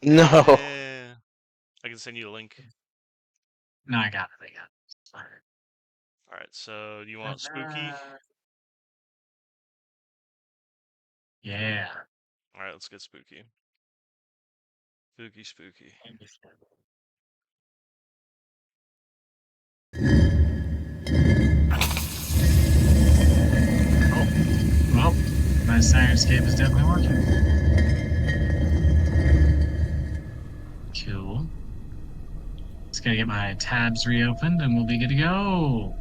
No. I can send you the link. No, I got it. Alright, so you want spooky? Yeah. Alright, let's get spooky. Spooky. Oh, well, my Sirenscape is definitely working. Cool. Just gotta get my tabs reopened and we'll be good to go.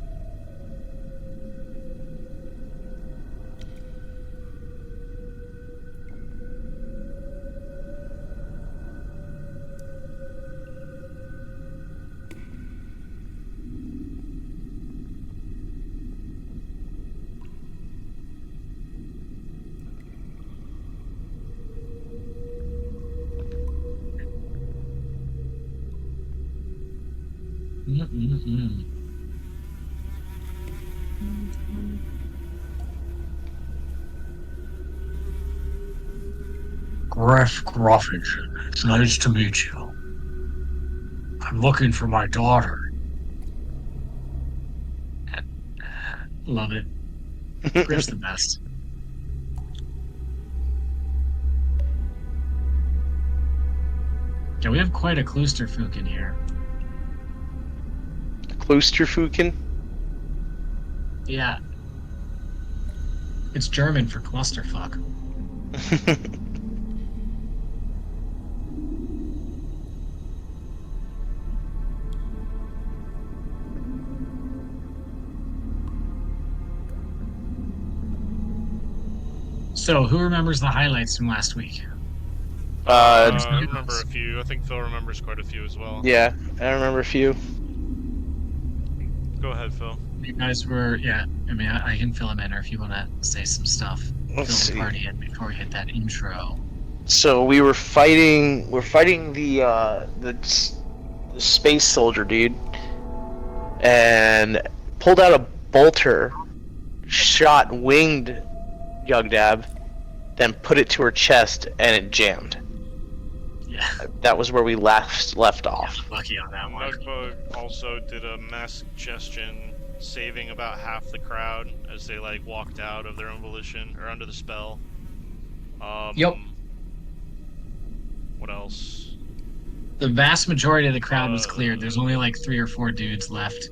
Griff Gruffage, it's nice to meet you. I'm looking for my daughter. Love it. Griff's the best. Yeah, we have quite a Kloosterfuck in here. Kloosterfuken? Yeah. It's German for clusterfuck. So, who remembers the highlights from last week? I remember a few. I think Phil remembers quite a few as well. Yeah, I remember a few. Go ahead, Phil. You guys were, yeah, I mean, I can fill them in, or if you want to say some stuff, Let's fill the see. party in before we hit that intro. So we were fighting the space soldier dude, and pulled out a bolter, shot winged Yugdab, then put it to her chest, and it jammed. Yeah. That was where we left off. Lucky on that one. Nugbug also did a mass suggestion, saving about half the crowd as they like walked out of their own volition or under the spell. Yep. What else? The vast majority of the crowd was cleared. There's only like 3 or 4 dudes left.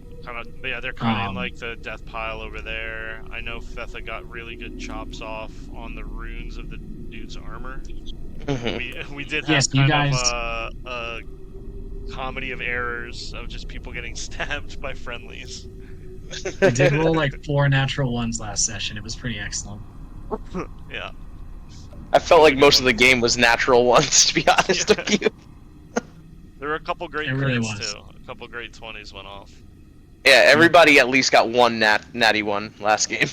Yeah, they're kind of in like the death pile over there. I know Fetha got really good chops off on the runes of the dude's armor. We did have a comedy of errors of just people getting stabbed by friendlies. We did roll like 4 natural ones last session. It was pretty excellent. Yeah. I felt like most of the game was natural ones, to be honest with you. There were a couple great crits too. A couple great 20s went off. Yeah, everybody at least got one natty one last game.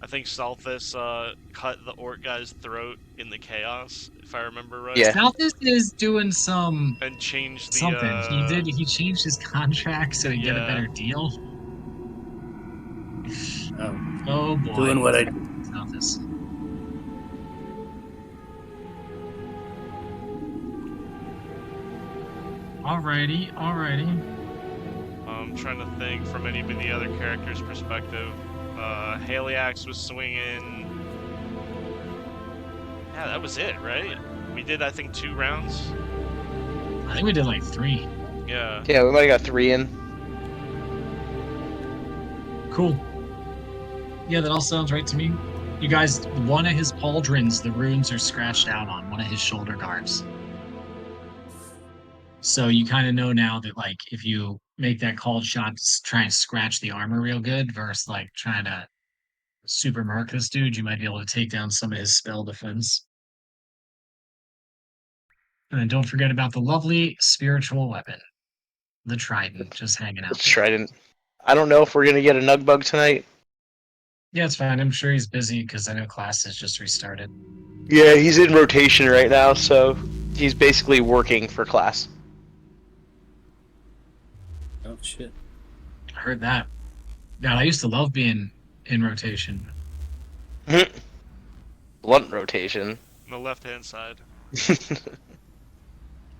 I think Salthus cut the orc guy's throat in the chaos, if I remember right. Yeah. Salthus is doing some and changed the something. He changed his contract so he get a better deal. Oh boy. Doing what I Salthus. Alrighty. I'm trying to think from any of the other characters' perspective. Haliax was swinging. Yeah, that was it, right? We did, I think, 2 rounds. I think we did like 3. Yeah. Yeah, we might have got 3 in. Cool. Yeah, that all sounds right to me. You guys, one of his pauldrons, the runes are scratched out on one of his shoulder guards. So you kind of know now that, like, if you make that called shot to try and scratch the armor real good versus, like, trying to super mark this dude, you might be able to take down some of his spell defense. And then don't forget about the lovely spiritual weapon, the Trident, just hanging out. The Trident. I don't know if we're going to get a Nugbug tonight. Yeah, it's fine. I'm sure he's busy because I know class has just restarted. Yeah, he's in rotation right now, so he's basically working for class. Oh, shit. I heard that. God, I used to love being in rotation. Blunt rotation. On the left-hand side.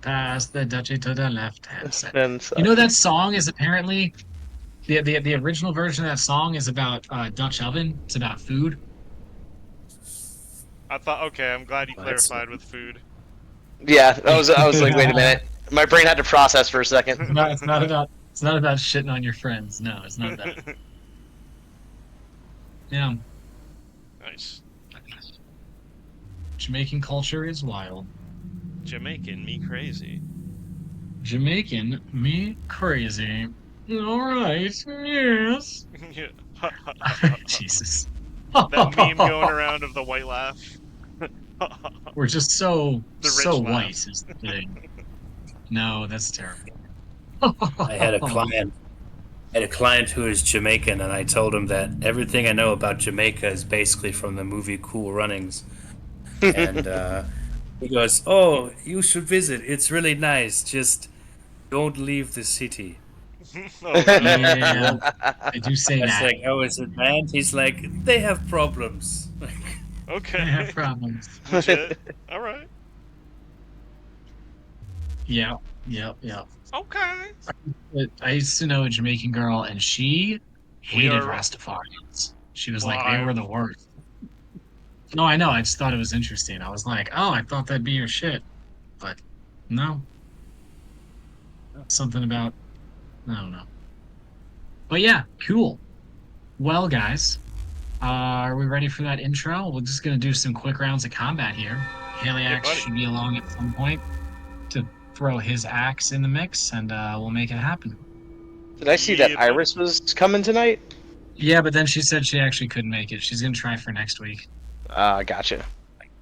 Pass the duchy to the left-hand side. You know that song is apparently the original version of that song is about Dutch oven. It's about food. I thought, okay, I'm glad you clarified with food. Yeah, I was like, wait a minute. My brain had to process for a second. No, it's not about shitting on your friends. No, it's not that. Yeah. Nice. Jamaican culture is wild. Jamaican me crazy. Jamaican me crazy. All right. Yes. Jesus. That meme going around of the white laugh. We're just so laugh. white is the thing. No, that's terrible. I had a client who is Jamaican, and I told him that everything I know about Jamaica is basically from the movie Cool Runnings. And he goes, "Oh, you should visit. It's really nice. Just don't leave the city." Yeah, I do say that. I was like, "Oh, is it, man?" He's like, "They have problems." Okay. They have problems. Legit. All right. Yeah. Okay. I used to know a Jamaican girl, and she hated Rastafarians. She was like, they were the worst. No, I know. I just thought it was interesting. I was like, oh, I thought that'd be your shit. But no. Something about, I don't know. But yeah, cool. Well, guys, are we ready for that intro? We're just going to do some quick rounds of combat here. Haliax should be along at some point to throw his axe in the mix, and we'll make it happen. Did I see that Iris was coming tonight? Yeah, but then she said she actually couldn't make it. She's going to try for next week. Gotcha.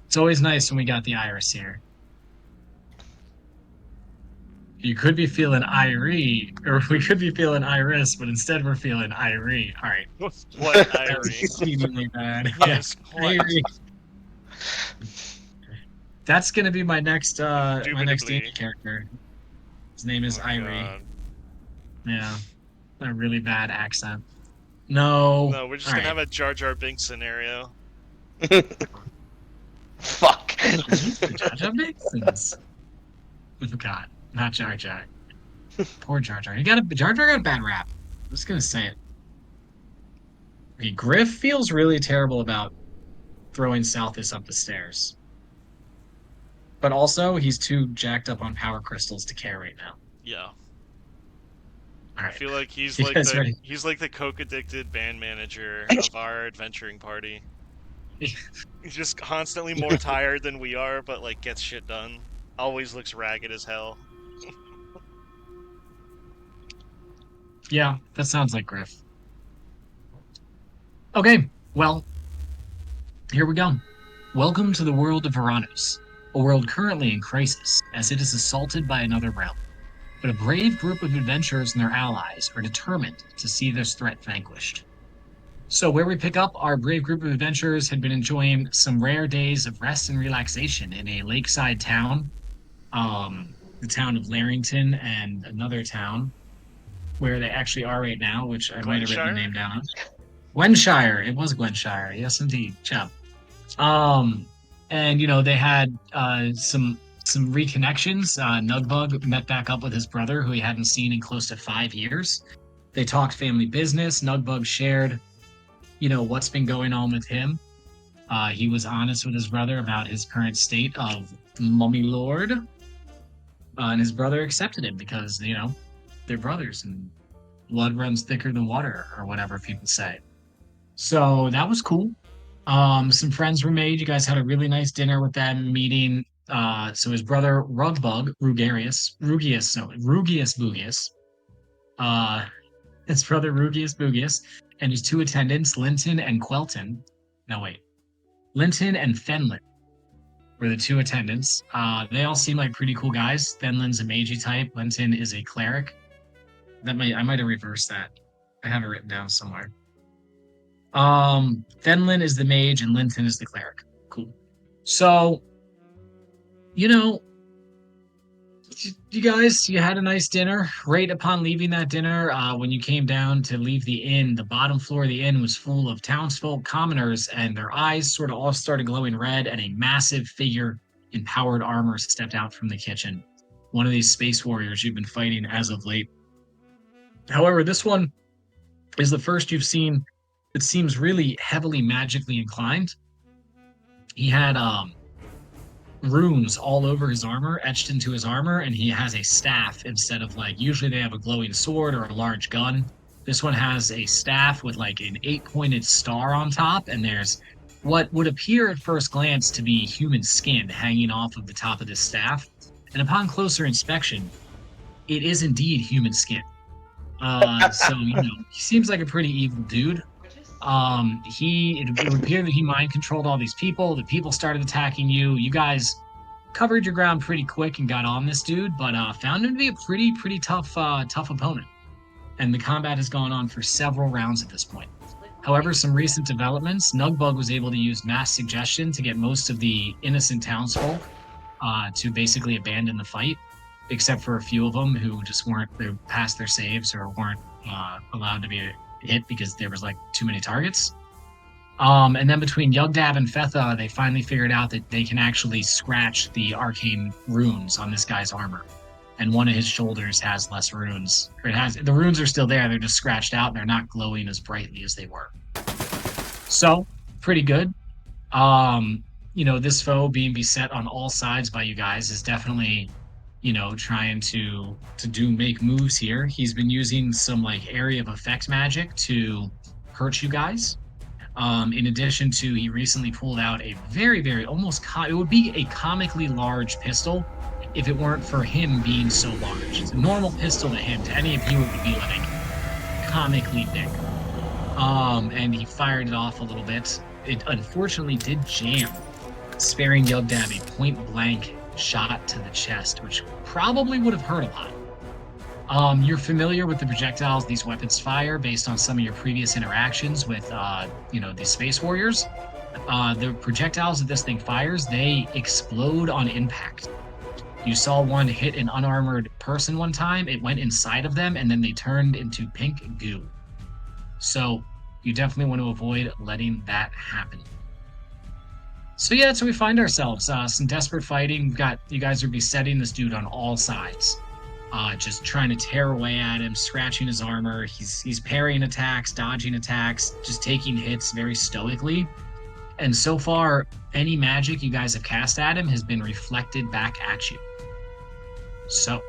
It's always nice when we got the Iris here. You could be feeling Irie, or we could be feeling Iris, but instead we're feeling Irie. All right. What Irie? Exceedingly bad. Yes. Irie. That's gonna be my next indie character. His name is Irie. Yeah. A really bad accent. No. No, we're just gonna have a Jar Jar Binks scenario. Fuck. Jar Jar Binks. God. Not Jar Jar. Poor Jar Jar. Jar Jar got a bad rap. I'm just gonna say it. Okay, Griff feels really terrible about throwing Southis up the stairs. But also, he's too jacked up on power crystals to care right now. Yeah. Right. I feel like he's like the coke addicted band manager of our adventuring party. He's just constantly more tired than we are, but like gets shit done. Always looks ragged as hell. Yeah, that sounds like Griff. Okay, well, here we go. Welcome to the world of Veranos, a world currently in crisis, as it is assaulted by another realm. But a brave group of adventurers and their allies are determined to see this threat vanquished. So where we pick up, our brave group of adventurers had been enjoying some rare days of rest and relaxation in a lakeside town, the town of Larrington, and another town where they actually are right now, which I might have written the name down. Gwenshire. It was Gwenshire. Yes, indeed. Chap. And, you know, they had some reconnections. Nugbug met back up with his brother, who he hadn't seen in close to 5 years. They talked family business. Nugbug shared, you know, what's been going on with him. He was honest with his brother about his current state of Mummy Lord. And his brother accepted him because, you know, they're brothers and blood runs thicker than water, or whatever people say. So that was cool. Some friends were made. You guys had a really nice dinner with them, meeting. So his brother Rugbug, Rugius Bugius. His brother Rugius Bugius, and his two attendants, Linton and Quelton. No, wait. Linton and Fenlin were the two attendants. They all seem like pretty cool guys. Fenlin's a magey type. Linton is a cleric. I might have reversed that. I have it written down somewhere. Fenlin is the mage and Linton is the cleric. Cool. So, you know, you guys, you had a nice dinner. Right upon leaving that dinner, when you came down to leave the inn, the bottom floor of the inn was full of townsfolk, commoners, and their eyes sort of all started glowing red, and a massive figure in powered armor stepped out from the kitchen. One of these space warriors you've been fighting as of late. However, this one is the first you've seen that seems really heavily magically inclined. He had runes all over his armor, etched into his armor, and he has a staff instead of like usually they have a glowing sword or a large gun. This one has a staff with like an 8-pointed star on top, and there's what would appear at first glance to be human skin hanging off of the top of this staff. And upon closer inspection, it is indeed human skin. So he seems like a pretty evil dude. It would appear that he mind controlled all these people. The people started attacking you. You guys covered your ground pretty quick and got on this dude, but found him to be a pretty tough opponent. And the combat has gone on for several rounds at this point. However, some recent developments, Nugbug was able to use mass suggestion to get most of the innocent townsfolk to basically abandon the fight, except for a few of them who just weren't past their saves or weren't allowed to be hit because there was like too many targets. And then between Yugdab and Fetha, they finally figured out that they can actually scratch the arcane runes on this guy's armor. And one of his shoulders has less runes. The runes are still there, they're just scratched out, and they're not glowing as brightly as they were. So, pretty good. This foe being beset on all sides by you guys is definitely, trying to make moves here. He's been using some like area of effect magic to hurt you guys. In addition to, he recently pulled out a very, very it would be a comically large pistol if it weren't for him being so large. It's a normal pistol to him. To any of you, it would be like comically big. And he fired it off a little bit. It unfortunately did jam, sparing Yugdab a point-blank shot to the chest, which probably would have hurt a lot. You're familiar with the projectiles these weapons fire based on some of your previous interactions with, the Space Warriors. The projectiles that this thing fires, they explode on impact. You saw one hit an unarmored person one time, it went inside of them, and then they turned into pink goo. So you definitely want to avoid letting that happen. So yeah, that's where we find ourselves. Some desperate fighting. You guys are besetting this dude on all sides. Just trying to tear away at him, scratching his armor. He's parrying attacks, dodging attacks, just taking hits very stoically. And so far, any magic you guys have cast at him has been reflected back at you. So,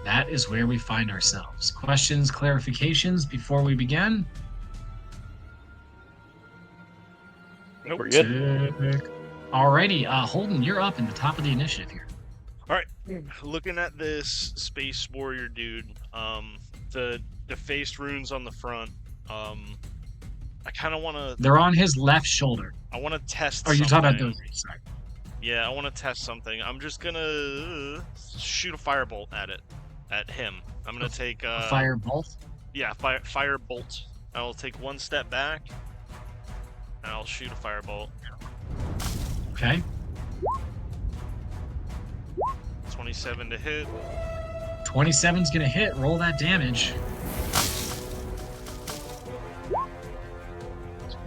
that is where we find ourselves. Questions, clarifications before we begin? Nope. We're good. Alrighty, Holden, you're up in the top of the initiative here. Alright, looking at this Space Warrior dude, the defaced runes on the front, I kind of want to... They're on his left shoulder. I want to test something. Are you talking about those? Sorry. Yeah, I want to test something. I'm just gonna shoot a firebolt at him. I'm gonna take a firebolt. Yeah, firebolt. I'll take one step back, and I'll shoot a firebolt. Okay. 27 to hit. 27's gonna hit. Roll that damage.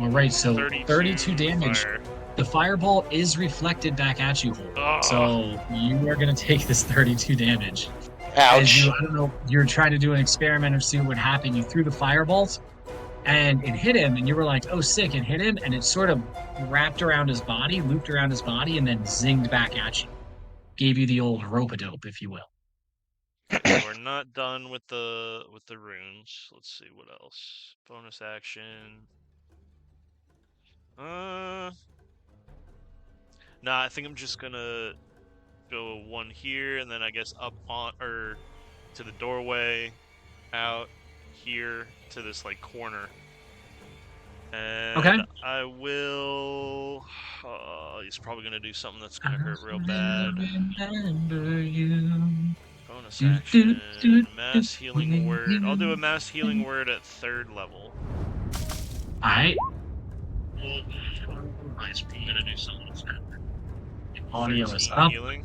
All right, so 32 damage. Fire. The firebolt is reflected back at you, Holden. So you are going to take this 32 damage. Ouch. I don't know, you're trying to do an experiment or see what would happen. You threw the firebolt, and it hit him, and you were like, oh, sick, it hit him, and it sort of wrapped around his body, looped around his body, and then zinged back at you. Gave you the old rope-a-dope, if you will. We're not done with the runes. Let's see, what else? Bonus action. Nah, I think I'm just gonna go one here, and then I guess up on or to the doorway, out here to this like corner. And okay. I will. He's probably gonna do something that's gonna hurt real bad. Bonus action, mass healing word. I'll do a mass healing word at 3rd level. Alright. I'm gonna do something. Audio is up. Healing.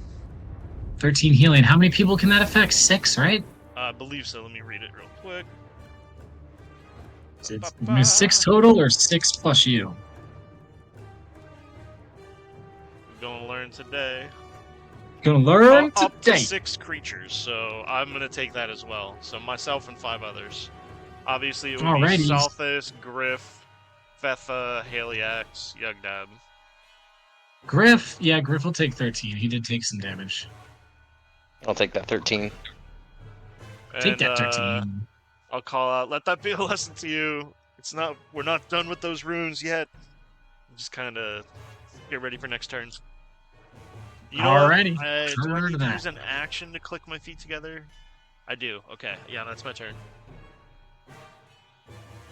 13 healing. How many people can that affect? 6, right? I believe so. Let me read it real quick. It's 6 total or 6 plus you? We're gonna learn today. Gonna learn today. Up to 6 creatures, so I'm gonna take that as well. So myself and 5 others. Obviously, it would be Salthus, Griff, Fetha, Haliax, Yugdab. Griff, yeah, Griff will take 13. He did take some damage. I'll take that 13. Take that 13. I'll call out. Let that be a lesson to you. We're not done with those runes yet. Just kind of get ready for next turns. Alrighty. Do I need to use an action to click my feet together? I do. Okay. Yeah, that's my turn.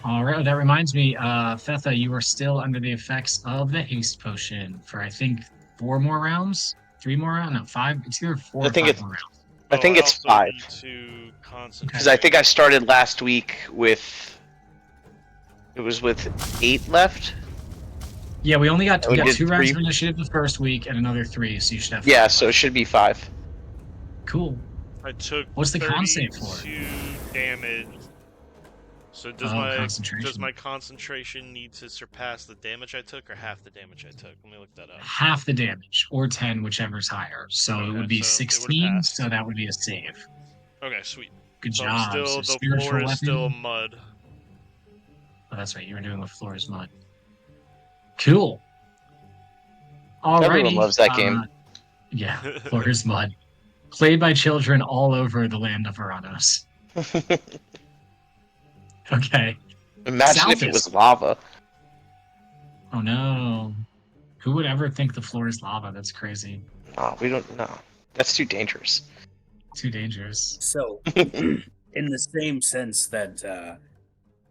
Alright, that reminds me, Fetha, you are still under the effects of the haste potion for, I think, 4 more rounds? 3 more rounds? No, 5. It's either 4 or 5 more rounds. I think it's 5. Because I think I started last week with... It was with 8 left? Yeah, we only got 2 rounds of initiative the first week and another 3, so you should have 5. Yeah, so it should be 5. Cool. I took What's the con save for? 32 damage. So does my concentration need to surpass the damage I took or half the damage I took? Let me look that up. Half the damage, or 10, whichever's higher. So it would be 16, so that would be a save. Okay, sweet. Good job. The floor is still mud. Oh, that's right. You were doing the floor is mud. Cool. Alrighty. Everyone loves that game. Yeah, floor is mud. Played by children all over the land of Varanos. Okay. Imagine if it was lava. Oh no. Who would ever think the floor is lava? That's crazy. No, we don't know. That's too dangerous. Too dangerous. So, in the same sense that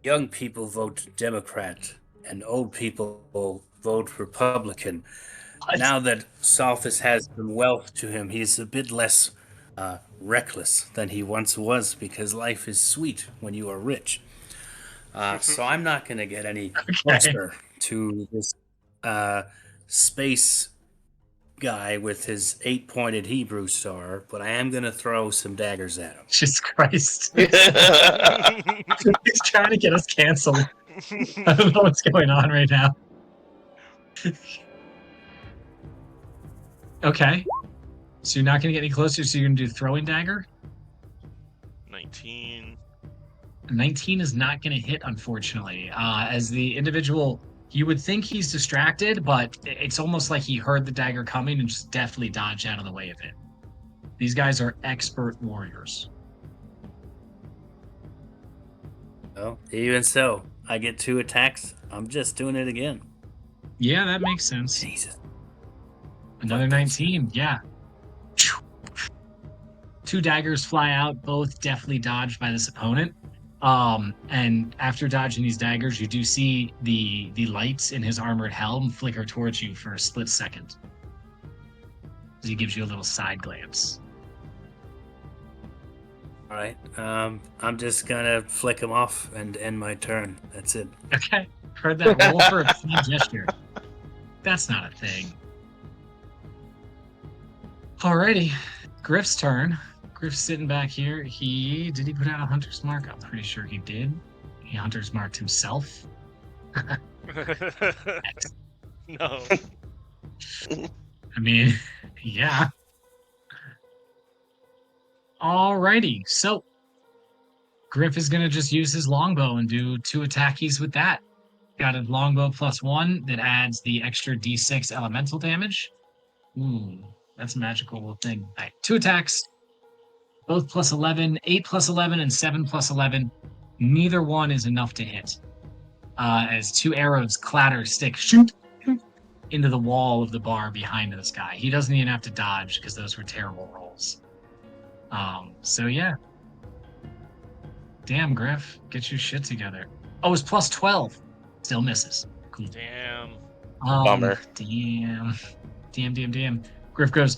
young people vote Democrat and old people vote Republican, now that Salthus has some wealth to him, he's a bit less reckless than he once was because life is sweet when you are rich. So I'm not going to get any closer to this space guy with his 8-pointed Hebrew star, but I am going to throw some daggers at him. Jesus Christ. He's trying to get us canceled. I don't know what's going on right now. Okay. So you're not going to get any closer, so you're going to do throwing dagger? 19. 19 is not going to hit, unfortunately. As the individual, you would think he's distracted, but it's almost like he heard the dagger coming and just deftly dodged out of the way of it. These guys are expert warriors. Well, even so, I get 2 attacks. I'm just doing it again. Yeah, that makes sense. Jesus. Another 19, yeah. 2 daggers fly out, both deftly dodged by this opponent. And after dodging these daggers, you do see the lights in his armored helm flicker towards you for a split second. As he gives you a little side glance. All right. I'm just gonna flick him off and end my turn. That's it. Okay. Heard that. Roll for a clean gesture. That's not a thing. Alrighty. Griff's turn. Griff's sitting back here. Did he put out a hunter's mark? I'm pretty sure he did. He hunter's marked himself. No. I mean, yeah. Alrighty. So Griff is gonna just use his longbow and do 2 attackies with that. Got a longbow +1 that adds the extra D6 elemental damage. Ooh, that's a magical thing. All right, 2 attacks. Both +11, 8 +11, and 7 +11. Neither one is enough to hit. As 2 arrows clatter, stick, shoot into the wall of the bar behind this guy. He doesn't even have to dodge because those were terrible rolls. So yeah. Damn, Griff, get your shit together. Oh, it's +12. Still misses. Cool. Damn. Bummer. Damn. Griff goes,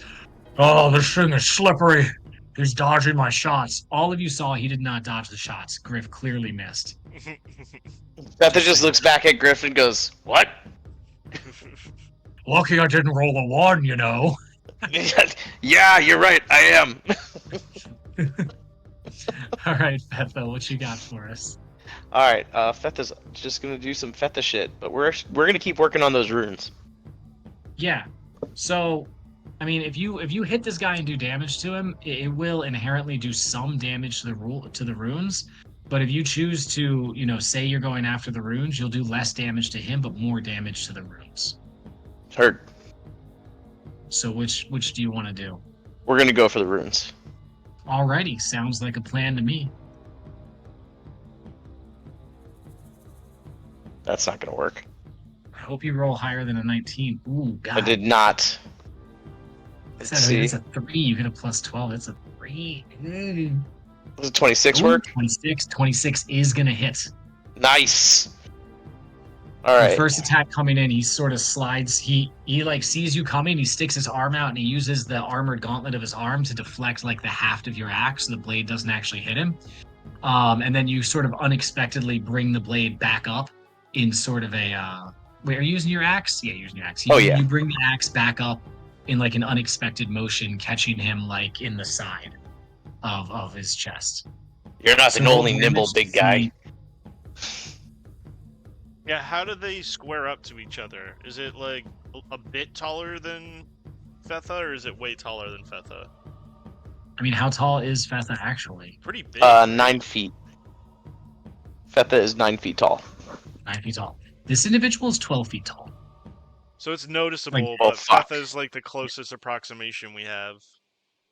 oh, this thing is slippery. He's dodging my shots. All of you saw he did not dodge the shots. Griff clearly missed. Bethel just looks back at Griff and goes, what? Lucky I didn't roll a 1, you know. Yeah, you're right. I am. All right, Fetha, what you got for us? All right, Fetha's just gonna do some Fetha shit, but we're gonna keep working on those runes. Yeah. So, I mean, if you hit this guy and do damage to him, it will inherently do some damage to the runes. But if you choose to, say you're going after the runes, you'll do less damage to him, but more damage to the runes. Heard. So which do you want to do? We're gonna go for the runes. Alrighty, sounds like a plan to me. That's not gonna work. I hope you roll higher than a 19. Ooh, God. I did not. Let's see. It's a 3. You get a plus 12. It's a 3. Does 26 work? 26 is gonna hit. Nice. All right. The first attack coming in, he sort of slides. He like sees you coming. He sticks his arm out and he uses the armored gauntlet of his arm to deflect like the haft of your axe, so the blade doesn't actually hit him. And then you sort of unexpectedly bring the blade back up in sort of a. Wait, are you using your axe? Yeah, you're using your axe. You bring the axe back up in like an unexpected motion, catching him like in the side of his chest. You're not the only nimble big guy. Yeah, how do they square up to each other? Is it like a bit taller than Fetha, or is it way taller than Fetha? I mean, how tall is Fetha actually? Pretty big. 9 feet. Fetha is 9 feet tall. 9 feet tall. This individual is 12 feet tall. So it's noticeable, Like, but Fetha is like the closest approximation we have.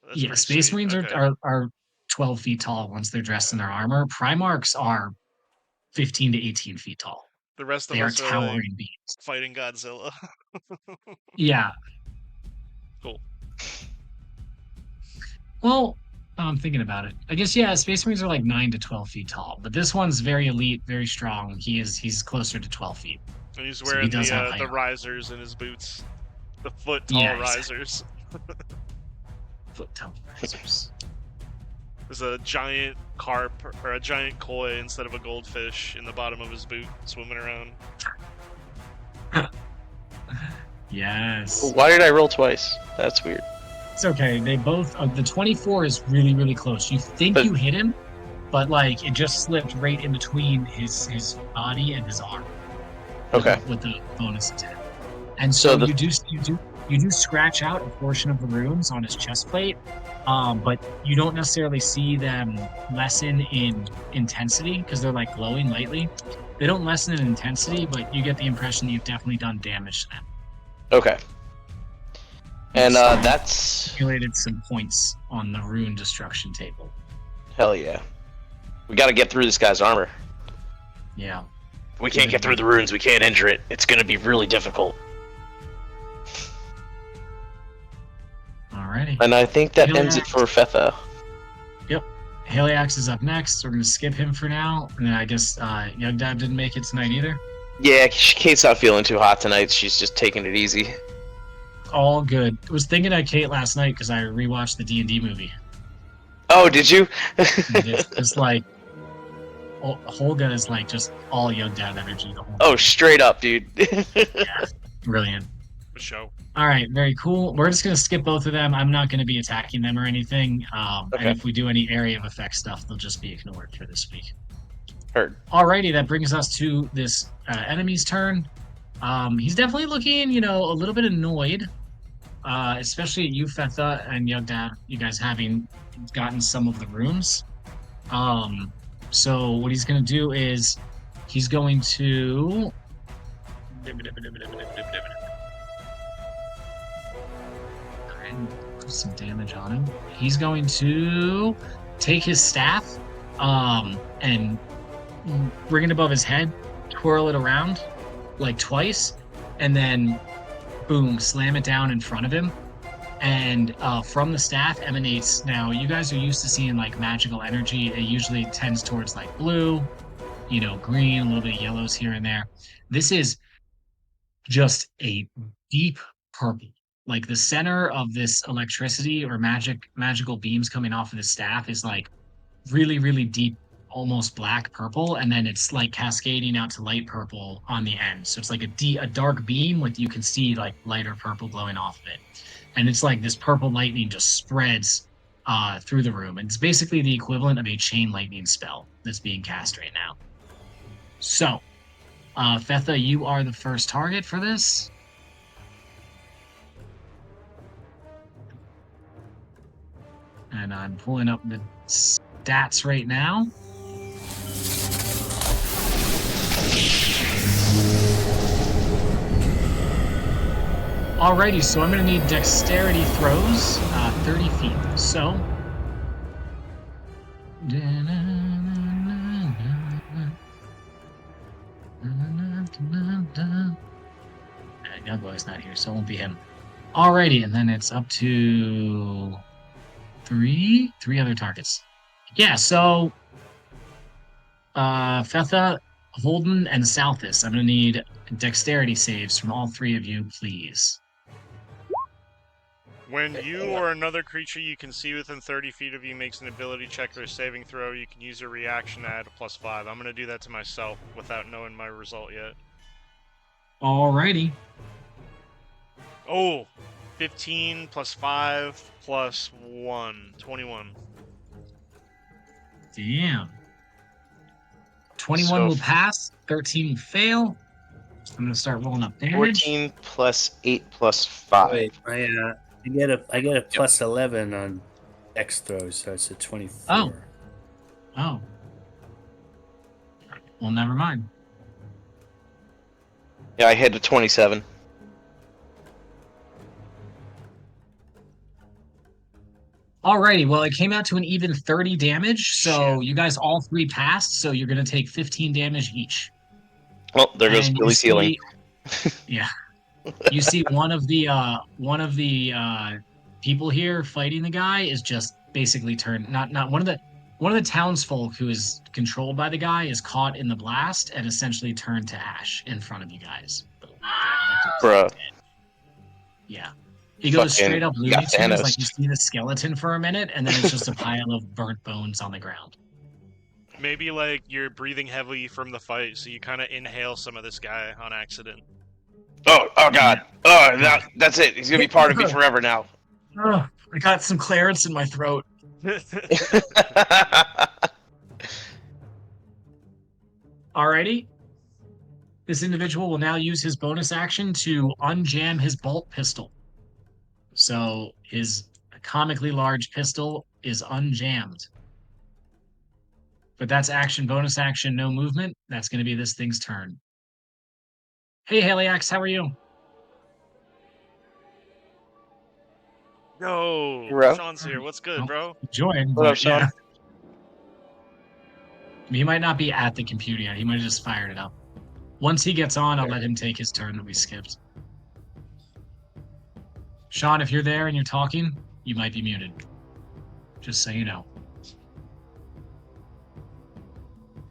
That's Space sweet. Marines are 12 feet tall once they're dressed in their armor. Primarchs are 15 to 18 feet tall. The rest of they us are towering like beings. Fighting Godzilla. Yeah. Cool. Well, I'm thinking about it. I guess, yeah, Space Marines are like 9 to 12 feet tall, but this one's very elite, very strong. He's closer to 12 feet. And he's wearing the risers in his boots. The foot tall risers. Foot tall risers. There's a giant carp or a giant koi instead of a goldfish in the bottom of his boot swimming around. Yes. Why did I roll twice? That's weird. It's okay. They both. The 24 is really, really close. You think you hit him, but like it just slipped right in between his body and his arm. Okay. With the bonus attack, and so you do scratch out a portion of the runes on his chest plate, but you don't necessarily see them lessen in intensity because they're like glowing lightly. They don't lessen in intensity, but you get the impression that you've definitely done damage to them. Okay. And that's accumulated some points on the rune destruction table. Hell yeah. We gotta get through this guy's armor. Yeah. We can't get through the runes, we can't injure it. It's gonna be really difficult. Alrighty. And I think that ends it for Fetha. Yep. Haliax is up next. We're gonna skip him for now. And then I guess Young Dab didn't make it tonight either. Yeah, Kate's not feeling too hot tonight. She's just taking it easy. All good. I was thinking of Kate last night because I rewatched the D&D movie. Oh, did you? It's like Holga is like just all Young Dad energy the whole time. Straight up, dude. Yeah, brilliant. For sure. All right, very cool. We're just gonna skip both of them. I'm not gonna be attacking them or anything. Okay. And if we do any area of effect stuff, they'll just be ignored for this week. Heard. Alrighty, that brings us to this enemy's turn. He's definitely looking, a little bit annoyed. Especially at you, Fetha, and Young Dad, you guys having gotten some of the runes. So what he's going to do is he's going to put some damage on him. He's going to take his staff and bring it above his head, twirl it around like twice, and then boom, slam it down in front of him. And from the staff emanates, now you guys are used to seeing like magical energy. It usually tends towards like blue, green, a little bit of yellows here and there. This is just a deep purple. Like the center of this electricity or magical beams coming off of the staff is like really, really deep, almost black purple, and then it's like cascading out to light purple on the end. So it's like a dark beam with you can see like lighter purple glowing off of it. and it's like this purple lightning just spreads through the room. And it's basically the equivalent of a chain lightning spell that's being cast right now. So, Fetha, you are the first target for this. And I'm pulling up the stats right now. Alrighty, so I'm going to need dexterity throws, 30 feet. So, Youngboy's not here, so it won't be him. Alrighty, and then it's up to three other targets. Yeah, so Fetha, Holden, and Southis. I'm going to need dexterity saves from all three of you, please. When you or another creature you can see within 30 feet of you makes an ability check or a saving throw, you can use your reaction to add a +5. I'm going to do that to myself without knowing my result yet. Alrighty. Oh, 15 + 5 + 1, 21. Damn. 21 will pass, 13 will fail. I'm going to start rolling up damage. 14 + 8 + 5. Wait, I get a plus 11 on Dex throws, so it's a 24. Oh. Well, never mind. Yeah, I hit a 27. Alrighty, well, it came out to an even 30 damage, so you guys all three passed, so you're going to take 15 damage each. Well, there goes Billy's healing. Yeah. You see one of the people here fighting the guy is just basically turned not one of the townsfolk who is controlled by the guy is caught in the blast and essentially turned to ash in front of you guys. Bruh. Yeah. He goes straight up Looney Tunes, like you see the skeleton for a minute, and then it's just a pile of burnt bones on the ground. Maybe like you're breathing heavily from the fight, so you kind of inhale some of this guy on accident. Oh God! Oh, that's it. He's gonna be part of me forever now. I got some clarence in my throat. Alrighty. This individual will now use his bonus action to unjam his bolt pistol. So his comically large pistol is unjammed. But that's action, bonus action, no movement. That's going to be this thing's turn. Hey, Haliax, how are you? Yo, Sean's here. What's good, bro? Join. What up, Sean? Yeah. He might not be at the computer yet. He might have just fired it up. Once he gets on, I'll let him take his turn that we skipped. Sean, if you're there and you're talking, you might be muted. Just so you know.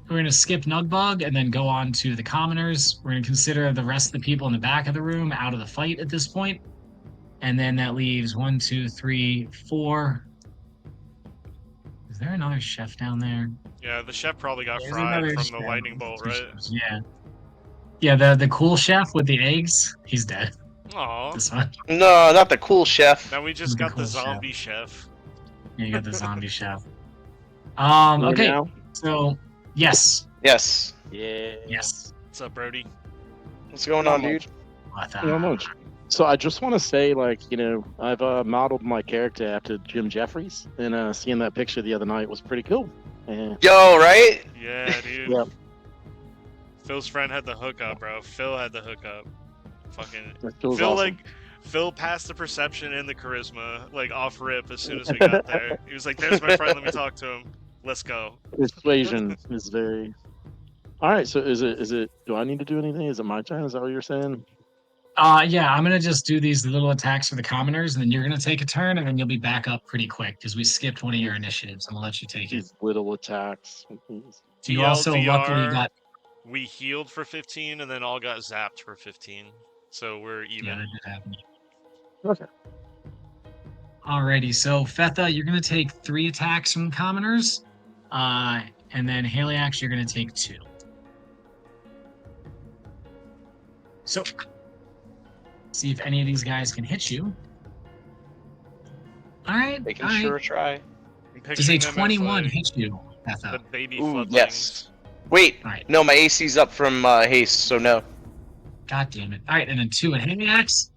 We're going to skip Nugbug and then go on to the commoners. We're going to consider the rest of the people in the back of the room out of the fight at this point. And then that leaves 1, 2, 3, 4. Is there another chef down there? Yeah, the chef probably got fried from the lightning bolt, right? Yeah. Yeah, the cool chef with the eggs, he's dead. Aw. This one. No, not the cool chef. Now we just got the zombie chef. Yeah, you got the zombie chef. Okay, now? so, yes. Yes. Yeah. Yes. What's up, Brody? What's going on, dude? Not much. So I just want to say, like, you know, I've modeled my character after Jim Jeffries, and seeing that picture the other night was pretty cool. Yeah. Yo, right? Yeah, dude. Yep. Phil's friend had the hookup, bro. Phil had the hookup. Fucking Phil, awesome. Phil passed the perception and the charisma, like, off rip as soon as we got there. He was like, "There's my friend. Let me talk to him. Let's go." Persuasion is very. All right. So is it? Do I need to do anything? Is it my turn? Is that what you're saying? Yeah, I'm gonna just do these little attacks for the commoners, and then you're gonna take a turn, and then you'll be back up pretty quick because we skipped one of your initiatives. I'm gonna let you take These it. little attacks. You also luckily got. We healed for 15, and then all got zapped for 15, so we're even. Yeah, that did happen. Okay. Alrighty, so Fetha, you're gonna take 3 attacks from the commoners, and then Haliax, you're gonna take 2. So. See if any of these guys can hit you. All right. They can all right. sure try. I'm Does a picturing them as, 21 like, hit you, the Betha? baby Ooh, floodlings. yes. Wait, All right. no, my AC's up from haste, so no. God damn it. All right, and then 2 at Haliax.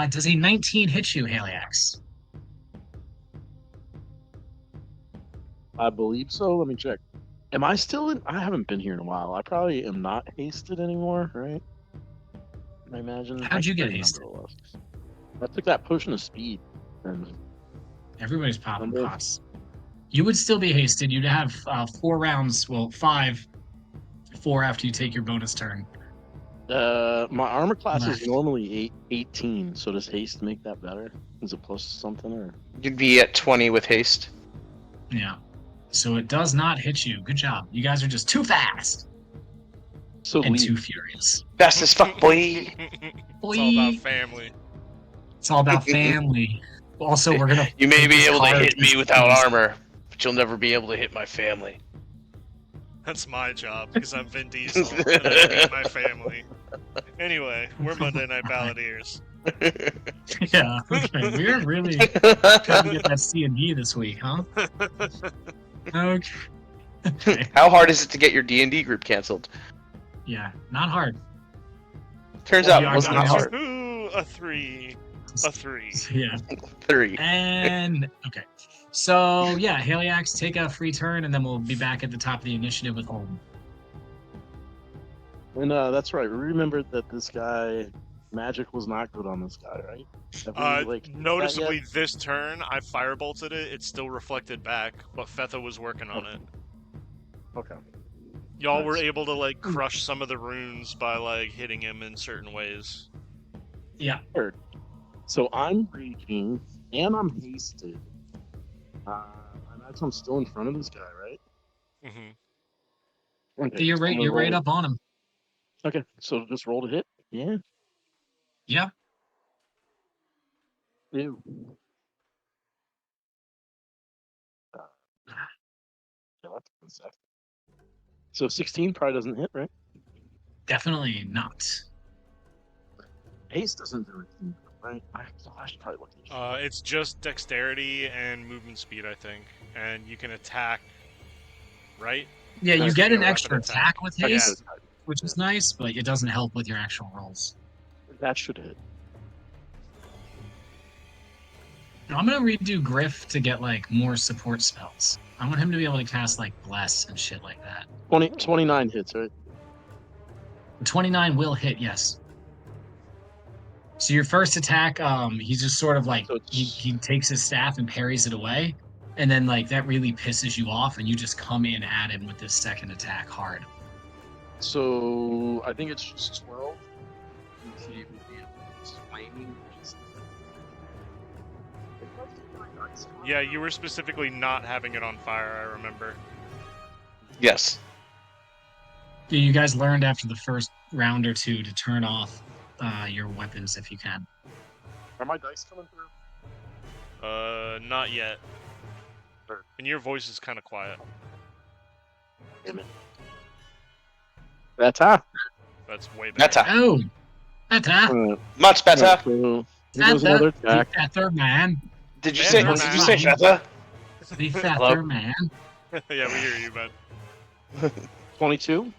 Does a 19 hit you, Haliax? I believe so. Let me check. Am I still in? I haven't been here in a while. I probably am not hasted anymore, right? I imagine. How'd you get can't hasted? remember what it was. I took that potion of speed. And Everybody's popping Remember? pots. You would still be hasted. You'd have 4 rounds, well, 5, 4 after you take your bonus turn. my armor class is Left. normally 18, so does haste make that better? Is it plus something or? You'd be at 20 with haste. Yeah. So it does not hit you. Good job. You guys are just too fast So and leave. too furious. Fast as fuck, boy. It's all about family. It's all about family. Also, we're gonna. You may take be this able to card hit me as- without armor, but you'll never be able to hit my family. That's my job because I'm Vin Diesel and I beat my family. Anyway, we're Monday Night Balladeers. Yeah. Okay. We're really trying to get that C&D this week, huh? Okay. Okay. How hard is it to get your D&D group canceled? Yeah. Not hard. Turns Well, out yeah, it wasn't I'm that hard. Ooh, a 3. A 3. Yeah. 3. And okay. So yeah, Haliax, take a free turn, and then we'll be back at the top of the initiative with Holden. And that's right. We remembered that this guy, magic was not good on this guy, right? Have we, fixed that Noticeably, yet? this turn, I firebolted it. It still reflected back, but Fetha was working on it. Okay. Y'all were Nice. able to, like, crush some of the runes by, like, hitting him in certain ways. Yeah. So I'm raging and I'm hasted. I imagine I'm still in front of this guy, right? Mm-hmm. Okay, You're so right. I'm gonna You're right roll- up on him. Okay, so just roll to hit. Yeah. Yeah. Ew. Yeah, that's one sec. So 16 probably doesn't hit, right? Definitely not. Haste doesn't do anything, right? I should probably look at this. It's just dexterity and movement speed, I think. And you can attack, right? Yeah, you Has to get be a an weapon extra attack. attack with Okay, haste, which is nice, but it doesn't help with your actual rolls. that should hit. I'm gonna redo Griff to get like more support spells. I want him to be able to cast like Bless and shit like that. 29 hits, right? 29 will hit, yes. So your first attack, he's just sort of like So it's- he takes his staff and parries it away, and then like that really pisses you off, and you just come in at him with this second attack hard. So I think it's just 12. Let's see if it's flaming. Yeah, you were specifically not having it on fire, I remember. Yes. Yeah, you guys learned after the first round or two to turn off your weapons if you can. Are my dice coming through? Not yet. And your voice is kind of quiet. Damn it. Better. That's way better. Better. Oh, better, Much better. So here goes another attack. better, man. Did you Better, say? man. Did you say feather? Be Hello? better, man. Yeah, we hear you, bud. 22.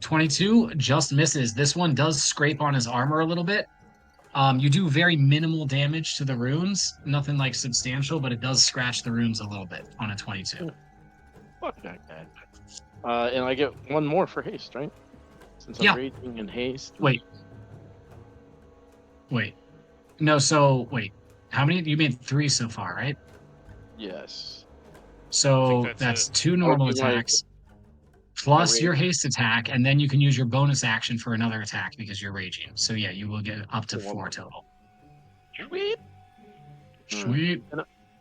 22 just misses. This one does scrape on his armor a little bit. You do very minimal damage to the runes, nothing like substantial, but it does scratch the runes a little bit on a 22. Fuck that guy. And I get one more for haste, right? Since I'm Yeah. raging in haste. Wait. No, so wait. How many? You made 3 so far, right? Yes. So I think that's that's 2 normal Okay, like- attacks, plus Rage. your haste attack, and then you can use your bonus action for another attack because you're raging. So yeah, you will get up to So one 4 more. total. Sweet. Sweet.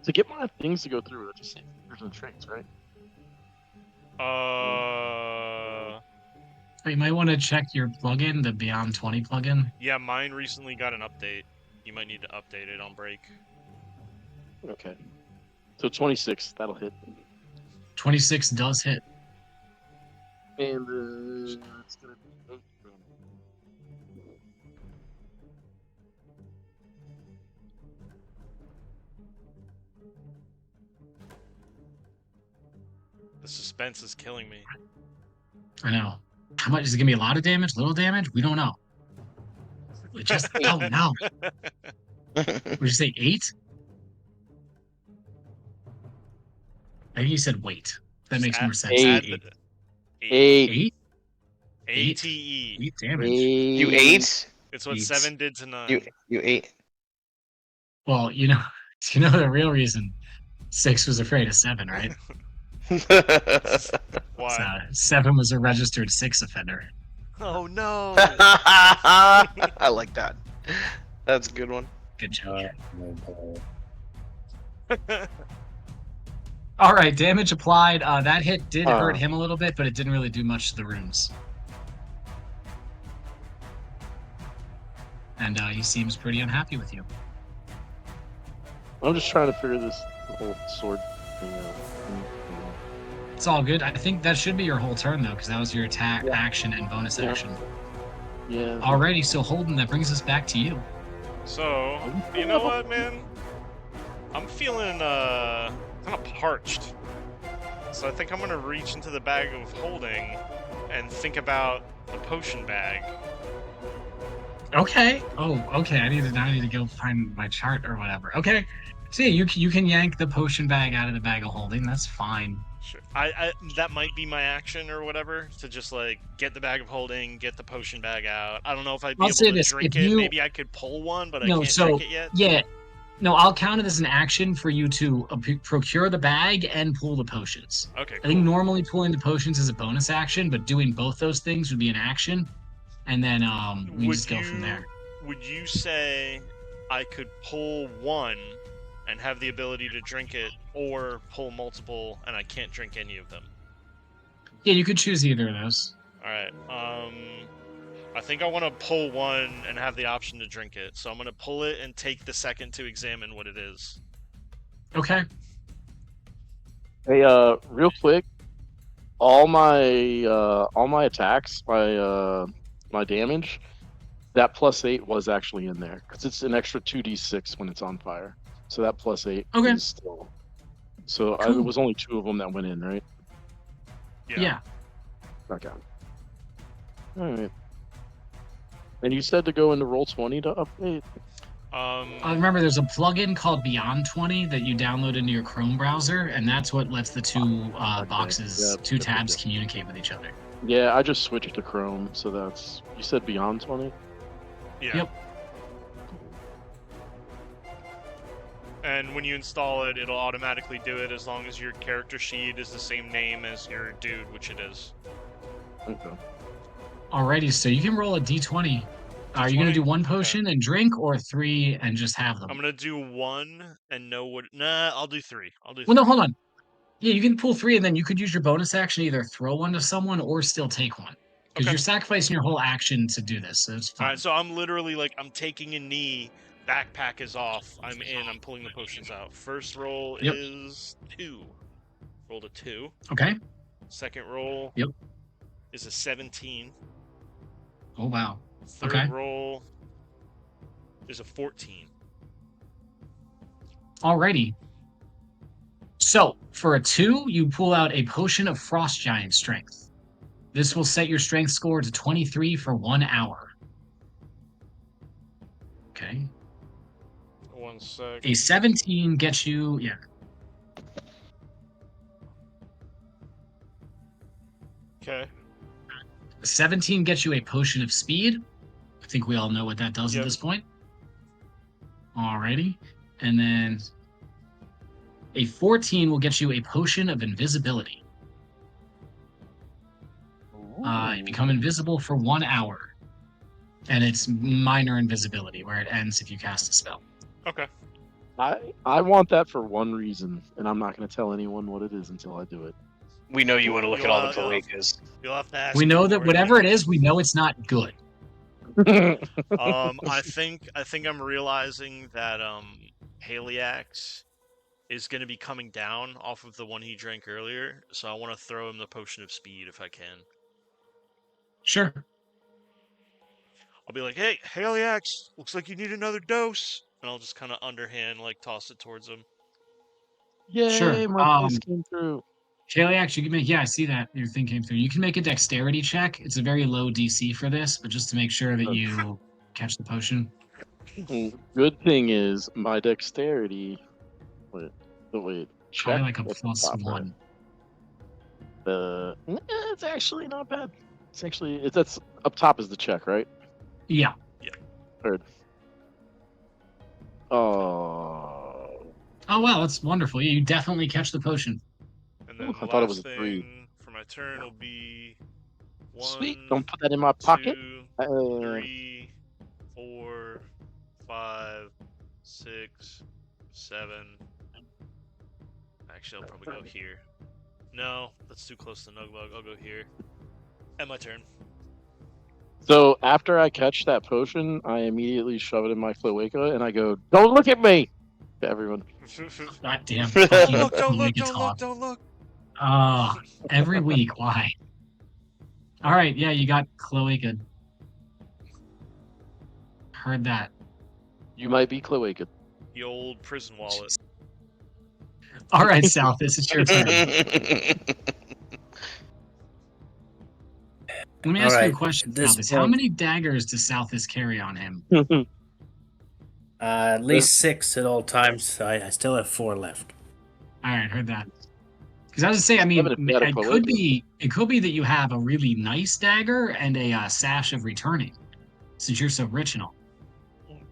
To get my things to go through, I just say fingers and tricks, right? You might want to check your plugin, the Beyond 20 plugin. Yeah, mine recently got an update. You might need to update it on break. Okay. So 26, that'll hit. 26 does hit. And it's gonna be 8. The suspense is killing me. I know. How much is it gonna be? A lot of damage? Little damage? We don't know. We just don't know. Would you say 8? I think you said wait. That makes more sense. 8. 8? 8. 8 damage. You 8? It's what 8. 7 did to 9. You 8? Well, you know the real reason 6 was afraid of 7, right? Why? So 7 was a registered 6 offender. Oh no! I like that. That's a good one. Good job. All right, damage applied. That hit did hurt him a little bit, but it didn't really do much to the runes. And he seems pretty unhappy with you. I'm just trying to figure this whole sword thing out. It's all good. I think that should be your whole turn, though, because that was your attack, action, and bonus action. Yeah. Alrighty, so Holden, that brings us back to you. So, you know what, man? I'm feeling kind of parched. So I think I'm gonna reach into the bag of holding and think about the potion bag. Okay. Oh, okay. I need to go find my chart or whatever. Okay. So yeah, you can yank the potion bag out of the bag of holding. That's fine. Sure. I that might be my action or whatever, to just like get the bag of holding, get the potion bag out. I don't know if I'd be able to drink it. Maybe I could pull one, but I can't drink it yet. Yeah. No, I'll count it as an action for you to procure the bag and pull the potions. Okay, cool. I think normally pulling the potions is a bonus action, but doing both those things would be an action. And then we just go from there. Would you say I could pull one and have the ability to drink it, or pull multiple and I can't drink any of them? Yeah, you could choose either of those. Alright, I think I want to pull one and have the option to drink it. So I'm going to pull it and take the second to examine what it is. Okay. Hey, real quick, all my attacks, my damage, that +8 was actually in there because it's an extra 2d6 when it's on fire. So that +8 is still. So cool. It was only 2 of them that went in, right? Yeah. Okay. All right. And you said to go into Roll20 to update. Remember, there's a plugin called Beyond 20 that you download into your Chrome browser, and that's what lets the two boxes, two tabs communicate with each other. Yeah, I just switched to Chrome, so that's. You said Beyond 20? Yeah. Yep. And when you install it, it'll automatically do it as long as your character sheet is the same name as your dude, which it is. Okay. Alrighty, so you can roll a d20. Are you going to do 1 potion and drink, or 3 and just have them? I'm going to do 1 and know what... Nah, I'll do 3. Well, no, hold on. Yeah, you can pull 3, and then you could use your bonus action, either throw one to someone or still take one. Because you're sacrificing your whole action to do this, so it's fine. Alright, so I'm literally like, I'm taking a knee, backpack is off, I'm in, I'm pulling the potions out. First roll is 2. Rolled a 2. Okay. Second roll is a 17. Oh, wow. Third roll is a 14. Alrighty. So, for a 2, you pull out a potion of Frost Giant Strength. This will set your strength score to 23 for 1 hour. Okay. 1 sec. A 17 gets you... Yeah. Okay. A 17 gets you a potion of speed. I think we all know what that does at this point. Alrighty. And then a 14 will get you a potion of invisibility. You become invisible for 1 hour. And it's minor invisibility, where it ends if you cast a spell. Okay. I want that for one reason, and I'm not going to tell anyone what it is until I do it. We know you want to look at all the Kalekas. You'll have to ask. We know that whatever it is, we know it's not good. I think I'm realizing that Haliax is going to be coming down off of the one he drank earlier, so I want to throw him the potion of speed if I can. Sure. I'll be like, "Hey, Haliax, looks like you need another dose," and I'll just kind of underhand like toss it towards him. Yay, Sure. my voice came through. Kaliak, you can make, yeah, I see that your thing came through. You can make a dexterity check. It's a very low DC for this, but just to make sure that you catch the potion. Good thing is my dexterity. Wait. Check. Probably like a +1. It's actually not bad. That's up top is the check, right? Yeah. Heard. Oh. Oh wow, that's wonderful. Yeah, you definitely catch the potion. And then I thought it was a 3. For my turn will be 1. Sweet. Don't put that in my pocket. 2, 3, 4, 5, 6, 7. Actually, I'll probably go here. No, that's too close to Nugbug. I'll go here. And my turn. So after I catch that potion, I immediately shove it in my cloaca and I go, "Don't look at me!" to everyone. God damn. Don't look. Every week. Why? All right. Yeah, you got cloaca. Heard that. You might be cloaca. The old prison wallet. All right, Southis, it's your turn. Let me ask you a question, Southis. How many daggers does Southis carry on him? At least 6 at all times. So I still have 4 left. All right, heard that. Because I was to say, I mean, it could be that you have a really nice dagger and a sash of returning, since you're so rich and all.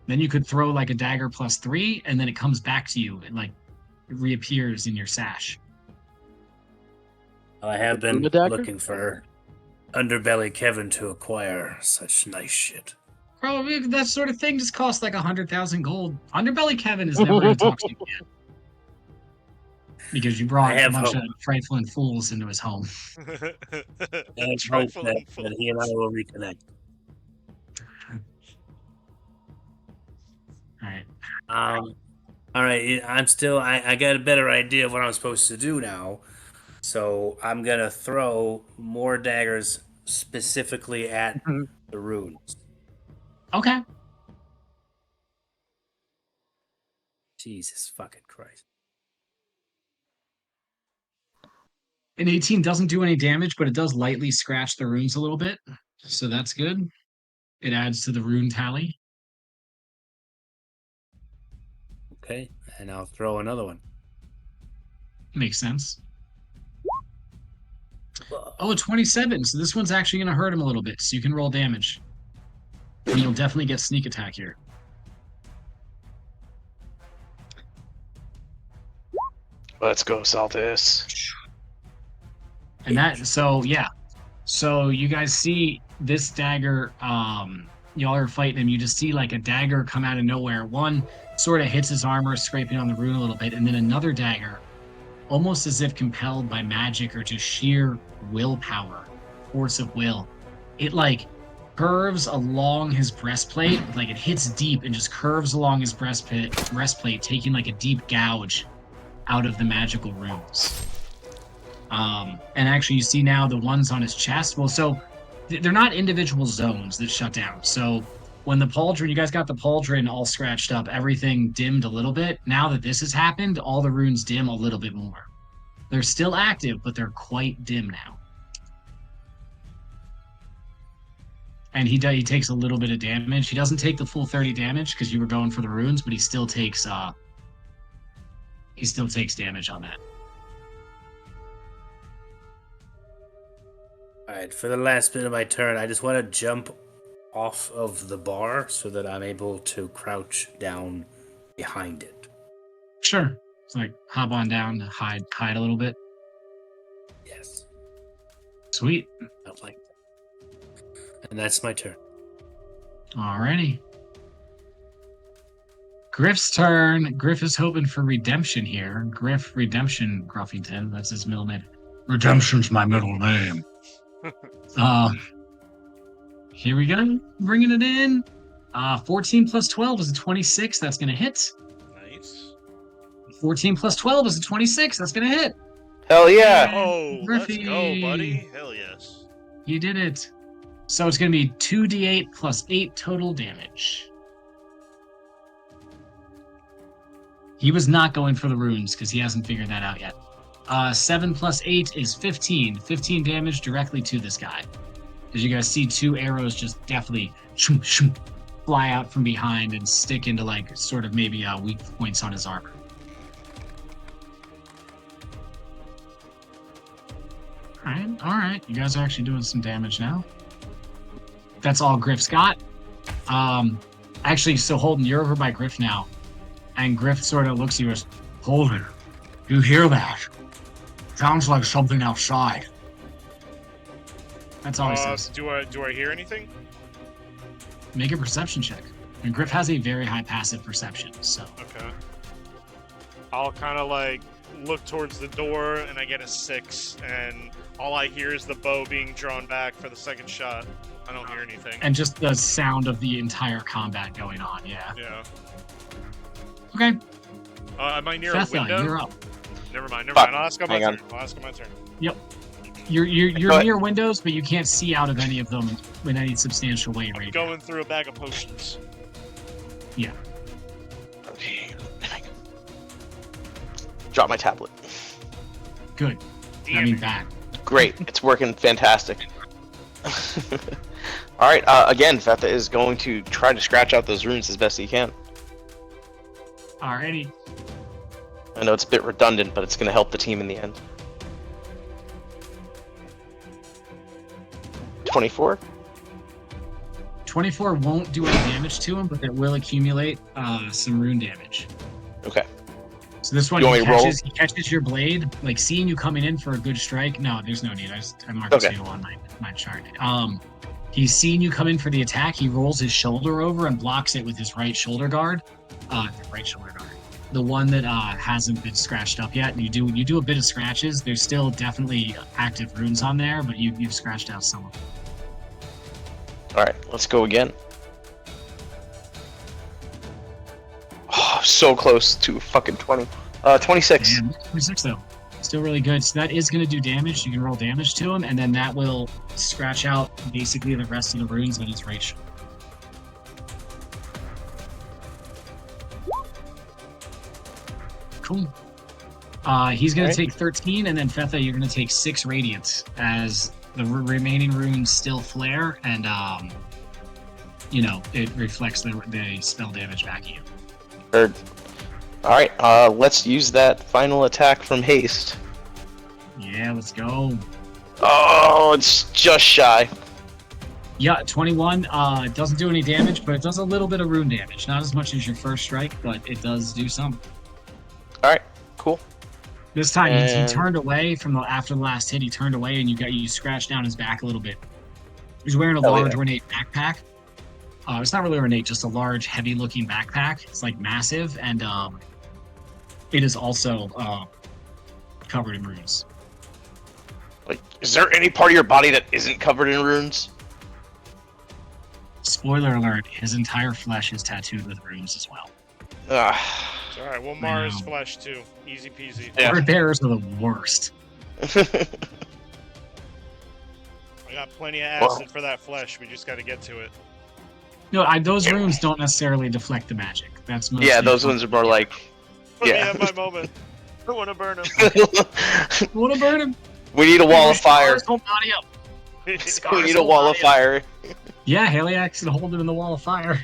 Then you could throw like a dagger +3, and then it comes back to you and like it reappears in your sash. I have been looking for Underbelly Kevin to acquire such nice shit. Probably that sort of thing just costs like 100,000 gold. Underbelly Kevin is never going to talk to you again. Because you brought a bunch of trifling fools into his home. And I hope that he and I will reconnect. All right. I got a better idea of what I'm supposed to do now. So I'm going to throw more daggers specifically at the runes. Okay. Jesus fucking Christ. An 18 doesn't do any damage, but it does lightly scratch the runes a little bit. So that's good. It adds to the rune tally. Okay, and I'll throw another one. Makes sense. Oh, 27. So this one's actually going to hurt him a little bit. So you can roll damage. And you'll definitely get sneak attack here. Let's go, Saltis. And so you guys see this dagger, y'all are fighting him. You just see like a dagger come out of nowhere. One sort of hits his armor, scraping on the rune a little bit, and then another dagger, almost as if compelled by magic or just sheer willpower, force of will. It like curves along his breastplate, like it hits deep and just curves along his breastplate, taking like a deep gouge out of the magical runes. And actually you see now the ones on his chest. Well, so they're not individual zones that shut down. So when the pauldron, you guys got the pauldron all scratched up, everything dimmed a little bit. Now that this has happened, all the runes dim a little bit more. They're still active, but they're quite dim now. And he takes a little bit of damage. He doesn't take the full 30 damage because you were going for the runes, but he still takes damage on that. All right, for the last bit of my turn, I just want to jump off of the bar so that I'm able to crouch down behind it. Sure. It's like hop on down to hide a little bit. Yes. Sweet. I like that. And that's my turn. Alrighty. Griff's turn. Griff is hoping for redemption here. Griff Redemption Gruffington. That's his middle name. Redemption's my middle name. Here we go. Bringing it in. 14 plus 12 is a 26. That's going to hit. Nice. 14 plus 12 is a 26. That's going to hit. Hell yeah. Oh, Griffy. Let's go, buddy. Hell yes. You did it. So it's going to be 2d8 plus 8 total damage. He was not going for the runes because he hasn't figured that out yet. 7 plus 8 is 15. 15 damage directly to this guy. As you guys see, 2 arrows just definitely fly out from behind and stick into like sort of maybe weak points on his armor. All right. You guys are actually doing some damage now. That's all Griff's got. Actually, so Holden, you're over by Griff now, and Griff sort of looks at you as, Holden, you hear that? Sounds like something outside. That's all he says. Do I hear anything? Make a perception check. And Griff has a very high passive perception, so. Okay. I'll kind of like look towards the door, and I get a 6, and all I hear is the bow being drawn back for the second shot. I don't hear anything. And just the sound of the entire combat going on, yeah. Yeah. Okay. Am I near a window? You're up. Never mind. I'll ask on my turn. Yep. You're near windows, but you can't see out of any of them in any substantial way right now. Going through a bag of potions. Yeah. Okay. Drop my tablet. Good. Bad. Great. It's working fantastic. Alright, again, Fetha is going to try to scratch out those runes as best he can. Alrighty. I know it's a bit redundant, but it's going to help the team in the end. 24? 24 won't do any damage to him, but it will accumulate some rune damage. Okay. So this one, he catches your blade, like seeing you coming in for a good strike. No, there's no need. I marked 2 on my chart. He's seeing you come in for the attack. He rolls his shoulder over and blocks it with his right shoulder guard. The one that hasn't been scratched up yet. And you do a bit of scratches. There's still definitely active runes on there, but you've scratched out some of them. All right, let's go again. Oh, so close to fucking 20. 26. Yeah, 26 though. Still really good. So that is going to do damage. You can roll damage to him, and then that will scratch out basically the rest of the runes on his right shoulder. Cool. He's going to take 13, and then Fetha, you're going to take 6 radiant as the remaining runes still flare, and it reflects the spell damage back at you. Heard. Alright, let's use that final attack from haste. Yeah, let's go. Oh, it's just shy. Yeah, 21. It doesn't do any damage, but it does a little bit of rune damage. Not as much as your first strike, but it does do some. Alright, cool. This time he turned away from after the last hit. He turned away, and you scratched down his back a little bit. He's wearing a large ornate backpack. It's not really ornate, just a large, heavy-looking backpack. It's like massive, and it is also covered in runes. Like, is there any part of your body that isn't covered in runes? Spoiler alert: his entire flesh is tattooed with runes as well. It's all right. Well, Mars flesh too. Easy peasy. Yeah. Word bearers are the worst. I got plenty of acid for that flesh. We just got to get to it. No, those runes don't necessarily deflect the magic. That's those ones are more like. Let me have my moment. I want to burn him. I want to burn him. We need a wall of fire. Whole body up. We need a wall of fire. Yeah, Haliax can hold him in the wall of fire.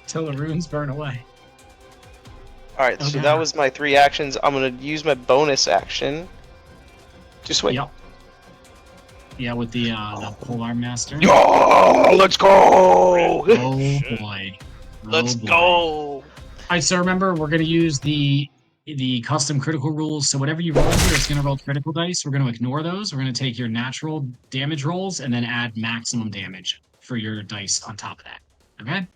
Till the runes burn away. Alright, so that was my 3 actions. I'm going to use my bonus action. Just wait. Yep. Yeah, with the Polar Master. Yo, let's go! Oh boy. Let's go! Alright, so remember, we're going to use the custom critical rules. So whatever you roll here, it's going to roll critical dice. We're going to ignore those. We're going to take your natural damage rolls and then add maximum damage for your dice on top of that. Okay?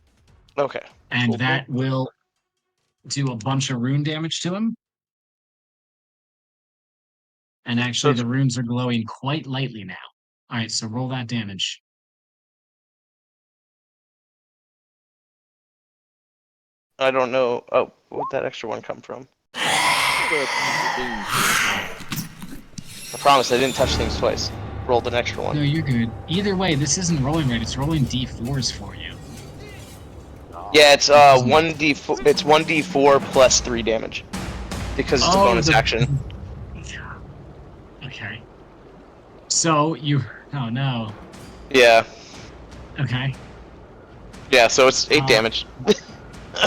Okay. And that will do a bunch of rune damage to him. And actually, the runes are glowing quite lightly now. Alright, so roll that damage. I don't know. Oh, where'd that extra one come from? I promise I didn't touch things twice. Rolled an extra one. No, you're good. Either way, this isn't rolling right. It's rolling d4s for you. Yeah, it's 1d4. It's 1d4 plus 3 damage. because it's a bonus action. Okay. So you. Oh no. Yeah. Okay. Yeah. So it's 8 damage.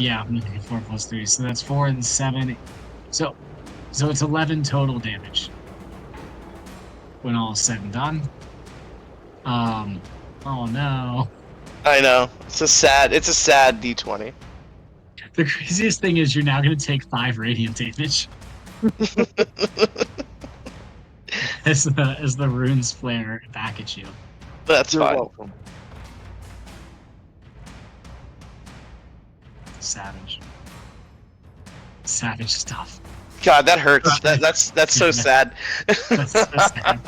Yeah, 4 plus 3, so that's 4 and 7. So it's 11 total damage when all is said and done. Oh no. I know. It's a sad D20. The craziest thing is you're now going to take 5 radiant damage as the runes flare back at you. That's You're fine. welcome. Savage stuff. God, that hurts. That's so sad. That's so sad.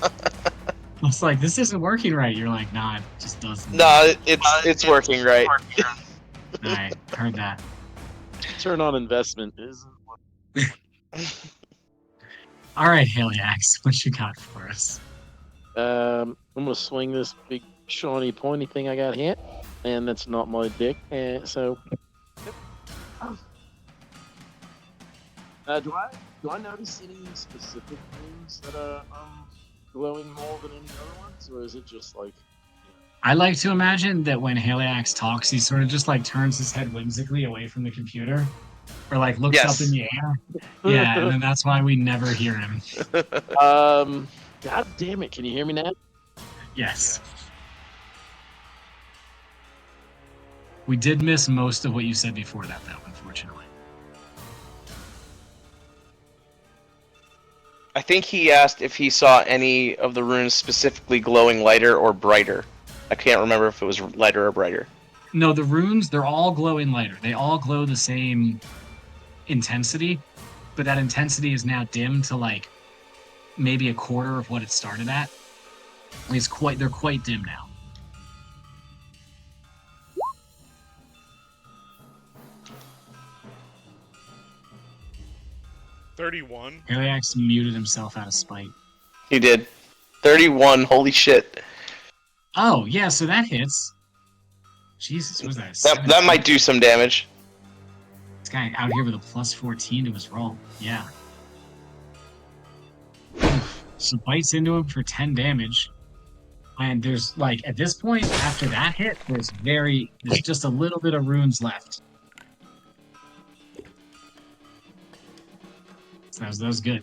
I was like, this isn't working right. You're like, nah, it just doesn't. No, it's working right. Alright, heard that. Return on investment isn't. Alright, Haliax, what you got for us? I'm gonna swing this big shiny pointy thing I got here, and that's not my dick. So, do I notice any specific things that are glowing more than any other ones, or is it just like? I like to imagine that when Haliax talks, he sort of just like turns his head whimsically away from the computer, or like looks up in the air. Yeah, and then that's why we never hear him. God damn it! Can you hear me now? Yes. We did miss most of what you said before that, though, unfortunately. I think he asked if he saw any of the runes specifically glowing lighter or brighter. I can't remember if it was lighter or brighter. No, the runes, they're all glowing lighter. They all glow the same intensity, but that intensity is now dimmed to like maybe a quarter of what it started at. They're quite dim now. $31. Haliax muted himself out of spite. He did. 31. Holy shit. Oh yeah, so that hits. Jesus, what was that? That might do some damage. This guy out here with a plus 14 to his roll. Yeah. So bites into him for 10 damage. And there's like at this point after that hit, there's just a little bit of runes left. So that was good.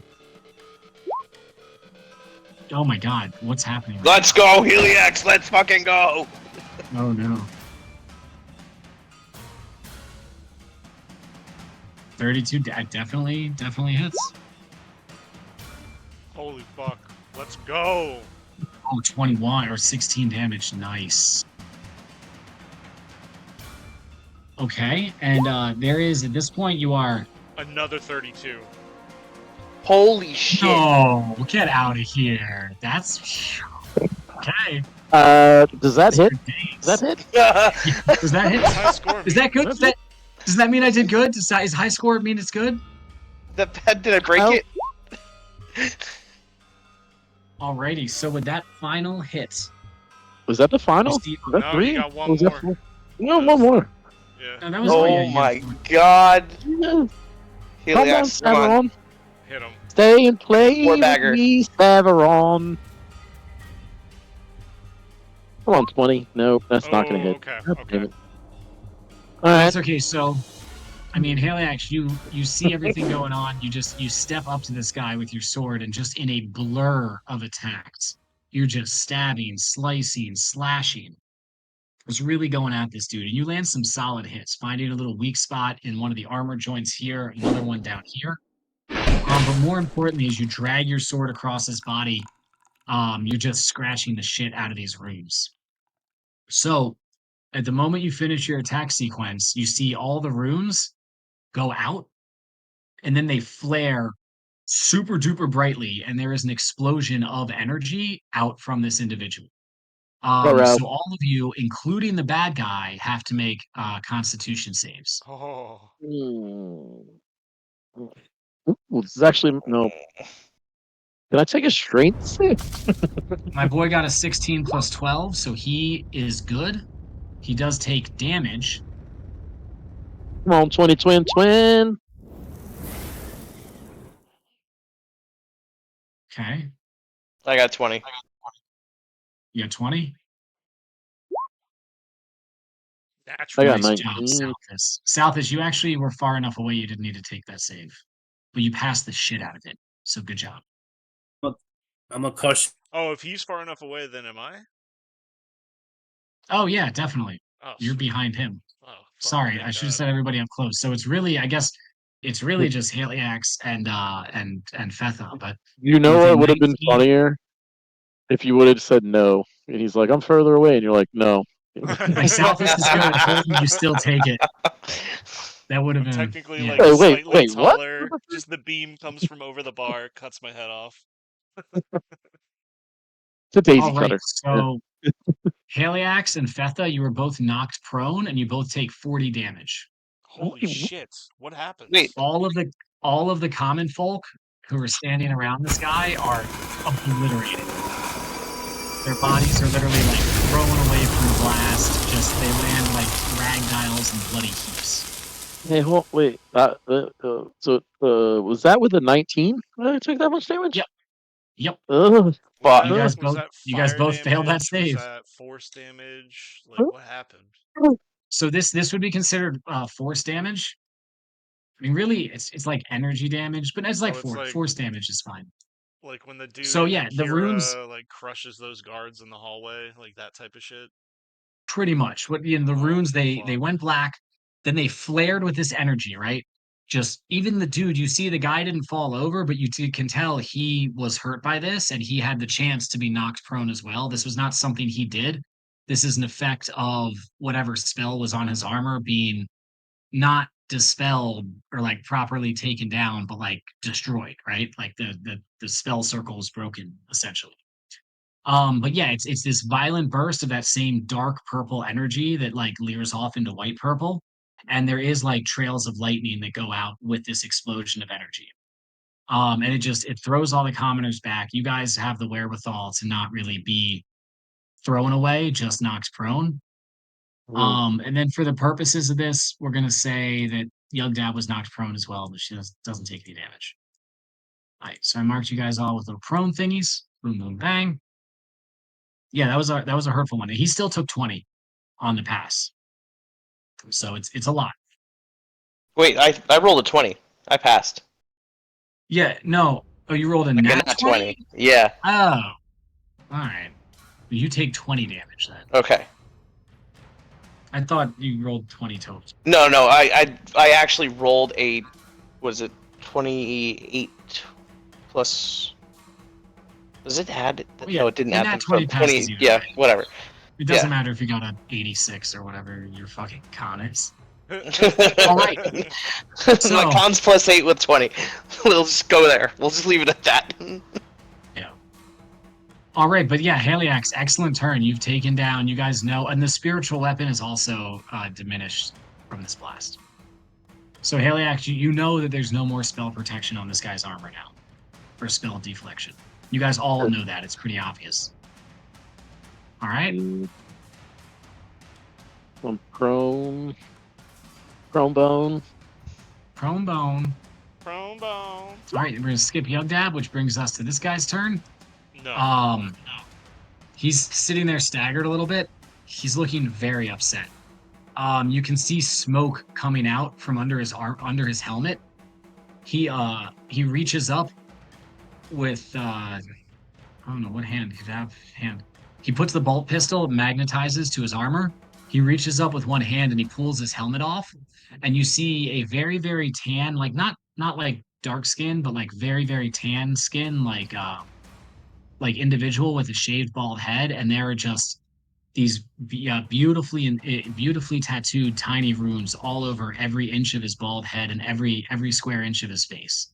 Oh my god, what's happening? Right Let's go, Heliax! Let's fucking go! Oh no. 32 definitely hits. Holy fuck. Let's go! Oh, 21 or 16 damage. Nice. Okay, and there is, at this point, you are... Another 32. Holy shit. No, get out of here. That's... Okay. Does that hit? Does that hit? Does that hit? High score. Is that good? Does that mean I did good? Is high score mean it's good? Did I break it? Alrighty, so with that final hit... Was that the final? Steve, Was that no, 3? you got one Was more. that 4? No, one more. Yeah. No, that was Oh my god. Come Heliax, come on. on. Hit him. Stay and play with Bagger. me, Saveron. Come on, 20. Nope, that's not going to hit. Okay, God damn okay. it. Alright. That's okay, so... I mean, Haliax, you see everything going on. You step up to this guy with your sword, and just in a blur of attacks, you're just stabbing, slicing, slashing. It's really going at this dude, and you land some solid hits, finding a little weak spot in one of the armor joints here, another one down here. But more importantly, as you drag your sword across his body, you're just scratching the shit out of these runes. So, at the moment you finish your attack sequence, you see all the runes go out, and then they flare super duper brightly, and there is an explosion of energy out from this individual. So all of you, including the bad guy, have to make Constitution saves. Oh. Ooh, this is actually... No. Can I take a strength save? My boy got a 16 plus 12, so he is good. He does take damage. Come on, 20, twin. Okay. I got 20. You got 20? That's I got Nice job, 19. Southus. Southus, you actually were far enough away you didn't need to take that save. But you passed the shit out of it. So good job. I'm a caution. Oh, if he's far enough away, then am I? Oh yeah, definitely. Oh, You're sweet. behind him. Oh, fuck, Sorry, thank I should have God. said everybody up close. So it's really, I guess, it's really just Haliax and Fetha. But You know with a what would have been 19, funnier if you would have said no, and he's like, "I'm further away," and you're like, "No." like Southwest is good at holding, you still take it. That would have I'm been technically yeah. like Wait, slightly wait, what? taller. Just the beam comes from over the bar, cuts my head off. It's a daisy All right, cutter. so Haliax and Fetha, you were both knocked prone, and you both take 40 damage. Holy shit! What happens? Wait. All of the common folk who are standing around this guy are obliterated. Their bodies are literally like thrown away from the blast. Just they land like ragdolls and bloody heaps. Hey, wait. Was that with a 19? I took that much damage. Yep. Yep. Ugh. Fuck. You guys Was both that you guys fire both failed that damage? save. Was that force damage? Like, what happened? So this would be considered force damage. I mean, really, it's like energy damage, but it's like Oh, it's like force damage is fine. like when the dude So in yeah, the Akira runes like crushes those guards in the hallway, like that type of shit. pretty much. What the Oh, runes they fuck. went black, then they flared with this energy, right? Just even the dude, you see the guy didn't fall over, but can tell he was hurt by this and he had the chance to be knocked prone as well. This was not something he did. This is an effect of whatever spell was on his armor being not dispelled or like properly taken down, but like destroyed, right? Like the spell circle is broken essentially. But yeah, it's this violent burst of that same dark purple energy that like leers off into white purple. And there is like trails of lightning that go out with this explosion of energy. And it throws all the commoners back. You guys have the wherewithal to not really be thrown away, just knocked prone. And then for the purposes of this, we're gonna say that Young Dab was knocked prone as well, but she doesn't take any damage. All right, so I marked you guys all with little prone thingies. Boom, boom, bang. Yeah, that was a hurtful one. He still took 20 on the pass, so it's a lot. Wait, I rolled a 20. I passed. Yeah, no. Oh, you rolled a Like nat 20? Yeah. Oh, all right. You take 20 damage then. Okay. I thought you rolled 20 total. No, I actually rolled a, was it 28 plus? Does it add? Oh, yeah. No, it didn't And add. that 20 passes either yeah, way. whatever. It doesn't Yeah. matter if you got an 86 or whatever your fucking con is. All right. So- my con's +8 with 20. We'll just go there. We'll just leave it at that. Yeah. All right, but yeah, Haliax, excellent turn. You've taken down, you guys know, and the spiritual weapon is also diminished from this blast. So Haliax, you know that there's no more spell protection on this guy's armor now, or spell deflection. You guys all know that. It's pretty obvious. All right. I'm prone. Prone bone. Prone bone. Prone bone. All right, we're gonna skip Young Dab, which brings us to this guy's turn. No. He's sitting there staggered a little bit. He's looking very upset. You can see smoke coming out from under his arm, under his helmet. He reaches up with I don't know what hand he'd have. He puts the bolt pistol, magnetizes to his armor. He reaches up with one hand and he pulls his helmet off, and you see a very, very tan, like not like dark skin, but like very, very tan skin, like individual with a shaved bald head, and there are just these beautifully tattooed tiny runes all over every inch of his bald head and every square inch of his face.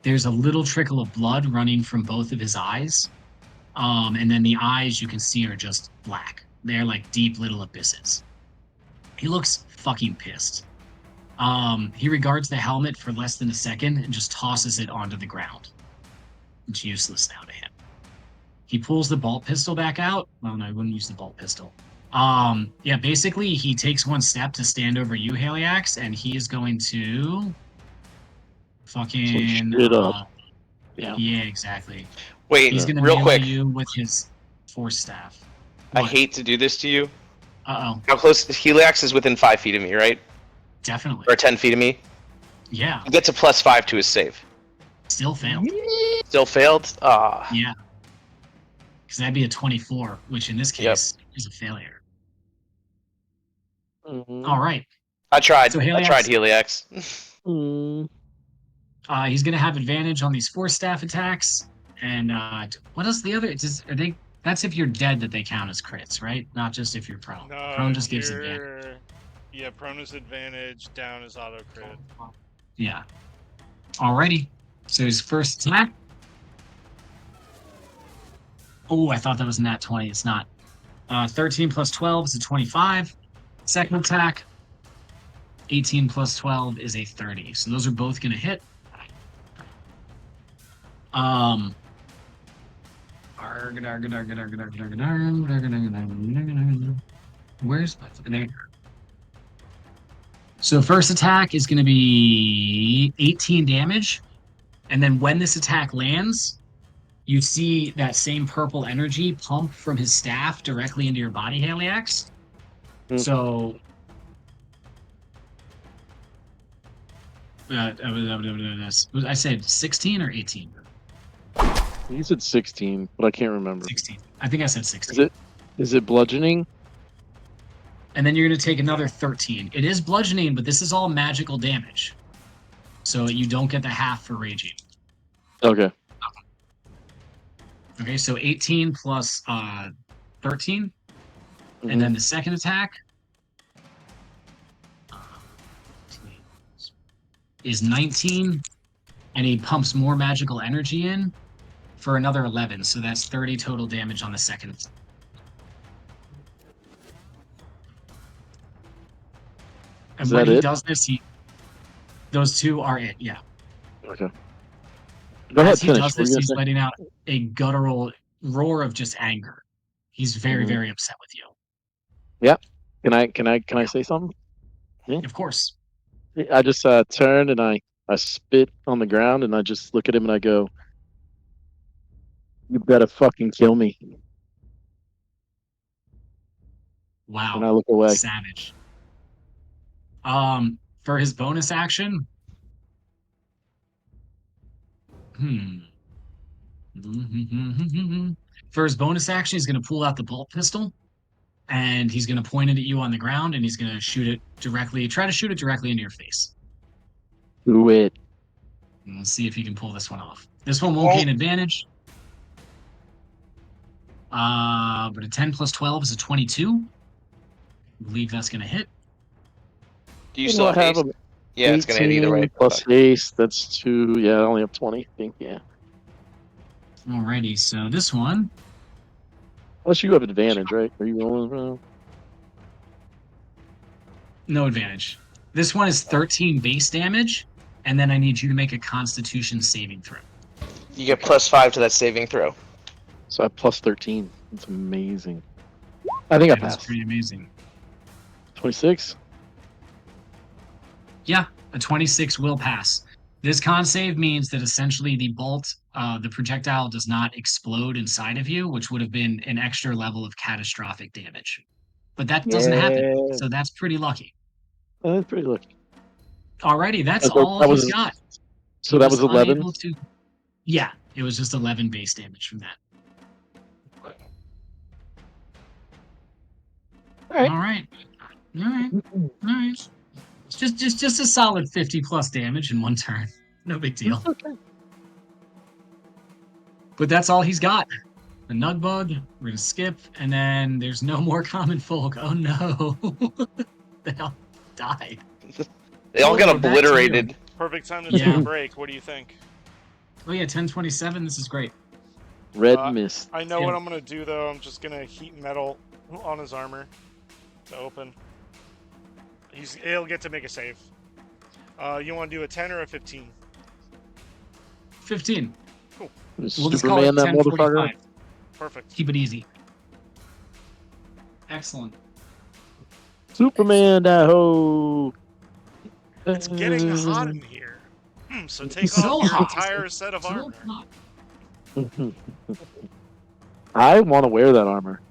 There's a little trickle of blood running from both of his eyes. And then the eyes you can see are just black. They're like deep little abysses. He looks fucking pissed. He regards the helmet for less than a second and just tosses it onto the ground. It's useless now to him. He pulls the bolt pistol back out. Well, no, I wouldn't use the bolt pistol. Yeah, basically he takes one step to stand over you, Haliax, and he is going to fucking Yeah, exactly. Wait, He's gonna real melee quick. you with his force staff. I What? hate to do this to you. Uh-oh. How close? Heliax is within 5 feet of me, right? Definitely. Or 10 feet of me. Yeah. He gets a +5 to his save. Still failed. Still failed? Ah. Yeah. Because that'd be a 24, which in this case is a failure. All right. I tried. So I tried Heliax. He's going to have advantage on these force staff attacks. And what else? The other? Are they? That's if you're dead that they count as crits, right? Not just if you're prone. No, Prone just gives advantage. Yeah, prone is advantage. Down is auto crit. Yeah. Alrighty. So his first attack. Oh, I thought that was nat 20. It's not. 13 plus 12 is a 25. Second attack. 18 plus 12 is a 30. So those are both going to hit. Where's my there? So first attack is going to be 18 damage. And then when this attack lands, you see that same purple energy pump from his staff directly into your body, Heliax. So I said 16 or 18? You said 16, but I can't remember. 16. I think I said 16. Is it bludgeoning? And then you're going to take another 13. It is bludgeoning, but this is all magical damage. So you don't get the half for raging. Okay. Okay, so 18 plus 13. And then the second attack is 19. And he pumps more magical energy in for another 11. So that's 30 total damage on the second. And when he does this, those two are it, yeah. Okay. Go ahead, As he does this, he's letting out a guttural roar of just anger. He's very, very upset with you. Yeah. Can I say something? Yeah. Of course. I just turn and I spit on the ground and I just look at him and I go, "You better fucking kill me." Wow. And I look away. Savage. For his bonus action. For his bonus action, he's going to pull out the bolt pistol, and he's going to point it at you on the ground, and he's going to shoot it directly. Try to shoot it directly into your face. Do it. And let's see if he can pull this one off. This one won't gain advantage. But a 10 plus 12 is a 22. I believe that's going to hit. Do you still have haste? Yeah, it's going to hit either way. Plus haste, that's 2. Yeah, I only have 20, I think, yeah. Alrighty, so this one. Unless you have advantage, right? Are you rolling around? No advantage. This one is 13 base damage, and then I need you to make a Constitution saving throw. You get +5 to that saving throw. So I have plus 13. That's amazing. I think I passed. That's pretty amazing. 26? Yeah, a 26 will pass. This con save means that essentially the bolt, the projectile does not explode inside of you, which would have been an extra level of catastrophic damage. But that doesn't happen, so that's pretty lucky. That's pretty lucky. Alrighty, that's all he's got. So that was 11? Yeah, it was just 11 base damage from that. All right. Just a solid 50 plus damage in one turn. No big deal. Okay. But that's all he's got. The Nugbug, we're gonna skip, and then there's no more common folk. Oh no. They all died. They all got obliterated. Perfect time to take a break. What do you think? Oh yeah, 10:27. This is great. Red mist. I know what I'm gonna do though. I'm just gonna heat metal on his armor to open. He'll get to make a save. You want to do a 10 or a 15? 15. Cool. We'll just call it 10:45. Perfect. Keep it easy. Excellent. Superman, ho! It's getting hot in here. So take off your entire set of armor. I want to wear that armor.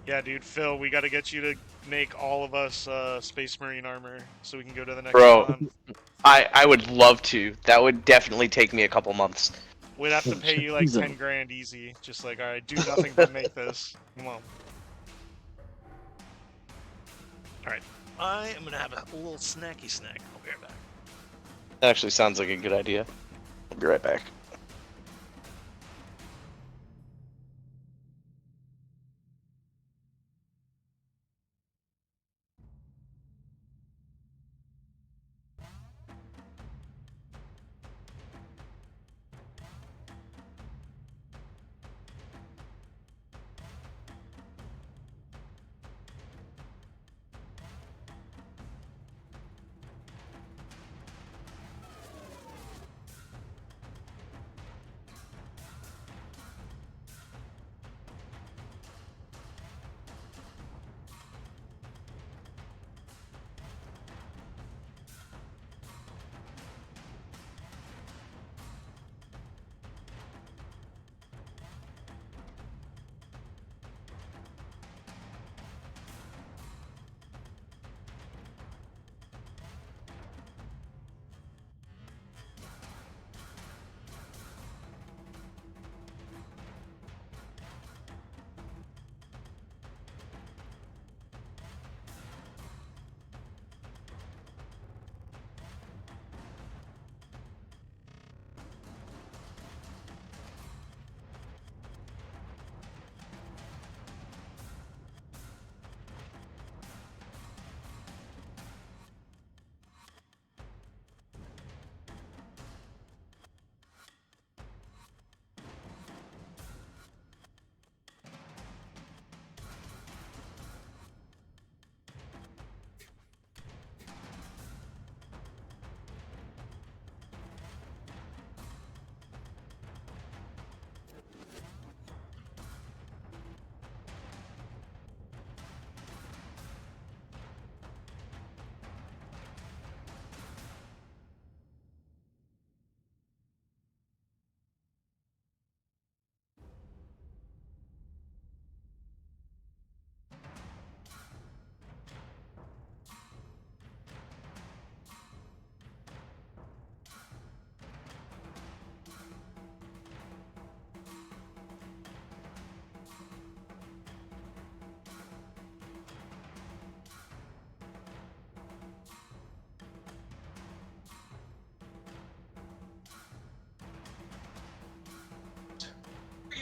Yeah, dude, Phil, we got to get you to make all of us Space Marine armor so we can go to the next con. I would love to. That would definitely take me a couple months. We'd have to pay you like 10 grand easy. Just like, alright, do nothing but make this. Come on. Alright, I am gonna have a little snacky snack. I'll be right back. That actually sounds like a good idea. I'll be right back.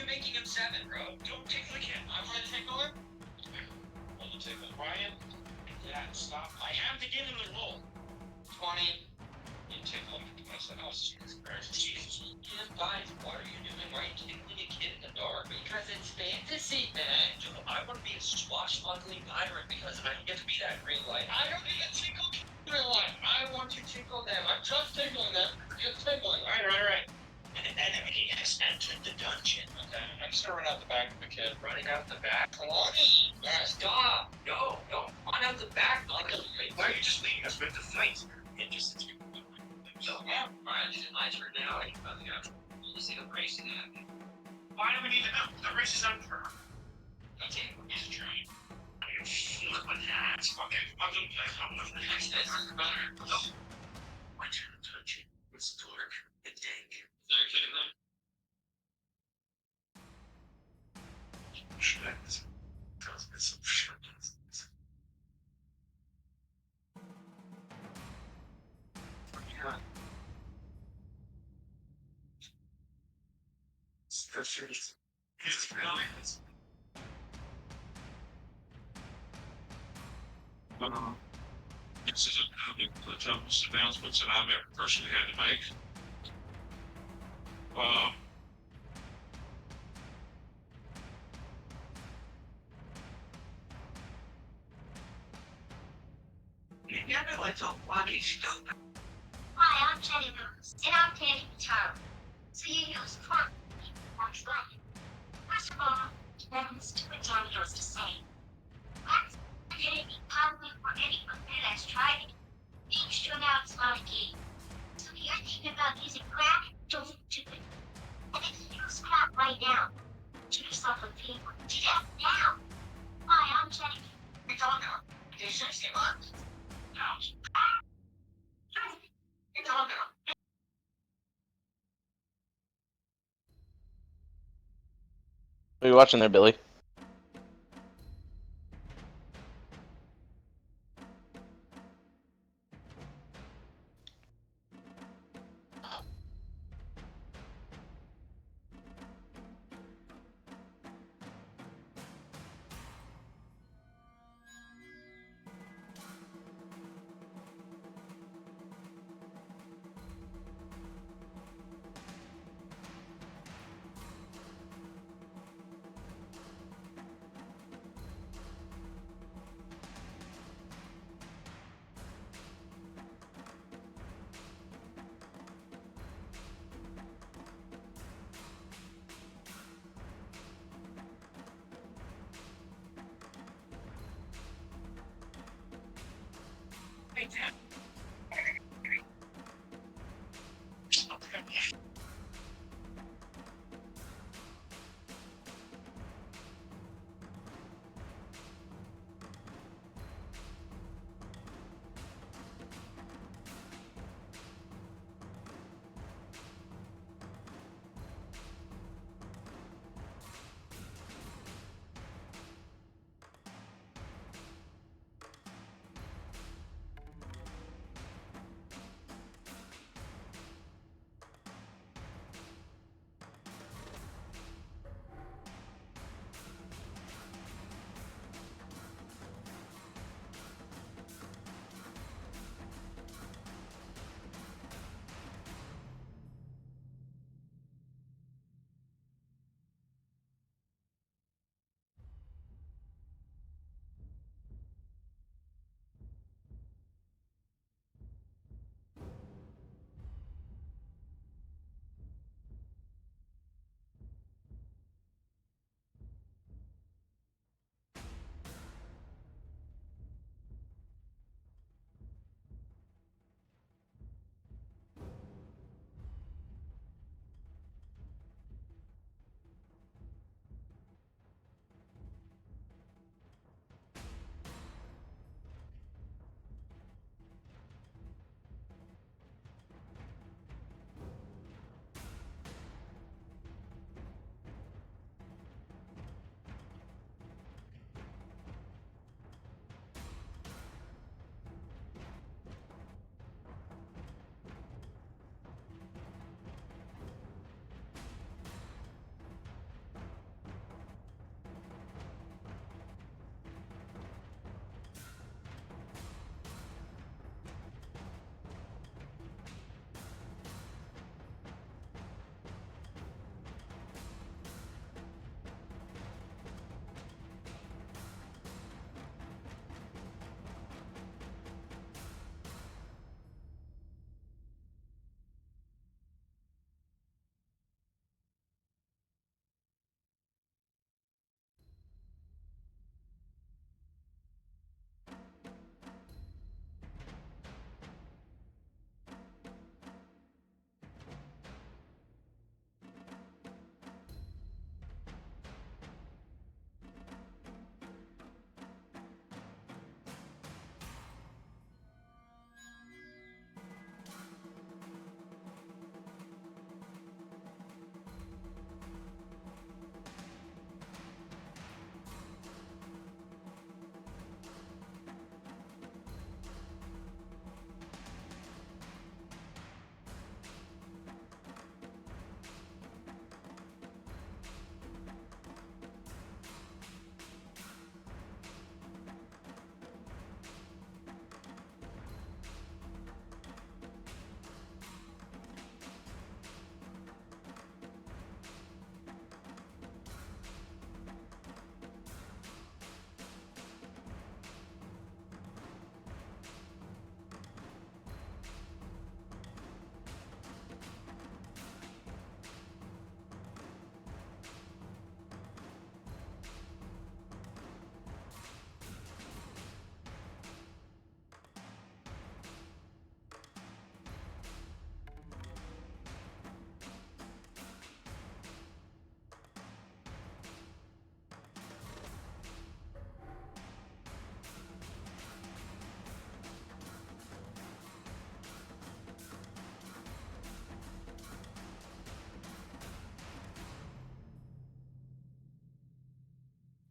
Making him 7, bro. Don't tickle again. I'm gonna tickle him. Want to tickle Ryan? Yeah, stop. I have to give him the roll. 20. You tickle him twice. Oh, Jesus Christ. Jesus. Guys, what are you doing? Why are you tickling a kid in the dark? Because it's fantasy, man. I want to be a swashbuckling pirate because I don't get to be that in real life. I don't need to tickle kids in real life. I want to tickle them. I'm just tickling them. Just tickling. Alright. An enemy has entered the dungeon. Okay, I'm just gonna run out the back of the kid. Running out the back? Come on! Stop! No! Run out the back! Why are you just leaving us with the fight? It just... So, yeah, alright, it's my turn now. I we'll see the race happen. Why do we need to know? The race is over. Okay, he's a train. Look what that. Okay, I'm gonna play something. This is better. No. My turn to touch it. It's dark and dank. Shit. Tells me some shit. Yeah. It's brilliant. This is the toughest announcements that I've ever personally had to make. You never let the wacky stupid. Hi, I'm Jenny Rose, and I'm Tandy Pataro. So you use front. That's right. First of all, that was what Johnny has to say. That's going to be public for anyone that has tried it. Being stood out is not a game. What are you watching there, Billy?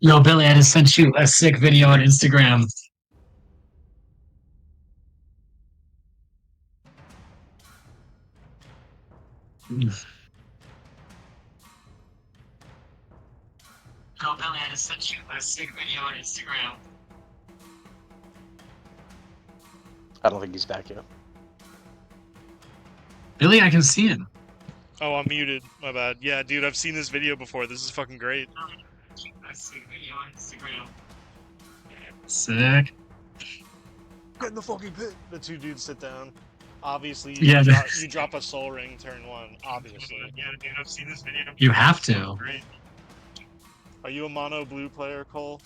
Yo, Billy, I just sent you a sick video on Instagram. Yo, Billy, I just sent you a sick video on Instagram. I don't think he's back yet. Billy, I can see him. Oh, I'm muted. My bad. Yeah, dude, I've seen this video before. This is fucking great. A sick video on Instagram. Sick. Get in the fucking pit. The two dudes sit down. Obviously, Yeah, you drop a soul ring turn 1. Obviously. Yeah, dude, I've seen this video. You have to. Are you a mono blue player, Cole?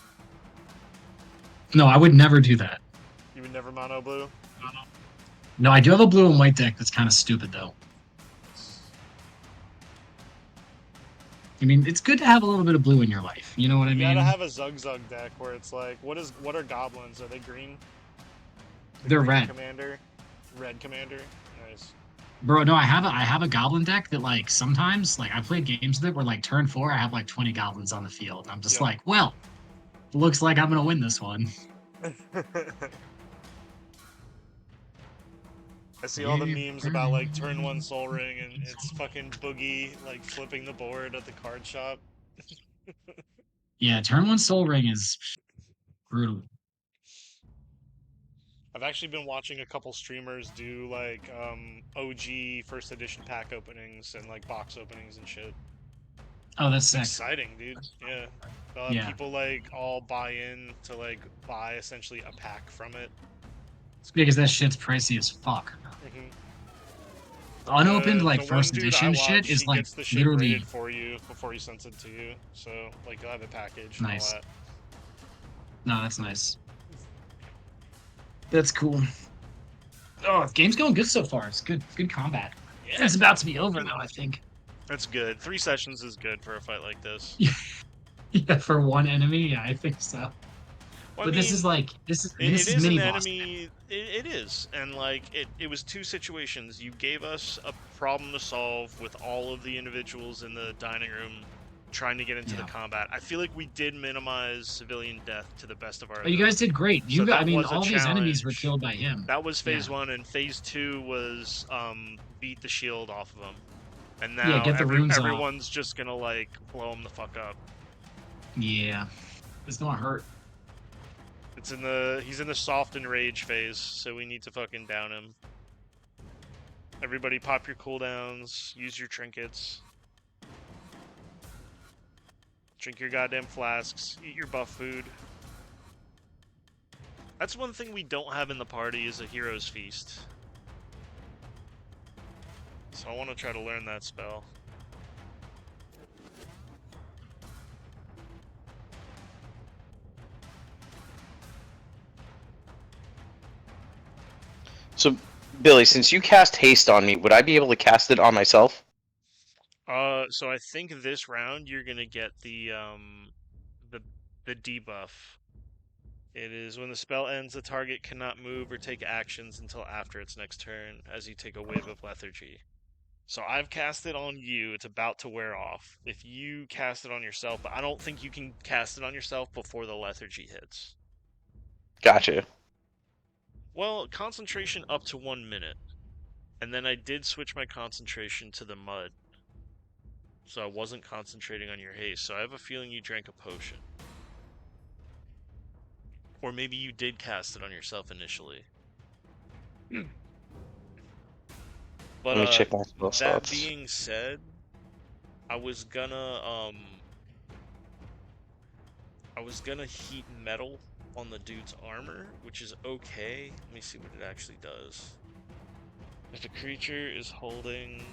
No, I would never do that. You would never mono blue? No, I do have a blue and white deck that's kind of stupid, though. I mean, it's good to have a little bit of blue in your life. You know what I mean? You gotta have a Zug deck where it's like, what are goblins? Are they green? They're red. Commander? Red commander? Nice. Bro, no, I have a goblin deck that, like, sometimes, like, I played games with it where, like, turn 4, I have, like, 20 goblins on the field. I'm just like, well, looks like I'm gonna win this one. I see all the memes about, like, turn 1 Soul Ring and it's fucking Boogie, like, flipping the board at the card shop. Yeah, turn 1 Soul Ring is brutal. I've actually been watching a couple streamers do, like, OG first edition pack openings and, like, box openings and shit. Oh, that's sick. Exciting, dude. Yeah. Yeah. People, like, all buy in to, like, buy essentially a pack from it. Because that shit's pricey as fuck. Unopened, like, first edition shit is, like, gets the shit literally rated for you before he sends it to you. So, like, you'll have a package Nice. and all that. No, that's nice. That's cool. Oh, the game's going good so far. It's good combat. Yeah. It's about to be over, though, I think. That's good. 3 sessions is good for a fight like this. Yeah, for one enemy, yeah, I think so. Well, But this is like this is mini boss. It is, and like it was 2 situations. You gave us a problem to solve with all of the individuals in the dining room trying to get into the combat. I feel like we did minimize civilian death to the best of our ability. You guys did great. So I mean, was a all these enemies were challenge. killed by him. That was phase 1, and phase 2 was beat the shield off of him. And now Yeah, get the runes off. everyone's just gonna like blow him the fuck up. Yeah, it's gonna hurt. He's in the soft and rage phase, so we need to fucking down him. Everybody pop your cooldowns, use your trinkets. Drink your goddamn flasks, eat your buff food. That's one thing we don't have in the party is a hero's feast. So I want to try to learn that spell. So, Billy, since you cast haste on me, would I be able to cast it on myself? So I think this round you're gonna get the debuff. It is when the spell ends, the target cannot move or take actions until after its next turn, as you take a wave of lethargy. So I've cast it on you. It's about to wear off. If you cast it on yourself, but I don't think you can cast it on yourself before the lethargy hits. Gotcha. Well, concentration up to 1 minute. And then I did switch my concentration to the mud. So I wasn't concentrating on your haste. So I have a feeling you drank a potion. Or maybe you did cast it on yourself initially. But Let me check my spell that slots. being said, I was gonna heat metal on the dude's armor, which is okay. Let me see what it actually does. If a creature is holding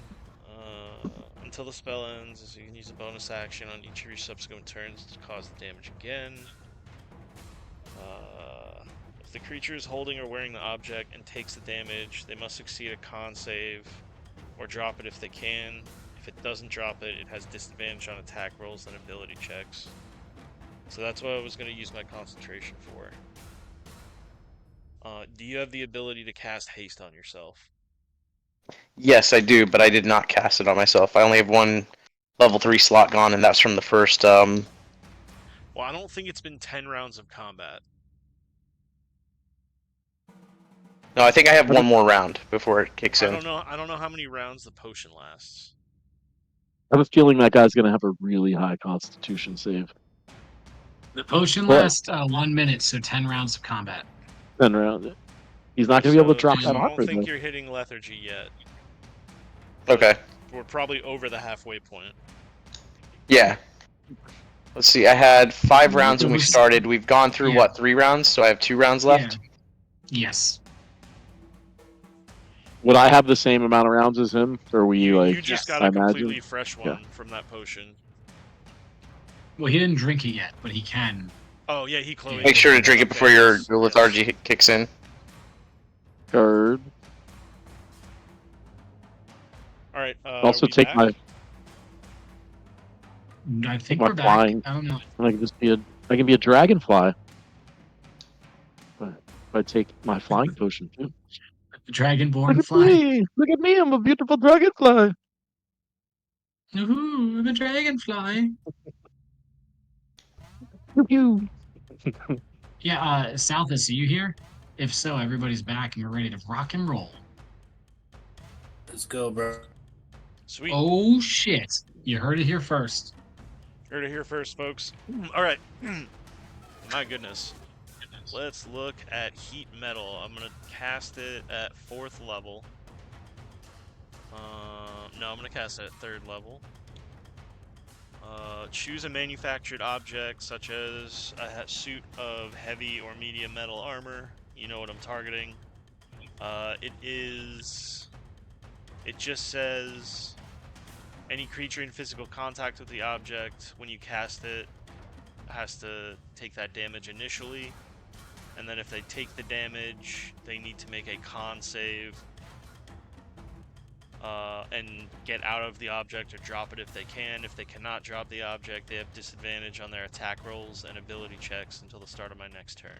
until the spell ends, so you can use a bonus action on each of your subsequent turns to cause the damage again. If the creature is holding or wearing the object and takes the damage, they must succeed a con save or drop it if they can. If it doesn't drop it, it has disadvantage on attack rolls and ability checks. So that's what I was going to use my concentration for. Do you have the ability to cast haste on yourself? Yes, I do, but I did not cast it on myself. I only have one level 3 slot gone, and that's from the first Well, Well, I don't think it's been 10 rounds of combat. No, I think I have one more round before it kicks in. I don't know how many rounds the potion lasts. I have a feeling that guy's gonna have a really high Constitution save. The potion lasts 1 minute, so 10 rounds of combat. 10 rounds. He's not gonna be able to drop that I offer. don't think though. you're hitting lethargy yet. Okay. We're probably over the halfway point. Yeah. Let's see. I had 5 rounds when we started. We've gone through what, 3 rounds? So I have 2 rounds left. Yeah. Yes. Would I have the same amount of rounds as him? Or were you like? You just yes, got a completely fresh one from that potion. Well, he didn't drink it yet, but he can. Oh yeah, he clearly. Make sure to drink it before your lethargy kicks in. Guard. All right. Also take my. I think my we're flying. back. I don't know. I can just be a. I can be a dragonfly. But if I take my flying potion too. Dragonborn fly. Me! Look at me! I'm a beautiful dragonfly. Ooh, the dragonfly. You. Yeah, Southus, are you here? If so, everybody's back and we're ready to rock and roll. Let's go, bro. Sweet. Oh shit! You heard it here first. Heard it here first, folks. All right. My goodness. Let's look at heat metal. I'm gonna cast it at 4th level. No, I'm gonna cast it at 3rd level. Choose a manufactured object such as a suit of heavy or medium metal armor. You know what I'm targeting. It just says any creature in physical contact with the object when you cast it has to take that damage initially. And then if they take the damage, they need to make a con save and get out of the object or drop it if they can. If they cannot drop the object, they have disadvantage on their attack rolls and ability checks until the start of my next turn.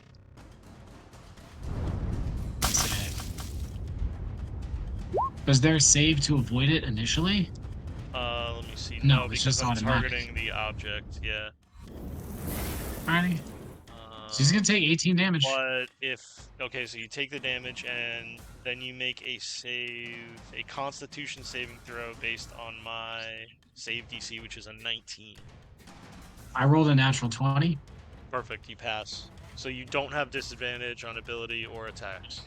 Was there a save to avoid it initially? Let me see. No, it's because just I'm automatic. targeting the object, yeah. Alrighty. So he's gonna take 18 damage. But okay, so you take the damage and then you make a Constitution saving throw based on my save DC, which is a 19. I rolled a natural 20. Perfect, you pass. So you don't have disadvantage on ability or attacks.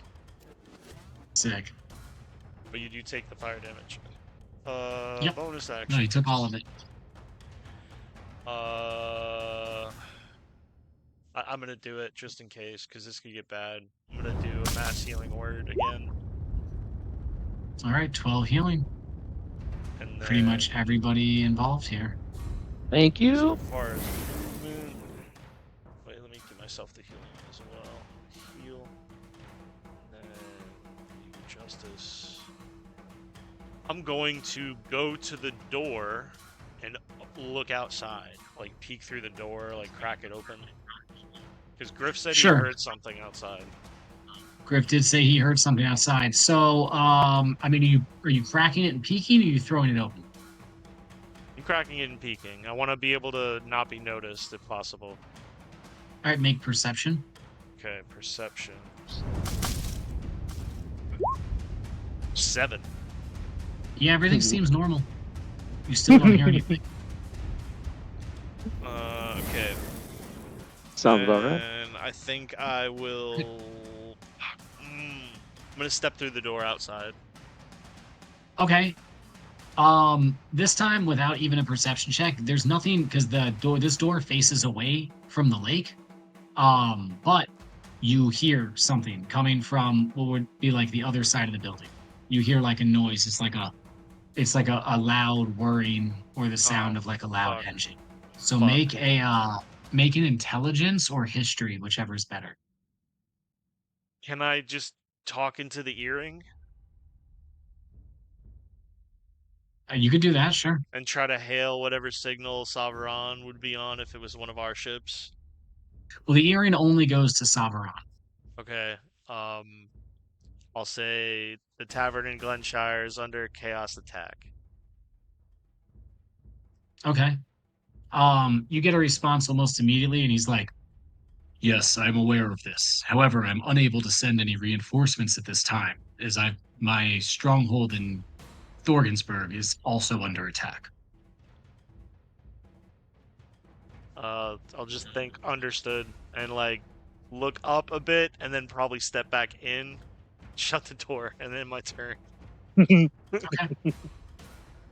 Sick. But you do take the fire damage. Yep. Bonus action. No, he took all of it. I'm gonna do it just in case, because this could get bad. I'm gonna do a mass healing word again. Alright, 12 healing. And then, Pretty much everybody involved here. Thank you. So far as movement, wait, let me give myself the healing as well. Heal. And then justice. I'm going to go to the door and look outside, like peek through the door, like crack it open. Because Griff said he heard something outside. Griff did say he heard something outside. So, I mean, are you cracking it and peeking, or are you throwing it open? I'm cracking it and peeking. I want to be able to not be noticed if possible. All right, make perception. Okay, perception. 7. Yeah, everything seems normal. You still don't hear anything. Okay. Sounds about right. And I think I will. I'm gonna step through the door outside. Okay. This time without even a perception check, there's nothing because this door faces away from the lake. But you hear something coming from what would be like the other side of the building. You hear like a noise. It's like a loud whirring or the sound of like a loud engine. So make an intelligence or history, whichever is better. Can I just talk into the earring? You could do that, sure. And try to hail whatever signal Saveron would be on if it was one of our ships. Well, the earring only goes to Saveron. Okay. I'll say the tavern in Glenshire is under chaos attack. Okay. You get a response almost immediately, and he's like, "Yes, I'm aware of this. However, I'm unable to send any reinforcements at this time, as my stronghold in Thorgensburg is also under attack." I'll just think understood and like look up a bit and then probably step back in, shut the door, and then my turn. Okay.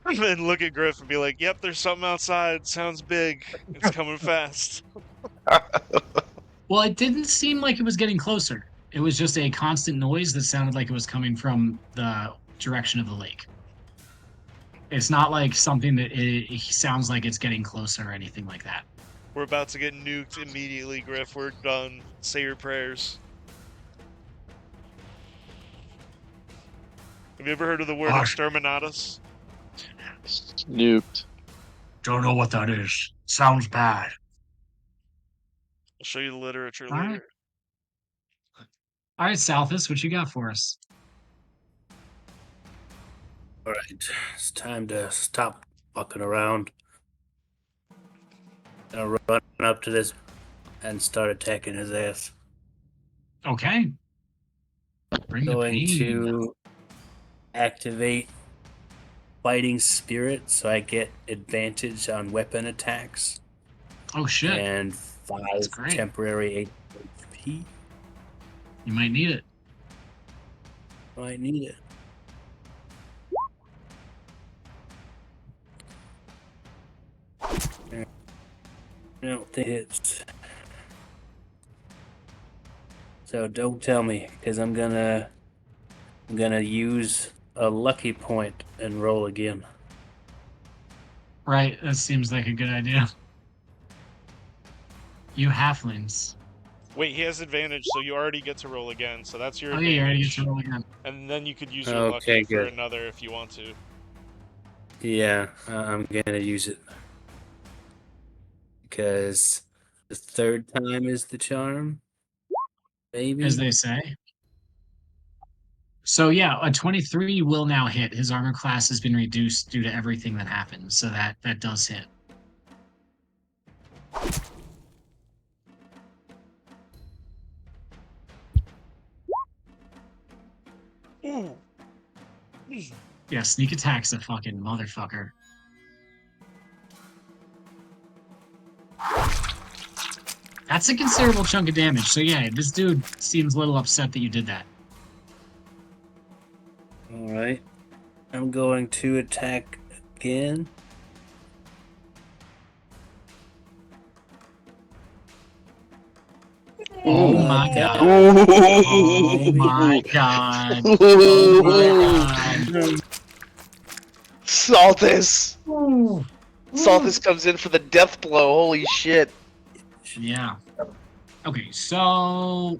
And then look at Griff and be like, "Yep, there's something outside. Sounds big. It's coming fast." Well, it didn't seem like it was getting closer. It was just a constant noise that sounded like it was coming from the direction of the lake. It's not like something that it sounds like it's getting closer or anything like that. We're about to get nuked immediately, Griff. We're done. Say your prayers. Have you ever heard of the word exterminatus? Nuked. Don't know what that is. Sounds bad. I'll show you the literature All later. right. All right, Southus, what you got for us? All right, it's time to stop fucking around. Gonna run up to this and start attacking his ass. Okay. Bring the Going pain. to activate Fighting Spirit so I get advantage on weapon attacks. Oh shit. And 5 temporary HP. You might need it. Might need it. No, it hits. So don't tell me, because I'm gonna use a lucky point and roll again. Right, that seems like a good idea. You halflings. Wait, he has advantage, so you already get to roll again. So that's your Oh advantage. yeah, you already get to roll again. And then you could use your lucky for another if you want to. Yeah, I'm gonna use it. Because the third time is the charm. Maybe. As they say. So yeah, a 23 will now hit. His armor class has been reduced due to everything that happened, so that does hit. Ooh. Yeah, sneak attack's a fucking motherfucker. That's a considerable chunk of damage. So yeah, this dude seems a little upset that you did that. Alright. I'm going to attack again. Oh my god. Oh my god. Oh my god. Saltus! Saltus comes in for the death blow. Holy shit. Yeah. Okay, so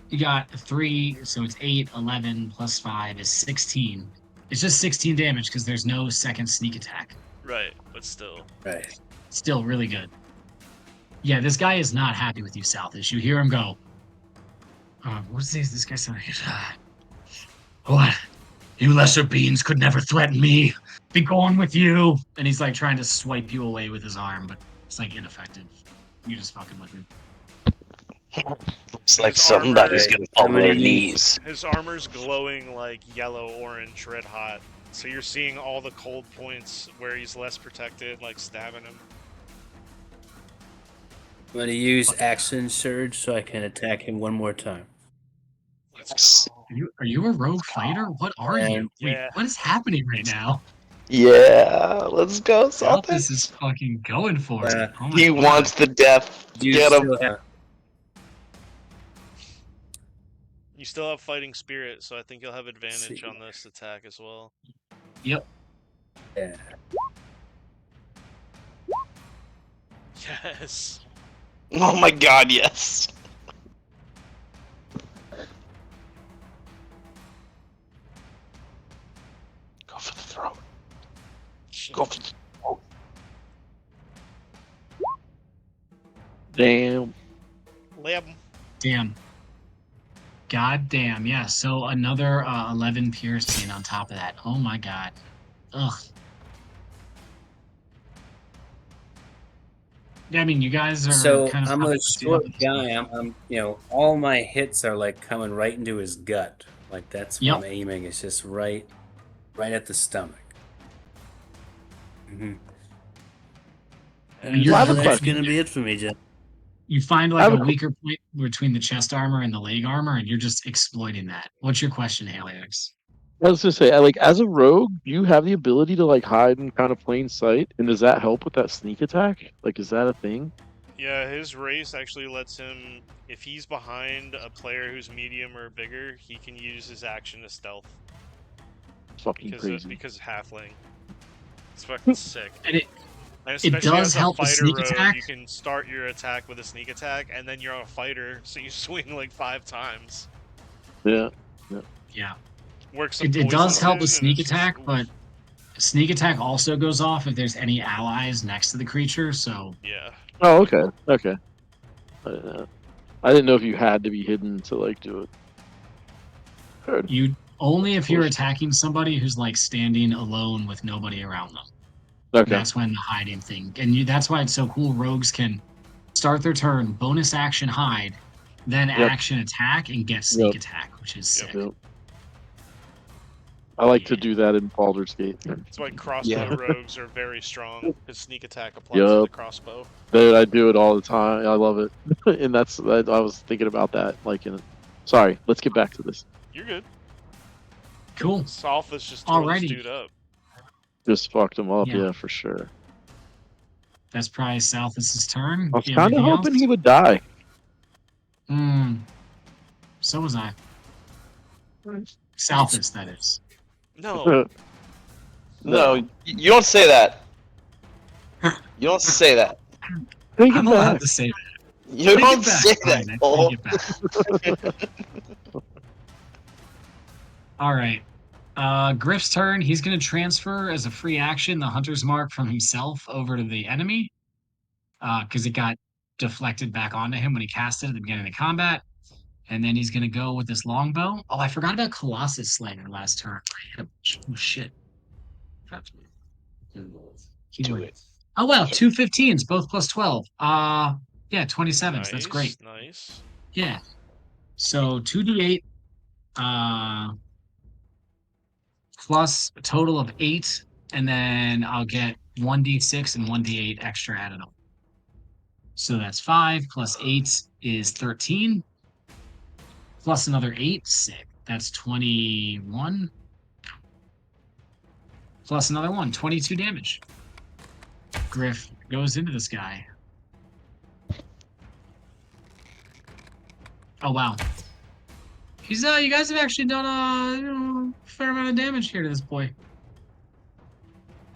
you got 3, so it's 8, 11 plus 5 is 16. It's just 16 damage because there's no second sneak attack. Right, but still. Right. Still really good. Yeah, this guy is not happy with you, Southus. You hear him go. What's this guy saying? What? You lesser beings could never threaten me. Be going with you. And he's like trying to swipe you away with his arm, but it's like ineffective. You just fucking with him. It's like somebody's gonna fall on their knees. His armor's glowing like yellow, orange, red hot. So you're seeing all the cold points where he's less protected, like stabbing him. I'm gonna use Action Surge so I can attack him one more time. Are you a rogue fighter? What are you? Wait, what is happening right now? Yeah, let's go, Saltus. This is fucking going for it. Oh he wants the death. Get him. You still have Fighting Spirit, so I think you'll have advantage on this attack as well. Yep. Yeah. Yes. Oh my god, yes. Go for the throat. Go for the throat. Damn. Lab. Damn. God damn, yeah. So another 11 piercing on top of that. Oh my god. Ugh. Yeah, I mean, you guys are So kind of. I'm a short guy. I'm all my hits are like coming right into his gut. Like that's where Yep. I'm aiming. It's just right at the stomach. Mm-hmm. And that's gonna be it for me, Jeff. You find like a weaker point between the chest armor and the leg armor, and you're just exploiting that. What's your question, Haliax? I was gonna say, like, as a rogue, do you have the ability to like hide in kind of plain sight, and does that help with that sneak attack? Like, is that a thing? Yeah, his race actually lets him, if he's behind a player who's medium or bigger, he can use his action to stealth. Fucking crazy. Because halfling. It's fucking sick. And it especially does as a help the fighter sneak rogue, attack. you can start your attack with a sneak attack, and then you're a fighter, so you swing like 5 times. Yeah. Works. It does help the sneak attack, but sneak attack also goes off if there's any allies next to the creature. So yeah. Oh, okay. Okay. I didn't know if you had to be hidden to like do it. Heard. You only if you're attacking somebody who's like standing alone with nobody around them. Okay. That's when the hiding thing, and that's why it's so cool. Rogues can start their turn, bonus action hide, then action attack, and get sneak attack, which is sick. I like to do that in Baldur's Gate. That's why crossbow rogues are very strong, because sneak attack applies to the crossbow. Dude, I do it all the time. I love it. And I was thinking about that. Like, sorry, let's get back to this. You're good. Cool. Sothis just tore this dude up. Just fucked him up, yeah, for sure. That's probably Sothis' turn. I was kind of hoping he would die. So was I. Sothis, that is. No. No, you don't say that. You don't say that. I'm allowed to say that. You don't say that. All right. Griff's turn. He's going to transfer as a free action the Hunter's Mark from himself over to the enemy because it got deflected back onto him when he cast it at the beginning of the combat. And then he's going to go with this longbow. Oh, I forgot about Colossus Slayer last turn. Oh, shit. Do it. Oh, wow. 2 15s, both plus 12. Yeah, 27s. Nice, That's great. Nice. Yeah. So 2d8 plus a total of 8. And then I'll get 1d6 and 1d8 extra added on. So that's 5 plus 8 is 13. Plus another 8, sick. That's 21. Plus another 1, 22 damage. Griff goes into this guy. Oh, wow. He's you guys have actually done a fair amount of damage here to this boy.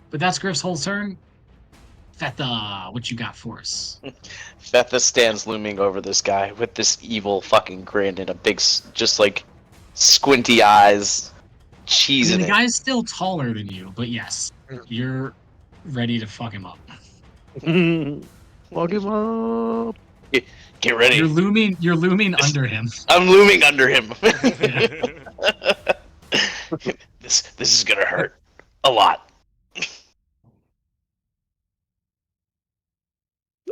But that's Griff's whole turn. Fetha, what you got for us? Fetha stands looming over this guy with this evil fucking grin and a big, just like, squinty eyes, cheese in it. The guy's still taller than you, but yes, you're ready to fuck him up. Fuck him up. Get ready. You're looming under him. I'm looming under him. This is gonna hurt a lot.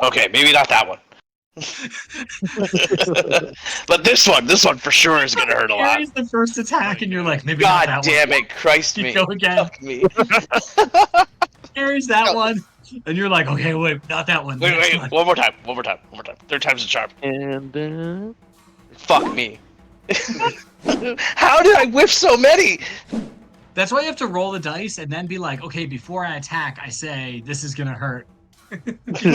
Okay, maybe not that one. But this one for sure is gonna hurt a lot. Carries the first attack, and you're like, maybe God not that damn one. it, Christ You me. go again. Fuck me. Carries that one, and you're like, okay, wait, not that one. Wait, one more time. Third time's a charm. And Fuck me. How did I whiff so many? That's why you have to roll the dice and then be like, okay, before I attack, I say this is gonna hurt. That's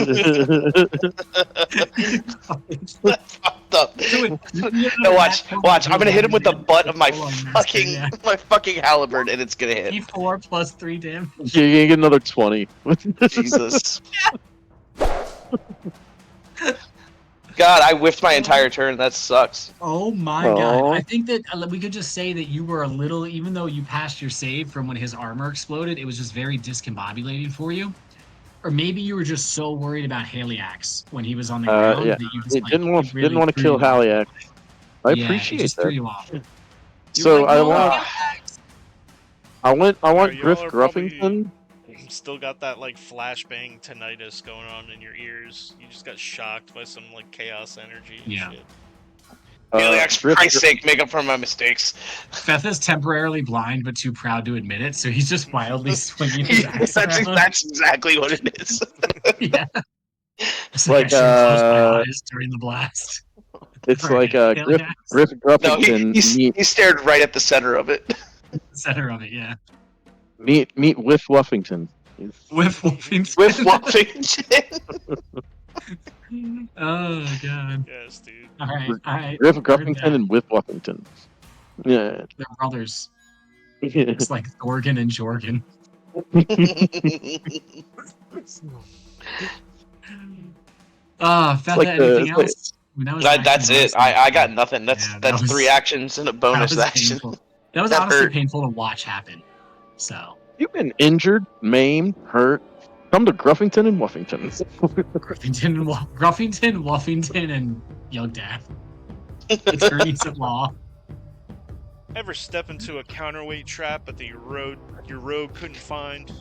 fucked up. No, watch. I'm gonna hit him with the butt of my fucking halberd, and it's gonna hit. D4 plus 3 damage. you're gonna get another 20. Jesus. God, I whiffed my entire turn. That sucks. Oh my god. I think that we could just say that you were a little, even though you passed your save from when his armor exploded, it was just very discombobulating for you. Or maybe you were just so worried about Haliax when he was on the ground Yeah. that you just didn't want to kill Haliax. I appreciate just that. threw you off. So like, I no, want Alright, Griff y'all are Gruffington Still got that like flashbang tinnitus going on in your ears. You just got shocked by some like chaos energy and shit. Aliax, for Christ's sake, make up for my mistakes. Feth is temporarily blind, but too proud to admit it, so he's just wildly swinging his axe that's around. exactly what it is. Yeah. It's like close my eyes during the blast. It's Right. like Griff No, Gruffington. he stared right at the center of it. Center of it, yeah. Meet with Wuffington. With Wolfington. With Wuffington. Oh god. Yes, dude. All right. Griff Gruffington and with Wuffington. Yeah. They're brothers. It's like Thorgan and Jorgen. Feth, like anything else? I mean, That's it. I got nothing. That's that was, 3 actions and a bonus that was action. Painful. That was That honestly hurt. painful to watch happen. So You've been injured, maimed, hurt. Come to Gruffington and Wuffington. Gruffington, Wuffington, and Young Dad. Attorneys at law. Ever step into a counterweight trap that your rogue couldn't find?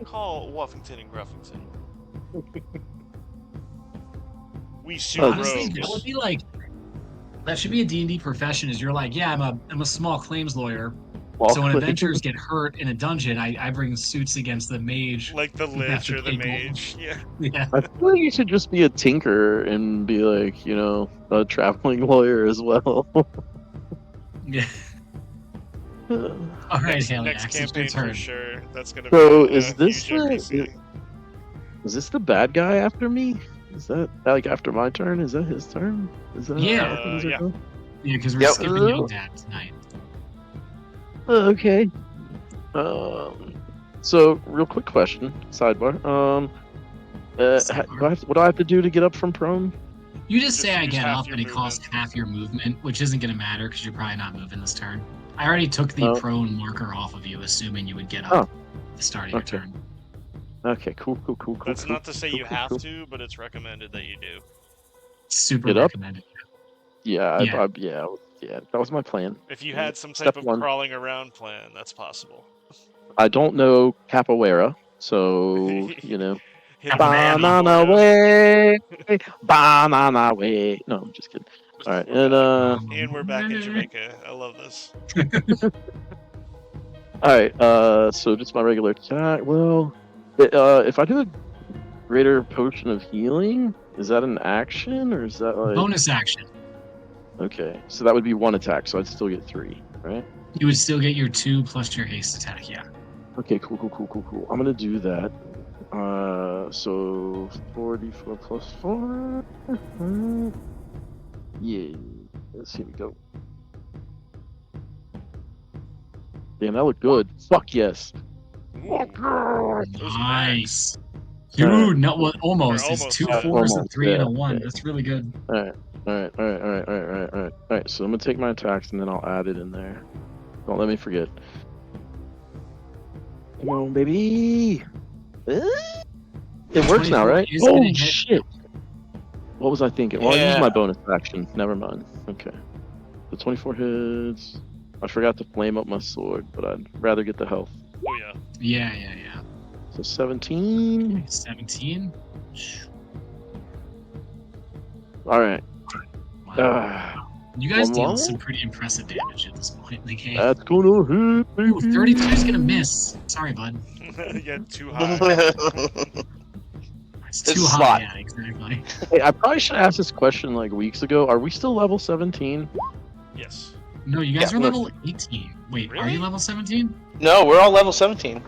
Call Wuffington and Gruffington. We sue Honestly, rogues. that would be like that should be a D&D profession. Is you're like, yeah, I'm a small claims lawyer. So when adventurers get hurt in a dungeon, I bring suits against the mage. Like the lich or the mage. Yeah. Yeah. I feel like you should just be a tinker and be like, a traveling lawyer as well. Yeah. All right, Next Haliax, it's your campaign turn. for sure. That's gonna So be is this huge NPC. is this the bad guy after me? Is that like after my turn? Is that his turn? Is that Yeah. how things are Yeah. going? Yeah, because we're Yep. skipping Young Dad tonight. Okay. So real quick question, sidebar. What do I have to do to get up from prone? You just Just say I use get half up your and it costs movement. half your movement, which isn't going to matter because you're probably not moving this turn. I already took the Oh. prone marker off of you, assuming you would get up Oh. at the start of your Okay. turn. Okay, cool. That's cool, not to say cool, you cool, have cool. to, but it's recommended that you do. Super Get up? recommended. Yeah, Yeah. yeah, that was my plan. If you had some Step type of one. crawling around plan, that's possible. I don't know capoeira, so Hit banana way, banana way. No, I'm just kidding. All right, and And we're back in Jamaica. I love this. all right, so just my regular attack. Well, if I do a greater potion of healing, is that an action or is that like Bonus action. Okay, so that would be 1 attack, so I'd still get 3, right? You would still get your 2 plus your haste attack, yeah. Okay, cool. I'm gonna do that. So 44 plus 4. Yeah, here we go. Damn, that looked good. Fuck yes. Nice. Alright. Dude, no, well, almost. Or It's almost, 2 yeah. 4s, a Almost, 3, and a yeah, 1. yeah. That's really good. Alright. So I'm gonna take my attacks and then I'll add it in there. Don't let me forget. Come on, baby. It works now, 24 right? is gonna Oh hit. shit! What was I thinking? Well, I Yeah. used my bonus action. Never mind. Okay. The 24 hits. I forgot to flame up my sword, but I'd rather get the health. Oh yeah. Yeah. So 17. 17. All right. Wow. You guys one deal more? some pretty impressive damage at this point in the game. That's gonna hit. Ooh, 32 is gonna miss. Sorry, bud. Yeah, too high. It's This too is high. slot. Yeah, exactly. Hey, I probably should have asked this question like weeks ago. Are we still level 17? Yes. No, you guys Yeah, are level 18. Wait, are Really? you level 17? No, we're all level 17.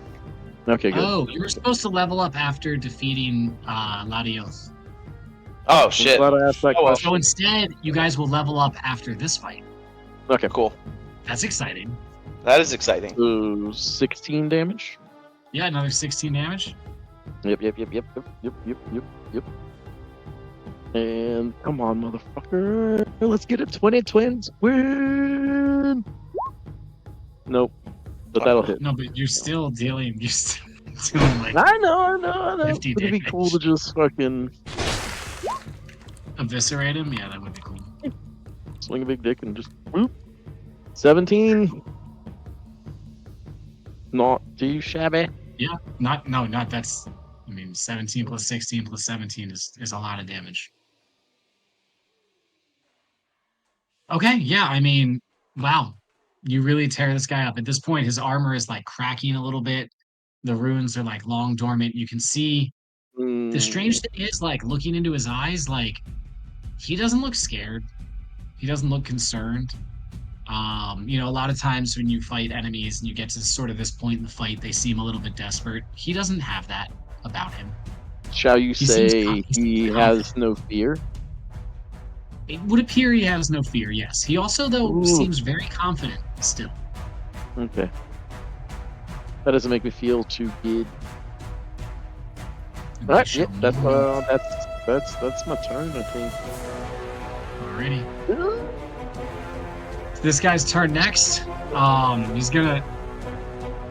Okay, good. Oh, you were supposed to level up after defeating Latios. Oh I'm shit. glad I asked that Oh, well. question. So instead, you guys will level up after this fight. Okay, Cool. That's exciting. That is exciting. So 16 damage. Yeah, another 16 damage. Yep. And come on, motherfucker. Let's get it. 20 twins. Win. Nope. But that'll hit. No, but you're still dealing. You're still doing like I know. 50 It'd be cool to damage. just fucking eviscerate him. Yeah, that would be cool. swing a big dick and just whoop. 17. Not too shabby. Yeah, not that's. I mean, 17 plus 16 plus 17 is a lot of damage. Okay, yeah, I mean, wow. You really tear this guy up. At this point, his armor is like cracking a little bit. The runes are like long dormant. You can see the strange thing is like looking into his eyes, like he doesn't look scared. He doesn't look concerned. You know, a lot of times when you fight enemies and you get to sort of this point in the fight, they seem a little bit desperate. He doesn't have that about him. Shall you He say seems he has no fear? It would appear he has no fear, yes. He also, though, seems very confident still. Okay. That doesn't make me feel too good. All right, yeah, that's my turn, I think. Alrighty. This guy's turn next. He's gonna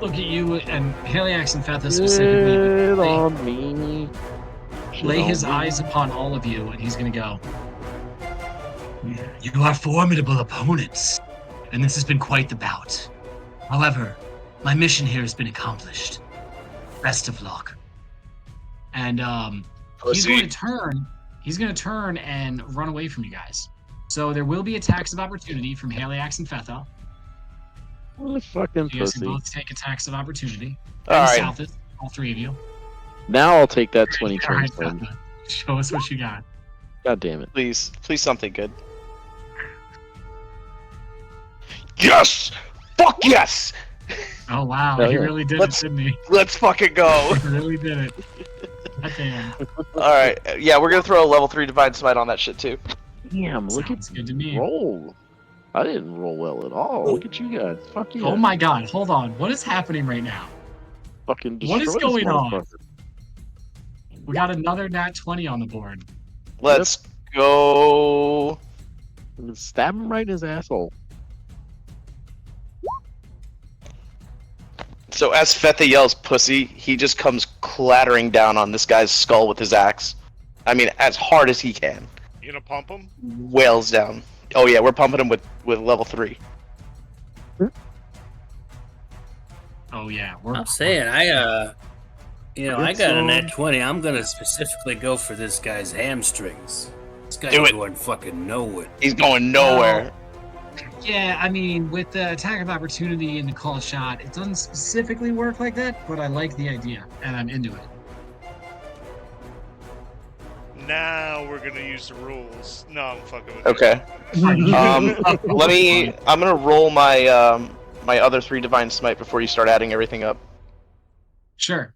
look at you and Haliax and Fetha specifically. On me. Lay his eyes upon all of you, and he's gonna go. You are formidable opponents, and this has been quite the bout. However, my mission here has been accomplished. Best of luck. And he's going to turn. He's going to turn and run away from you guys. So there will be attacks of opportunity from Haliax and Fetha. What a fucking You guys pussy. can both take attacks of opportunity. All right. Southis, all three of you. Now I'll take that 20 All right, turns. Fetha, show us what you got. God damn it. Please something good. Yes! Fuck yes! Oh wow, Hell he yeah. really did Let's- it, didn't he? Let's fucking go. He really did it. Damn. All right, yeah, we're gonna throw a level 3 divine smite on that shit too. Damn, look Sounds at good to me. roll. I didn't roll well at all. Look at you guys. Fuck you. Oh my god, hold on. What is happening right now? Fucking What is destroy this going on? motherfucker. We got another nat 20 on the board. Let's go. Stab him right in his asshole. So as Fetha yells pussy, he just comes clattering down on this guy's skull with his axe. I mean, as hard as he can. You gonna pump him? Wails down. Oh yeah, we're pumping him with level 3. Oh yeah, we're I'm saying, I got a nat 20. I'm gonna specifically go for this guy's hamstrings. This guy's Do it. going fucking nowhere. He's going nowhere. Yeah, I mean, with the attack of opportunity and the call shot, it doesn't specifically work like that, but I like the idea, and I'm into it. Now we're gonna use the rules. No, I'm fucking with you. Okay. I'm gonna roll my my other 3 divine smite before you start adding everything up. Sure.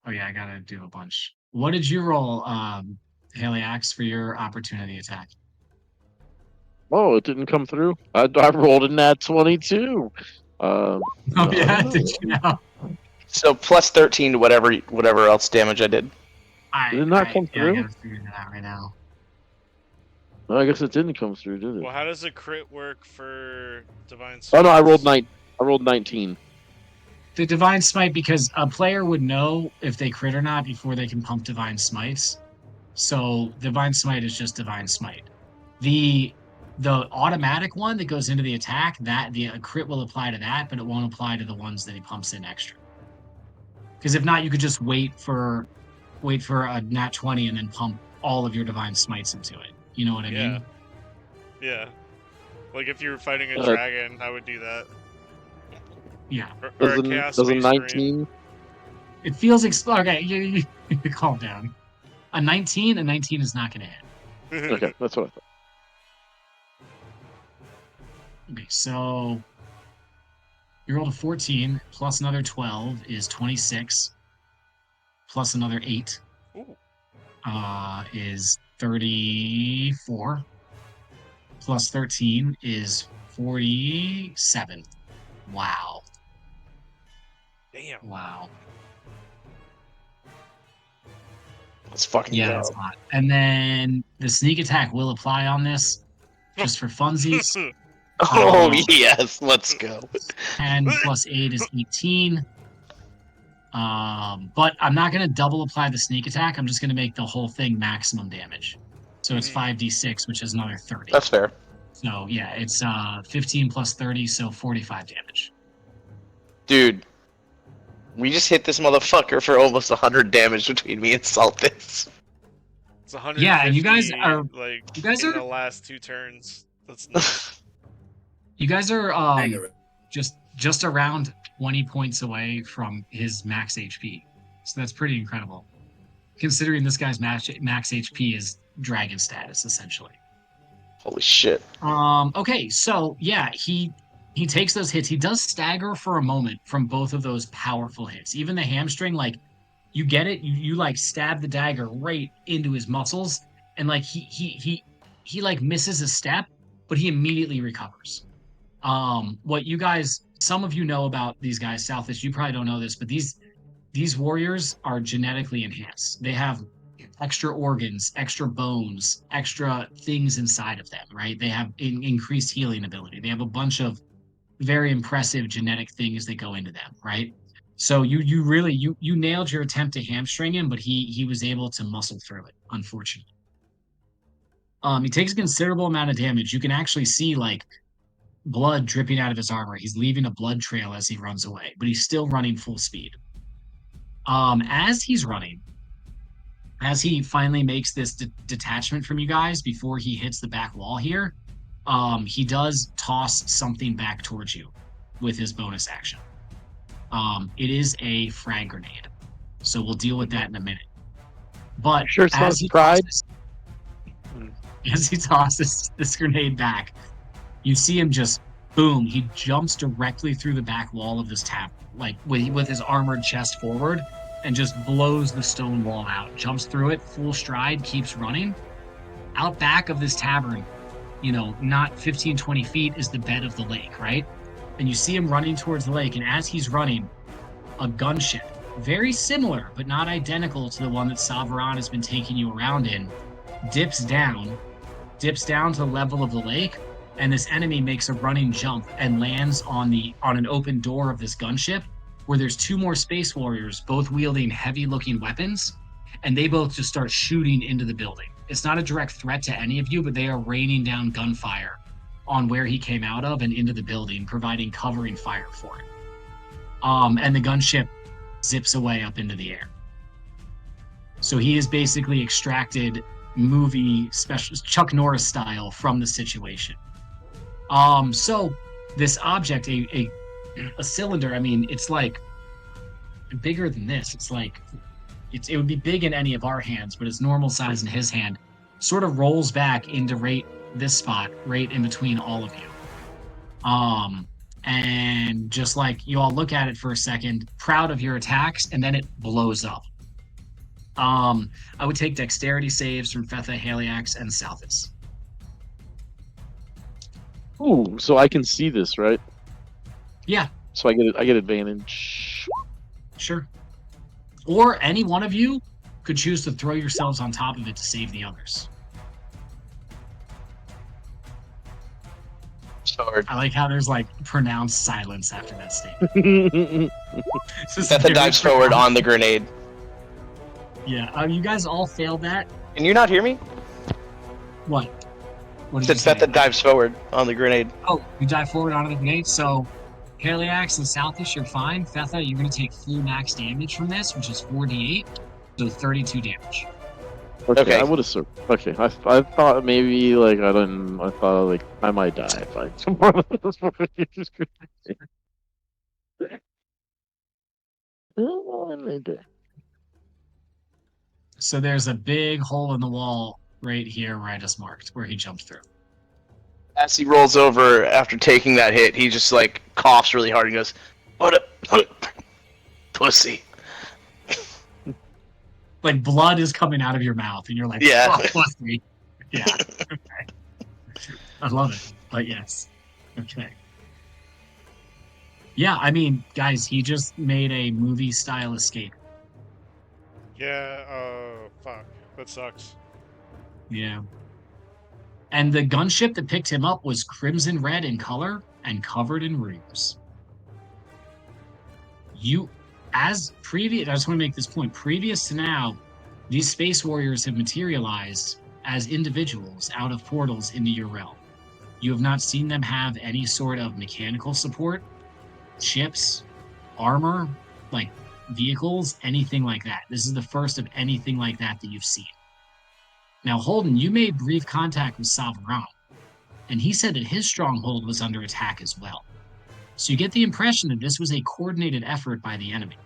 Oh yeah, I gotta do a bunch. What did you roll, Haliax, for your opportunity attack? Oh, it didn't come through. I rolled in that 22. Oh yeah, did you know? So plus 13 to whatever else damage I did. Did it not come I through? gotta figure that out right now. No, I guess it didn't come through, did it? Well, how does a crit work for divine? Oh no, I rolled Smites? I rolled 19. The divine smite, because a player would know if they crit or not before they can pump divine smites. So divine smite is just divine smite. The automatic one that goes into the attack, that the crit will apply to that, but it won't apply to the ones that he pumps in extra. Because if not, you could just wait for a nat 20 and then pump all of your divine smites into it. You know what I mean? Yeah. Like if you were fighting a Uh, dragon, I would do that. Yeah. Or a chaos Does a space marine. 19? It feels okay. You calm down. A 19 is not going to hit. Okay, that's what I thought. Okay, so you rolled a 14 plus another 12 is 26 plus another 8 Ooh. is 34 plus 13 is 47. Wow. Damn. Wow. Let's fucking Yeah, go. that's hot. And then the sneak attack will apply on this just for funsies. Oh yes, let's go. 10 plus 8 is 18. But I'm not going to double apply the sneak attack. I'm just going to make the whole thing maximum damage. So it's 5d6, which is another 30. That's fair. So yeah, it's 15 plus 30, so 45 damage. Dude, We just hit this motherfucker for almost 100 damage between me and Saltis. It's 150. Yeah, and you guys are in the last 2 turns. That's nuts. You guys are just around 20 points away from his max HP. So that's pretty incredible. Considering this guy's max HP is dragon status, essentially. Holy shit. Okay, so yeah, he takes those hits. He does stagger for a moment from both of those powerful hits. Even the hamstring, like, you get it, you like stab the dagger right into his muscles, and like he like misses a step, but he immediately recovers. What you guys, some of you know about these guys, Southis, you probably don't know this, but these warriors are genetically enhanced. They have extra organs, extra bones, extra things inside of them, right? They have increased healing ability. They have a bunch of very impressive genetic things that go into them, right? So you really nailed your attempt to hamstring him, but he was able to muscle through it, unfortunately. He takes a considerable amount of damage. You can actually see like blood dripping out of his armor. He's leaving a blood trail as he runs away, but he's still running full speed. As he's running, as he finally makes this detachment from you guys before he hits the back wall here, he does toss something back towards you with his bonus action. It is a frag grenade, so we'll deal with that in a minute. But sure, as he tosses this grenade back, you see him just boom. He jumps directly through the back wall of this tavern, like with his armored chest forward, and just blows the stone wall out. Jumps through it, full stride, keeps running. Out back of this tavern, not 15, 20 feet is the bed of the lake, right? And you see him running towards the lake, and as he's running, a gunship, very similar but not identical to the one that Savaran has been taking you around in, dips down to the level of the lake, and this enemy makes a running jump and lands on an open door of this gunship, where there's 2 more space warriors, both wielding heavy-looking weapons, and they both just start shooting into the building. It's not a direct threat to any of you, but they are raining down gunfire on where he came out of and into the building, providing covering fire for it. And the gunship zips away up into the air. So he is basically extracted movie special Chuck Norris style from the situation. So this object, a cylinder, I mean, it's like bigger than this. It's like it would be big in any of our hands, but it's normal size in his hand. Sort of rolls back into right this spot, right in between all of you. And just like you all look at it for a second, proud of your attacks, and then it blows up. I would take dexterity saves from Fetha, Haliax, and Southis. Ooh, so I can see this, right? Yeah. So I get advantage. Sure. Or any one of you could choose to throw yourselves on top of it to save the others. Sword. I like how there's like pronounced silence after that statement. Fetha dives forward on the grenade. Yeah, you guys all failed that. Can you not hear me? What? What did you say? Fetha dives forward on the grenade. Oh, you dive forward onto the grenade. So, Haliax and Southish, you're fine. Fetha, you're going to take full max damage from this, which is 4d8, so 32 damage. Okay, I would have. Okay, I thought maybe like I thought like I might die if I. So there's a big hole in the wall right here where I just marked, where he jumped through. As he rolls over after taking that hit, he just like coughs really hard and goes, "What a pussy." Like blood is coming out of your mouth, and you're like, "Yeah, oh, pussy." Yeah. Okay. I love it, but yes. Okay. Yeah, I mean, guys, he just made a movie-style escape. Yeah, fuck. That sucks. Yeah. And the gunship that picked him up was crimson red in color and covered in runes. I just want to make this point. Previous to now, these space warriors have materialized as individuals out of portals into your realm. You have not seen them have any sort of mechanical support, ships, armor, like vehicles, anything like that. This is the first of anything like that you've seen. Now, Holden, you made brief contact with Savaran, and he said that his stronghold was under attack as well. So you get the impression that this was a coordinated effort by the enemy.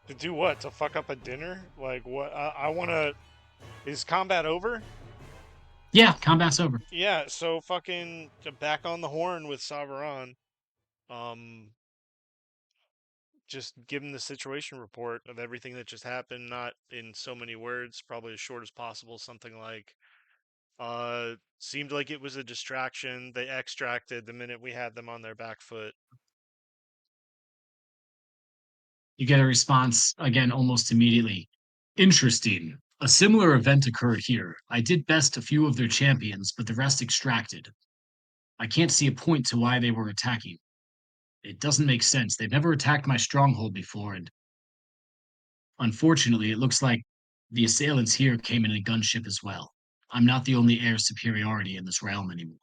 To do what? To fuck up a dinner? Like, what? I want to... Is combat over? Yeah, combat's over. Yeah, so fucking back on the horn with Savaran. Just give him the situation report of everything that just happened, not in so many words, probably as short as possible. Something like, seemed like it was a distraction. They extracted the minute we had them on their back foot. You get a response, again, almost immediately. Interesting. A similar event occurred here. I did best a few of their champions, but the rest extracted. I can't see a point to why they were attacking. It doesn't make sense. They've never attacked my stronghold before, and unfortunately, it looks like the assailants here came in a gunship as well. I'm not the only heir superiority in this realm anymore.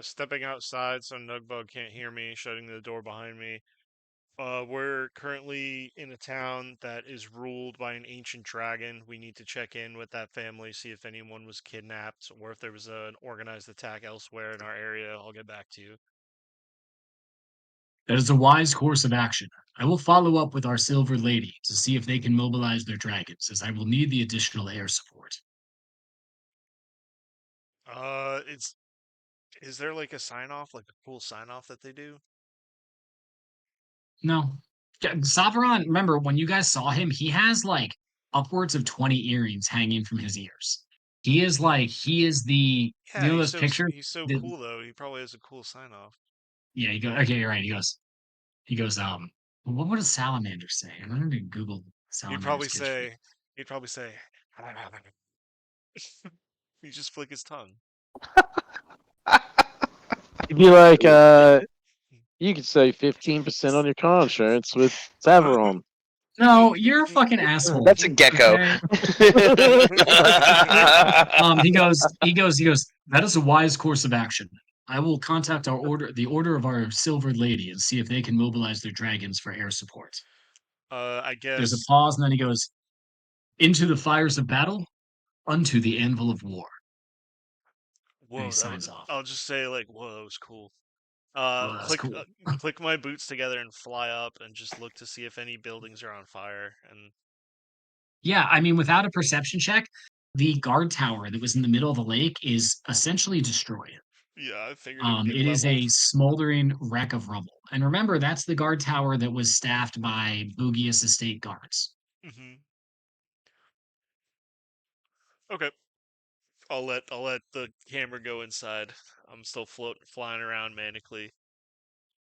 Stepping outside so Nugbug can't hear me, shutting the door behind me. We're currently in a town that is ruled by an ancient dragon. We need to check in with that family, see if anyone was kidnapped, or if there was an organized attack elsewhere in our area. I'll get back to you. That is a wise course of action. I will follow up with our Silver Lady to see if they can mobilize their dragons, as I will need the additional air support. Is there like a sign-off, like a cool sign-off that they do? No. Savaran, remember, when you guys saw him, he has like upwards of 20 earrings hanging from his ears. He is the, Yeah, you know those pictures? He's so cool, though. He probably has a cool sign-off. Yeah, okay, you're right. He goes, what would a salamander say? I'm going to Google salamanders. He'd probably say, he just flick his tongue. He'd be like, you could say 15% on your car insurance with Savaron. No, you're a fucking asshole. That's a gecko. Okay? He goes, that is a wise course of action. I will contact the order of our Silver Lady, and see if they can mobilize their dragons for air support. I guess There's a pause, and then he goes, into the fires of battle, unto the anvil of war. Whoa, and he signs off. I'll just say, like, whoa, that was cool. Click my boots together and fly up and just look to see if any buildings are on fire. And yeah, I mean, without a perception check, the guard tower that was in the middle of the lake is essentially destroyed. Yeah, I figured it is a smoldering wreck of rubble. And remember, that's the guard tower that was staffed by Bugius estate guards. Mm-hmm. Okay. I'll let the camera go inside. I'm still flying around manically.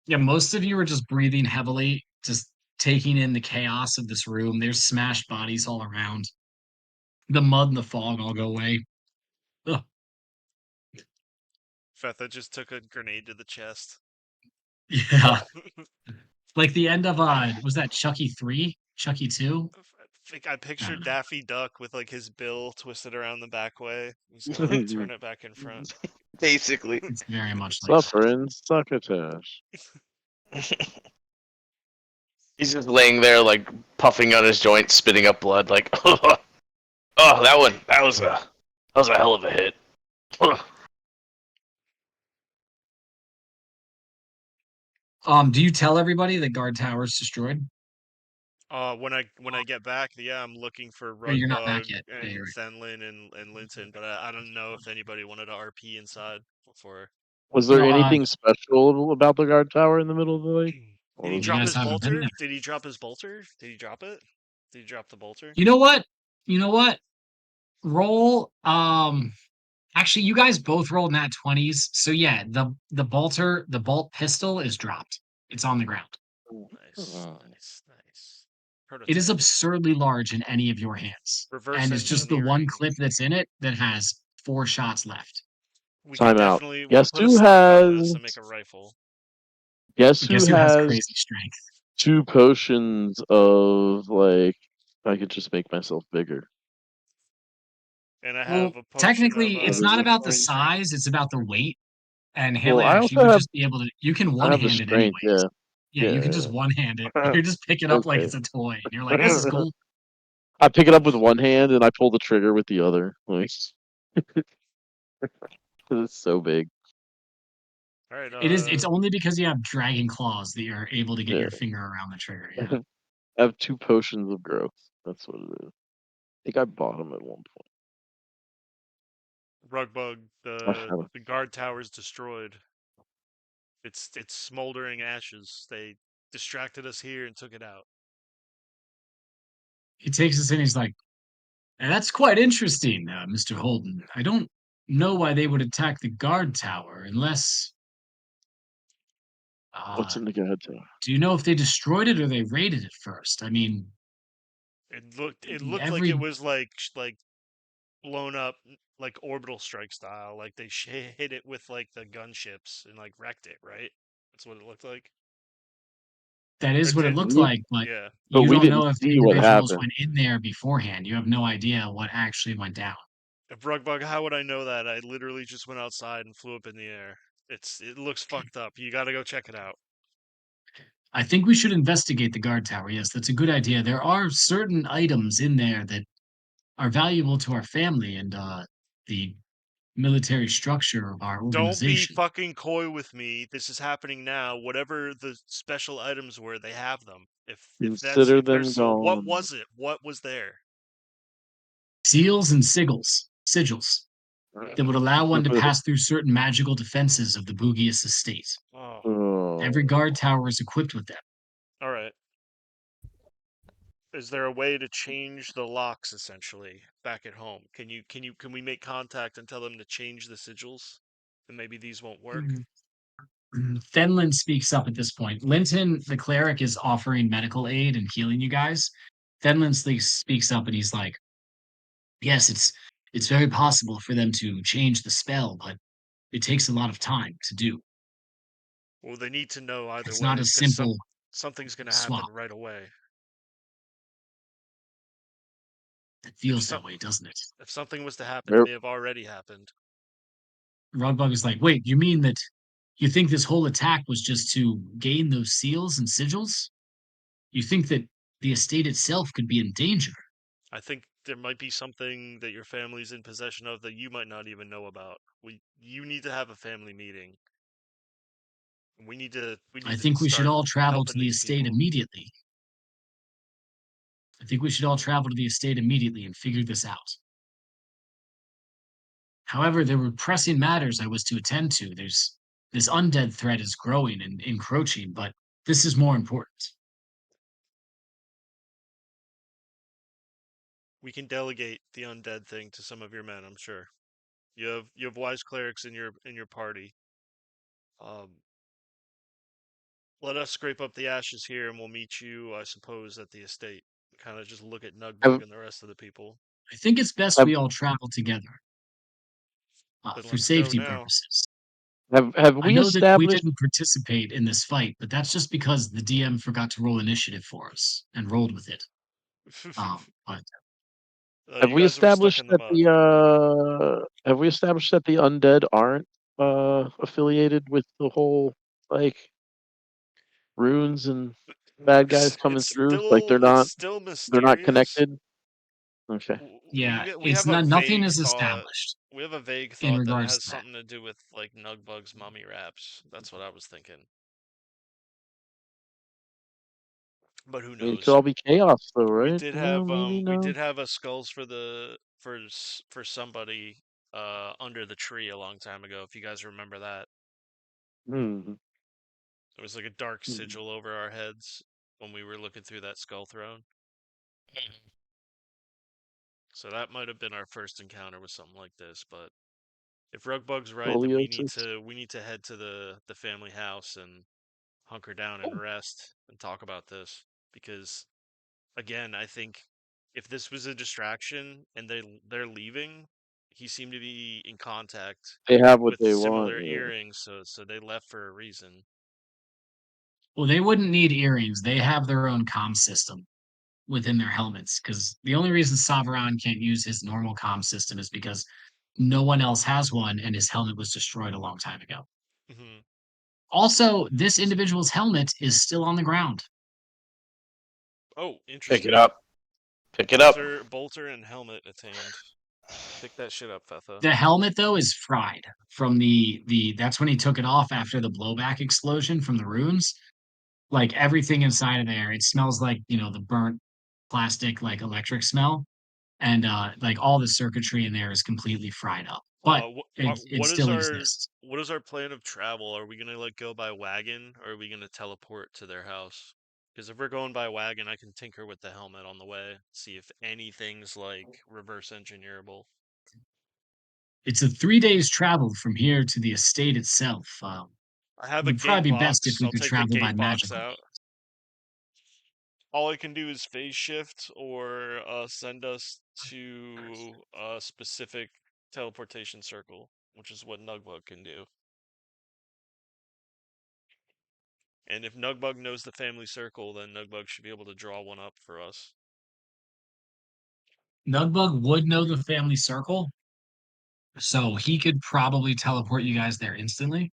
Yeah, most of you are just breathing heavily, just taking in the chaos of this room. There's smashed bodies all around. The mud and the fog all go away. Ugh. Fetha just took a grenade to the chest. Yeah. Like the end of was that Chucky 3? Chucky 2? I pictured Daffy Duck with like his bill twisted around the back way. He's gonna turn it back in front. Basically. It's very much like Suffering succotash. He's just laying there like puffing on his joint, spitting up blood, like oh that was a hell of a hit. Do you tell everybody the guard tower is destroyed? When I get back, yeah, I'm looking for Rugbug you're not back yet. and Yeah, right. Thenlin and Linton, but I don't know if anybody wanted to RP inside before. Was there anything special about the guard tower in the middle of the lake? Did he drop his bolter? Did he drop his bolter? Did he drop it? Did he drop the bolter? You know what? Roll. Actually, you guys both rolled nat 20s. So yeah, the bolt pistol is dropped. It's on the ground. Nice. It is absurdly large in any of your hands. And it's just the one clip that's in it that has 4 shots left. Time out. Guess who has to make a rifle? Guess who has crazy strength? 2 potions of like I could just make myself bigger. And I have a potion technically, of, it's not about the size; it's about the weight. And Well, I Haliax, you also would have just be able to. You can I have the one-hand it strength. anyways. Yeah. Yeah, you can just Yeah. one-hand it. You just pick it up like Okay. it's a toy, and you're like, "This is cool." I pick it up with one hand and I pull the trigger with the other. Like, it's so big. All right. It is. It's only because you have dragon claws that you're able to get Yeah. your finger around the trigger. Yeah. I have 2 potions of growth. That's what it is. I think I bought them at one point. Rugbug, I have the guard tower is destroyed. It's smoldering ashes. They distracted us here and took it out. He takes us in. He's like, "And that's quite interesting, Mr. Holden. I don't know why they would attack the guard tower unless. What's in the guide tower? Do you know if they destroyed it or they raided it first? I mean, It looked like every it was like blown up, like orbital strike style. Like they hit it with like the gunships and like wrecked it. Right? That's what it looked like. that is Or what it did looked like, but yeah. But you we don't didn't know if the see what individuals happened. went in there beforehand. You have no idea what actually went down. If Rugbug, how would I know that? I literally just went outside and flew up in the air. It looks fucked up. You got to go check it out. I think we should investigate the guard tower. Yes, that's a good idea. There are certain items in there that are valuable to our family and the military structure of our Don't be organization. fucking coy with me. This is happening now. Whatever the special items were, they have them. Consider If them there's so, what gone. was it? What was there? Seals and sigils that would allow one to pass through certain magical defenses of the Bugius estate. Oh, Every Oh. guard tower is equipped with them. all right. Is there a way to change the locks essentially back at home? Can we make contact and tell them to change the sigils? And maybe these won't work. Fenlin speaks up at this point. Linton, the cleric, is offering medical aid and healing you guys. Fenlin speaks up and he's like, "Yes, it's very possible for them to change the spell, but it takes a lot of time to do. Well, they need to know either It's way not a because simple something's going to swap. happen right away. It feels that way, doesn't it?" If something was to happen, it may have already happened. Rugbug is like, "Wait, you mean that you think this whole attack was just to gain those seals and sigils? You think that the estate itself could be in danger?" I think there might be something that your family's in possession of that you might not even know about. You need to have a family meeting. We need to. I think we should start all travel to helping the these estate people. immediately. I think we should all travel to the estate immediately and figure this out. However, there were pressing matters I was to attend to. There's this undead threat is growing and encroaching, but this is more important. We can delegate the undead thing to some of your men. I'm sure. You have wise clerics in your party. Let us scrape up the ashes here, and we'll meet you, I suppose, at the estate. Kind of just look at Nugbug and the rest of the people. I think it's best we all travel together Then for let's go safety now. purposes. Have I we know that we established didn't participate in this fight, but that's just because the DM forgot to roll initiative for us and rolled with it. But have You we guys were stuck established in the that mud. have we established that the undead aren't affiliated with the whole like runes and bad guys coming through? Like It's still mysterious. they're not connected? Okay. yeah, We it's have a not. Nothing vague is thought. established We have a vague in thought that it regards has to that. something to do with like Nugbug's mummy wraps. That's what I was thinking. But who I mean, it knows? could all be chaos, though, right? We did have maybe we no. did have a skulls for somebody under the tree a long time ago. If you guys remember that, it was like a dark sigil over our heads when we were looking through that skull throne. So that might have been our first encounter with something like this. But if Rugbug's right, then we need to head to the family house and hunker down and rest and talk about this because again, I think if this was a distraction and they're leaving, he seemed to be in contact They have what with they similar want. earrings, so they left for a reason. Well, they wouldn't need earrings. They have their own comm system within their helmets. Because the only reason Saveron can't use his normal comm system is because no one else has one, and his helmet was destroyed a long time ago. Mm-hmm. Also, this individual's helmet is still on the ground. Oh, interesting. Pick it up. Pick it up. Bolter and helmet attained. Pick that shit up, Fetha. The helmet though is fried from the that's when he took it off after the blowback explosion from the runes. Like everything inside of there, it smells like, the burnt plastic, like electric smell. And like all the circuitry in there is completely fried up. But it still exists. What is our plan of travel? Are we gonna go by wagon, or are we gonna teleport to their house? Because if we're going by wagon, I can tinker with the helmet on the way, see if anything's reverse engineerable. It's a 3 days travel from here to the estate itself. I have it would probably be best if we I'll could take the travel by gate box magical. out. All I can do is phase shift or send us to a specific teleportation circle, which is what Nugbug can do. And if Nugbug knows the family circle, then Nugbug should be able to draw one up for us. Nugbug would know the family circle, so he could probably teleport you guys there instantly.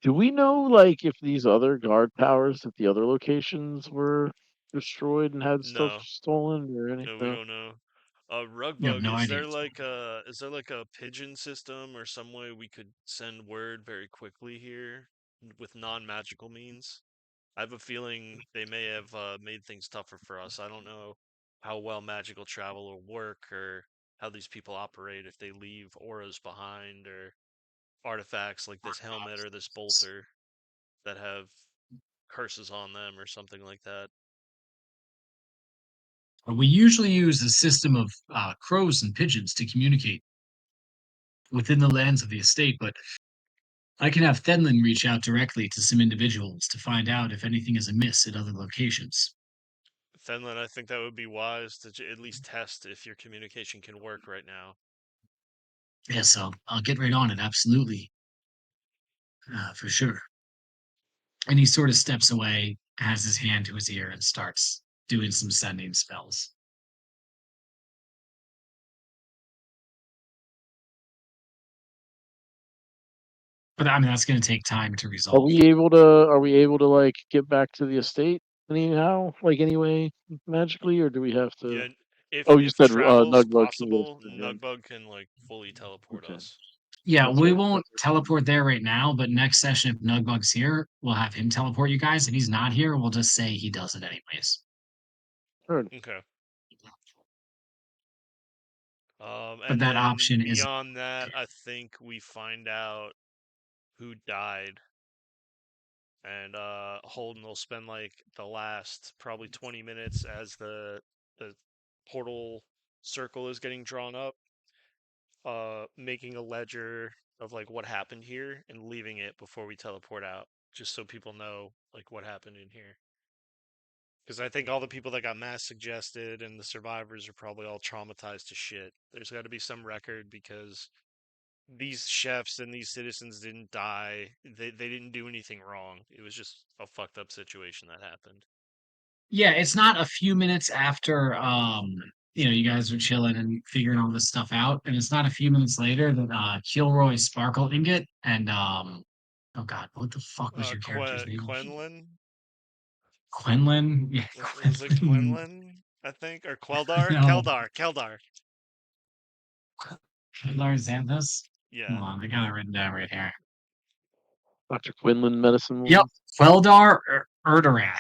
Do we know, like, if these other guard towers at the other locations were destroyed and had stuff No. stolen or anything? No, we don't know. You have Rugbug, no is idea. there a pigeon system or some way we could send word very quickly here with non-magical means? I have a feeling they may have made things tougher for us. I don't know how well magical travel will work or how these people operate if they leave auras behind or artifacts like this helmet or this bolter that have curses on them or something like that. We usually use a system of crows and pigeons to communicate within the lands of the estate, but I can have Thenlin reach out directly to some individuals to find out if anything is amiss at other locations. Fenlin, I think that would be wise to at least test if your communication can work right now. Yes, I'll get right on it, absolutely. For sure. And he sort of steps away, has his hand to his ear, and starts doing some sending spells. But I mean, that's going to take time to resolve. Are we able to like get back to the estate anyhow, like anyway, magically, or do we have to? Yeah, you if said travel's Nugbug possible, Nugbug can fully teleport us. Yeah, That's we right. won't teleport there right now, but next session, if Nugbug's here, we'll have him teleport you guys. If he's not here, we'll just say he does it anyways. Sure. Okay. But and that then option is beyond that, I think we find out who died. And Holden will spend the last probably 20 minutes as the portal circle is getting drawn up, making a ledger of what happened here and leaving it before we teleport out, just so people know what happened in here. Because I think all the people that got mass suggested and the survivors are probably all traumatized to shit. There's got to be some record because these chefs and these citizens didn't die. They didn't do anything wrong. It was just a fucked up situation that happened. Yeah, it's not a few minutes after you guys are chilling and figuring all this stuff out, and it's not a few minutes later that Kilroy Sparkle Ingot and oh god, what the fuck was your character's name? Quenlin? Quenlin? Yeah, Was it Quenlin? I think, or Queldar? No. Keldar. Keldar Xanthus? Yeah. Hold on, I got it written down right here. Dr. Quinlan medicine. Yep, Queldar Erdarath.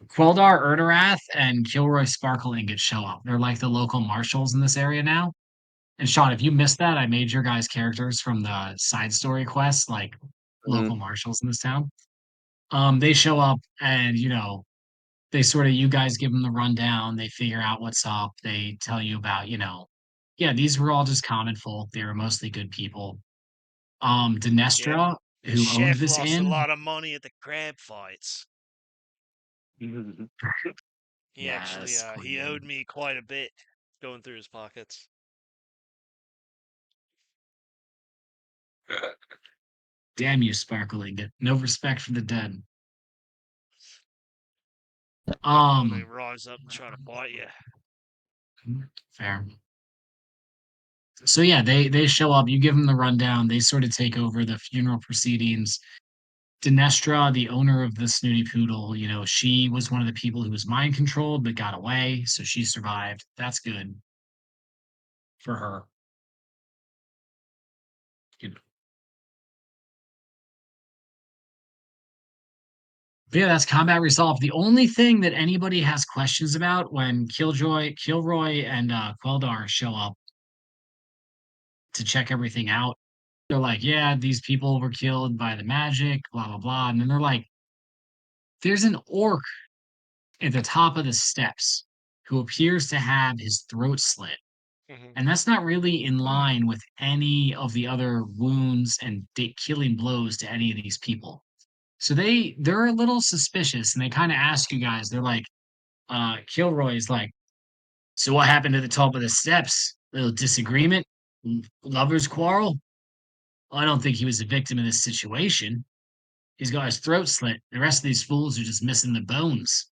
Queldar Erdarath and Kilroy Sparkle Ingot show up. They're like the local marshals in this area now. And Sean, if you missed that, I made your guys' characters from the side story quests, like local marshals in this town. They show up and they sort of you guys give them the rundown, they figure out what's up, they tell you about, yeah, these were all just common folk. They were mostly good people. Denestra, The who owned chef this lost a inn. lot of money at the crab fights. He actually he owed me quite a bit going through his pockets. Damn you, Sparkle Ingot. No respect for the dead. They rise up and try to bite you. Fair. So yeah, they show up. You give them the rundown. They sort of take over the funeral proceedings. Dinestra, the owner of the Snooty Poodle, she was one of the people who was mind controlled but got away, so she survived. That's good for her. But yeah, that's combat resolved. The only thing that anybody has questions about when Kilroy, and Queldar show up to check everything out, they're like, "Yeah, these people were killed by the magic, blah blah blah," and then they're like, "There's an orc at the top of the steps who appears to have his throat slit." And that's not really in line with any of the other wounds and killing blows to any of these people. So they're a little suspicious, and they kind of ask you guys. They're like, Kilroy's like, "So what happened to the top of the steps? Little disagreement, lovers quarrel? I don't think he was a victim of this situation. He's got his throat slit. The rest of these fools are just missing the bones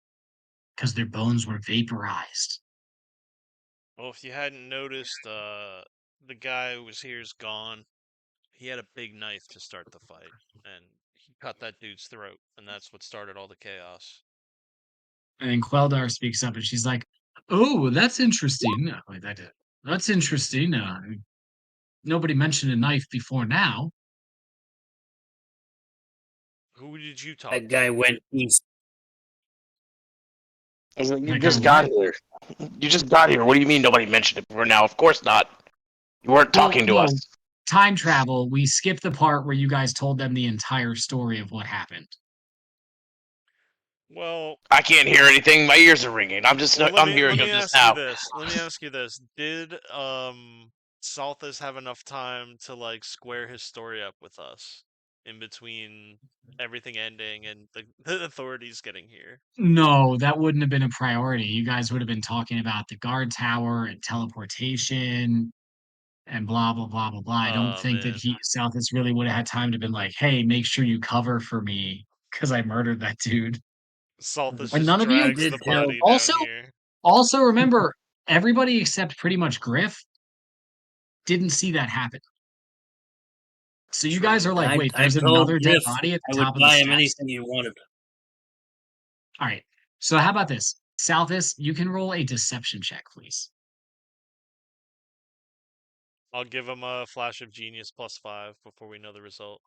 because their bones were vaporized." Well, if you hadn't noticed, the guy who was here is gone. He had a big knife to start the fight, and he cut that dude's throat, and that's what started all the chaos. And then Queldar speaks up, and she's like, "Oh, that's interesting. That's interesting. Nobody mentioned a knife before now." Who did you talk That guy went east. I was like, you That just guy got what? here. You just got here. What do you mean nobody mentioned it before now? Of course not. You weren't Well, talking to no, us. time travel. We skipped the part where you guys told them the entire story of what happened. Well, I can't hear anything. My ears are ringing. I'm hearing let me them just ask now. you this. Let me ask you this. Did Salthus have enough time to like square his story up with us in between everything ending and the authorities getting here? No, that wouldn't have been a priority. You guys would have been talking about the guard tower and teleportation and blah blah blah blah blah. I don't Oh think that man. Southis really would have had time to been like, "Hey, make sure you cover for me because I murdered that dude." Salthus And just none of you. I drags did the tell. body down Also, here. also remember, everybody except pretty much Griff didn't see that happen. So you guys are True. like, "Wait, I there's told another dead Griff body at I the would top of the buy him steps." anything he wanted. All right. So how about this, Southis? You can roll a deception check, please. I'll give him a flash of genius +5 before we know the result.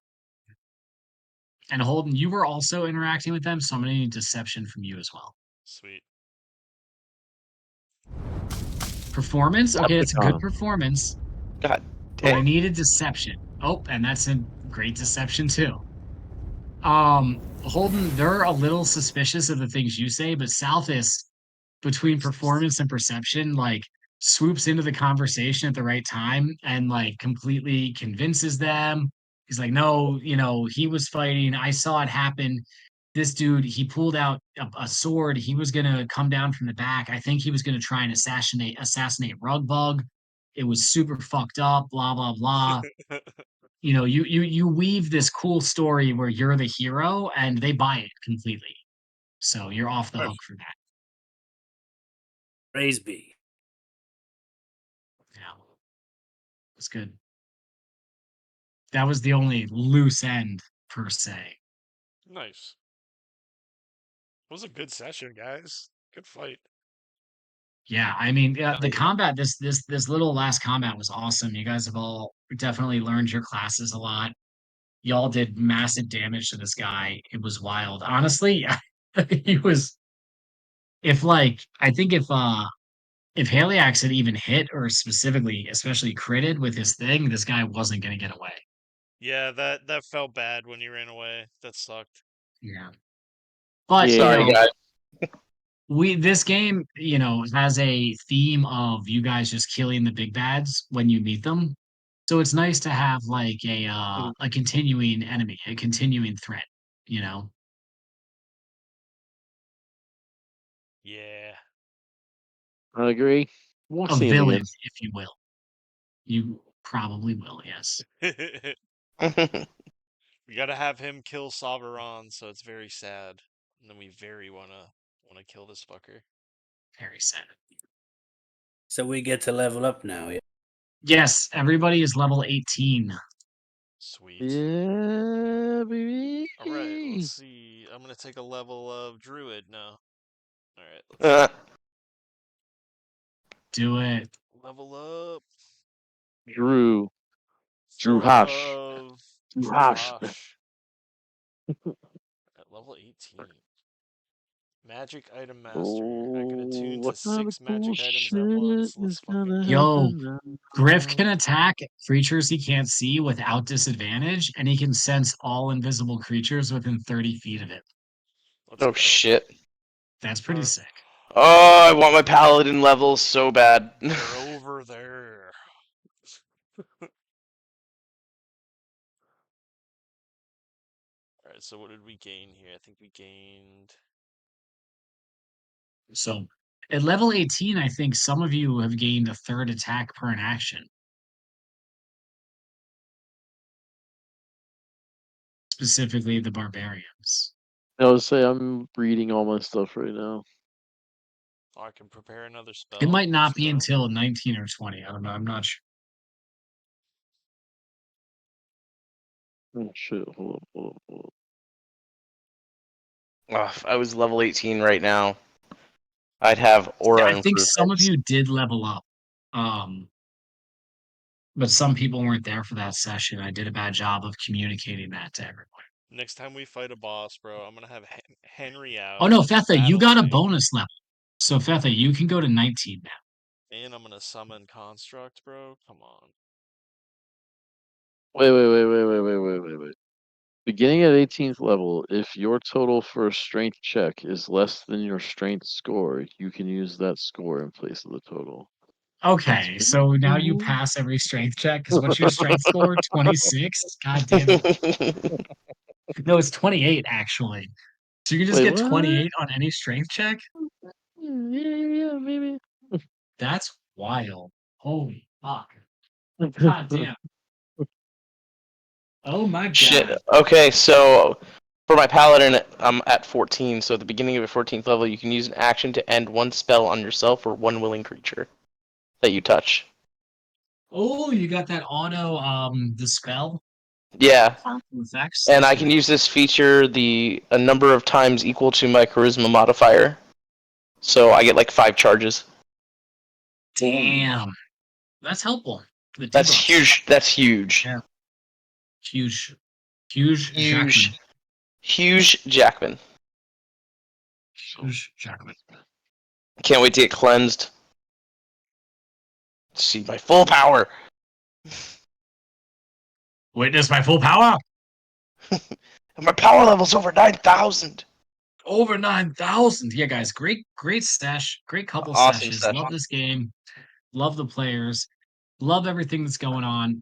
And Holden, you were also interacting with them, so I'm going to need deception from you as well. Sweet. Performance? Okay, that's a good Leprechaun. performance. God But I damn. needed deception. Oh, and that's a great deception too. Holden, they're a little suspicious of the things you say, but Southis, between performance and perception, like swoops into the conversation at the right time and like completely convinces them. He's like, "No, he was fighting. I saw it happen. This dude, he pulled out a sword. He was gonna come down from the back. I think he was gonna try and assassinate Rugbug. It was super fucked up, blah blah blah." You weave this cool story where you're the hero and they buy it completely. So you're off the hook for that. Praise be. Yeah. It's good. That was the only loose end per se. Nice. It was a good session, guys. Good fight. Yeah, I mean, the combat, this little last combat was awesome. You guys have all definitely learned your classes a lot. Y'all did massive damage to this guy. It was wild. Honestly, he was I think if Haliax had even hit or specifically, especially critted with his thing, this guy wasn't gonna get away. Yeah, that felt bad when you ran away. That sucked. Yeah. But Yeah. Sorry, guys. this game, has a theme of you guys just killing the big bads when you meet them. So it's nice to have like a continuing enemy, a continuing threat, you know. Yeah. I agree. Won't A see him villain, again. if you will. You probably will, yes. We gotta have him kill Sovereign, so it's very sad. And then we very wanna kill this fucker. Very sad. So we get to level up now. Yeah. Yes, everybody is level 18. Sweet. Yeah, baby. All right, let's see. I'm gonna take a level of druid now. All right, let's Do it. level up. Drew Form Hash. of Drew Hash. Josh. At level 18. Magic item master. I can attune to 6 magic items at once. Let's fucking Yo, Griff can attack creatures he can't see without disadvantage, and he can sense all invisible creatures within 30 feet of it. Let's Oh go. shit. That's pretty sick. Oh, I want my paladin levels so bad. They're over there. Alright, so what did we gain here? I think we gained... So at level 18, I think some of you have gained a third attack per an action. Specifically the barbarians. I would say I'm reading all my stuff right now. Oh, I can prepare another spell. It might not Let's be go. until 19 or 20. I don't know. I'm not sure. Oh shit! Hold on. Oh, if I was level 18 right now, I'd have aura I think some of improvements. you did level up. But some people weren't there for that session. I did a bad job of communicating that to everyone. Next time we fight a boss, bro, I'm gonna have Henry out. Oh no, Fetha, you got a Tank, bonus level. So Fetha, you can go to 19 now. and I'm gonna summon Construct, bro. Come on. Wait. Beginning at 18th level, if your total for a strength check is less than your strength score, you can use that score in place of the total. Okay, so now you pass every strength check, because what's your strength score? 26? God damn it. No, it's 28 actually. So you can just Wait, get what? 28 on any strength check? Yeah, maybe. That's wild. Holy fuck. God damn. Oh my god. Shit. Okay, so for my paladin, I'm at 14. So at the beginning of your 14th level, you can use an action to end one spell on yourself or one willing creature that you touch. Oh, you got that auto the spell Yeah, effects. and I can use this feature a number of times equal to my charisma modifier. So I get like 5 charges. Damn. That's helpful. That's huge. That's huge. Yeah. Huge Jackman. Huge Jackman. Huge Jackman. Can't wait to get cleansed. See my full power. Witness my full power. My power level's over 9,000. Over 9,000. Yeah, guys, great stash, great couple Awesome sessions. session. Love this game. Love the players. Love everything that's going on.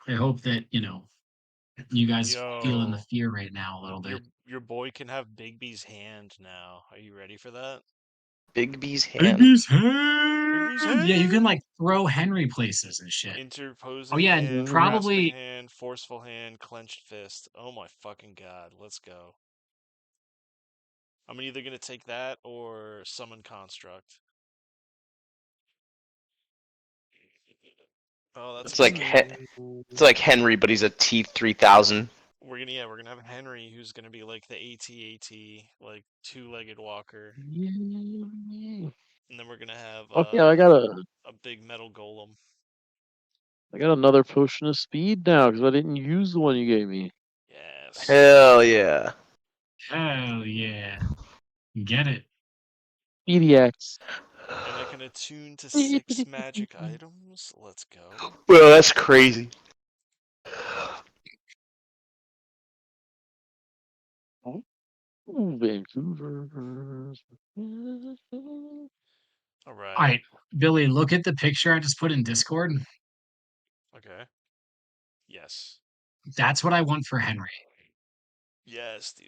I hope that, you guys feeling the fear right now a little bit. Your boy can have Bigby's hand now. Are you ready for that? Bigby's hand. Bigby's hand. Yeah, you can like throw Henry places and shit. Interposing. Oh yeah, hand, probably hand, forceful hand, clenched fist. Oh my fucking god, let's go. I'm either gonna take that or summon Construct. Oh, that's it's like Henry, but he's a T3000. We're gonna have Henry, who's gonna be like the AT-AT, like 2-legged walker. And then we're gonna have I got a big metal golem. I got another potion of speed now because I didn't use the one you gave me. Yes. Hell yeah. Hell yeah. Get it. EDX. And I can attune to 6 magic items. Let's go. Well, that's crazy. Vancouver. All right. All right, Billy, look at the picture I just put in Discord. Okay. Yes. That's what I want for Henry. Yes, dude.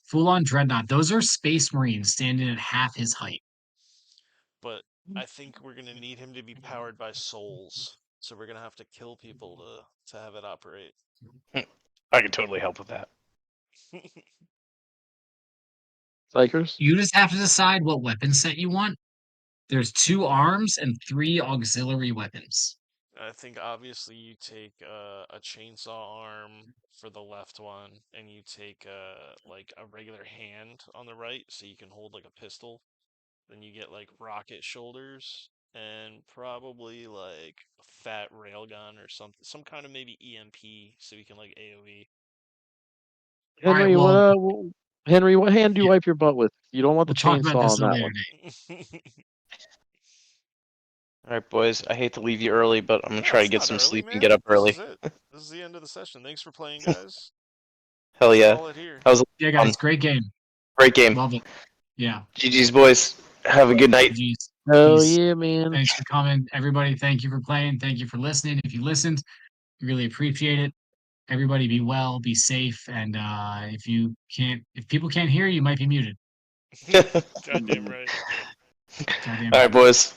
Full on Dreadnought. Those are Space Marines standing at half his height. But I think we're gonna need him to be powered by souls. So we're gonna have to kill people to have it operate. I can totally help with that. Psychers? You just have to decide what weapon set you want. There's 2 arms and 3 auxiliary weapons. I think obviously you take a chainsaw arm for the left one, and you take like a regular hand on the right, so you can hold like a pistol. Then you get like rocket shoulders, and probably like a fat railgun or something, some kind of maybe EMP, so you can like AOE. Henry, Henry, what hand do you wipe your butt with? You don't want the We'll talk about chainsaw this on a that later one. date. All right, boys. I hate to leave you early, but I'm gonna try to it's get not some early, sleep man. and get up early. This is it. This is the end of the session. Thanks for playing, guys. Hell yeah. Call it here. That was Yeah, fun. guys, great game. Great game. Love it. Yeah. GG's, boys. Have a good night. GG's. Oh Peace. yeah, man. Thanks for coming, everybody. Thank you for playing. Thank you for listening. If you listened, we really appreciate it. Everybody, be well, be safe, and if people can't hear you, you might be muted. Goddamn right. Goddamn All right, right. boys.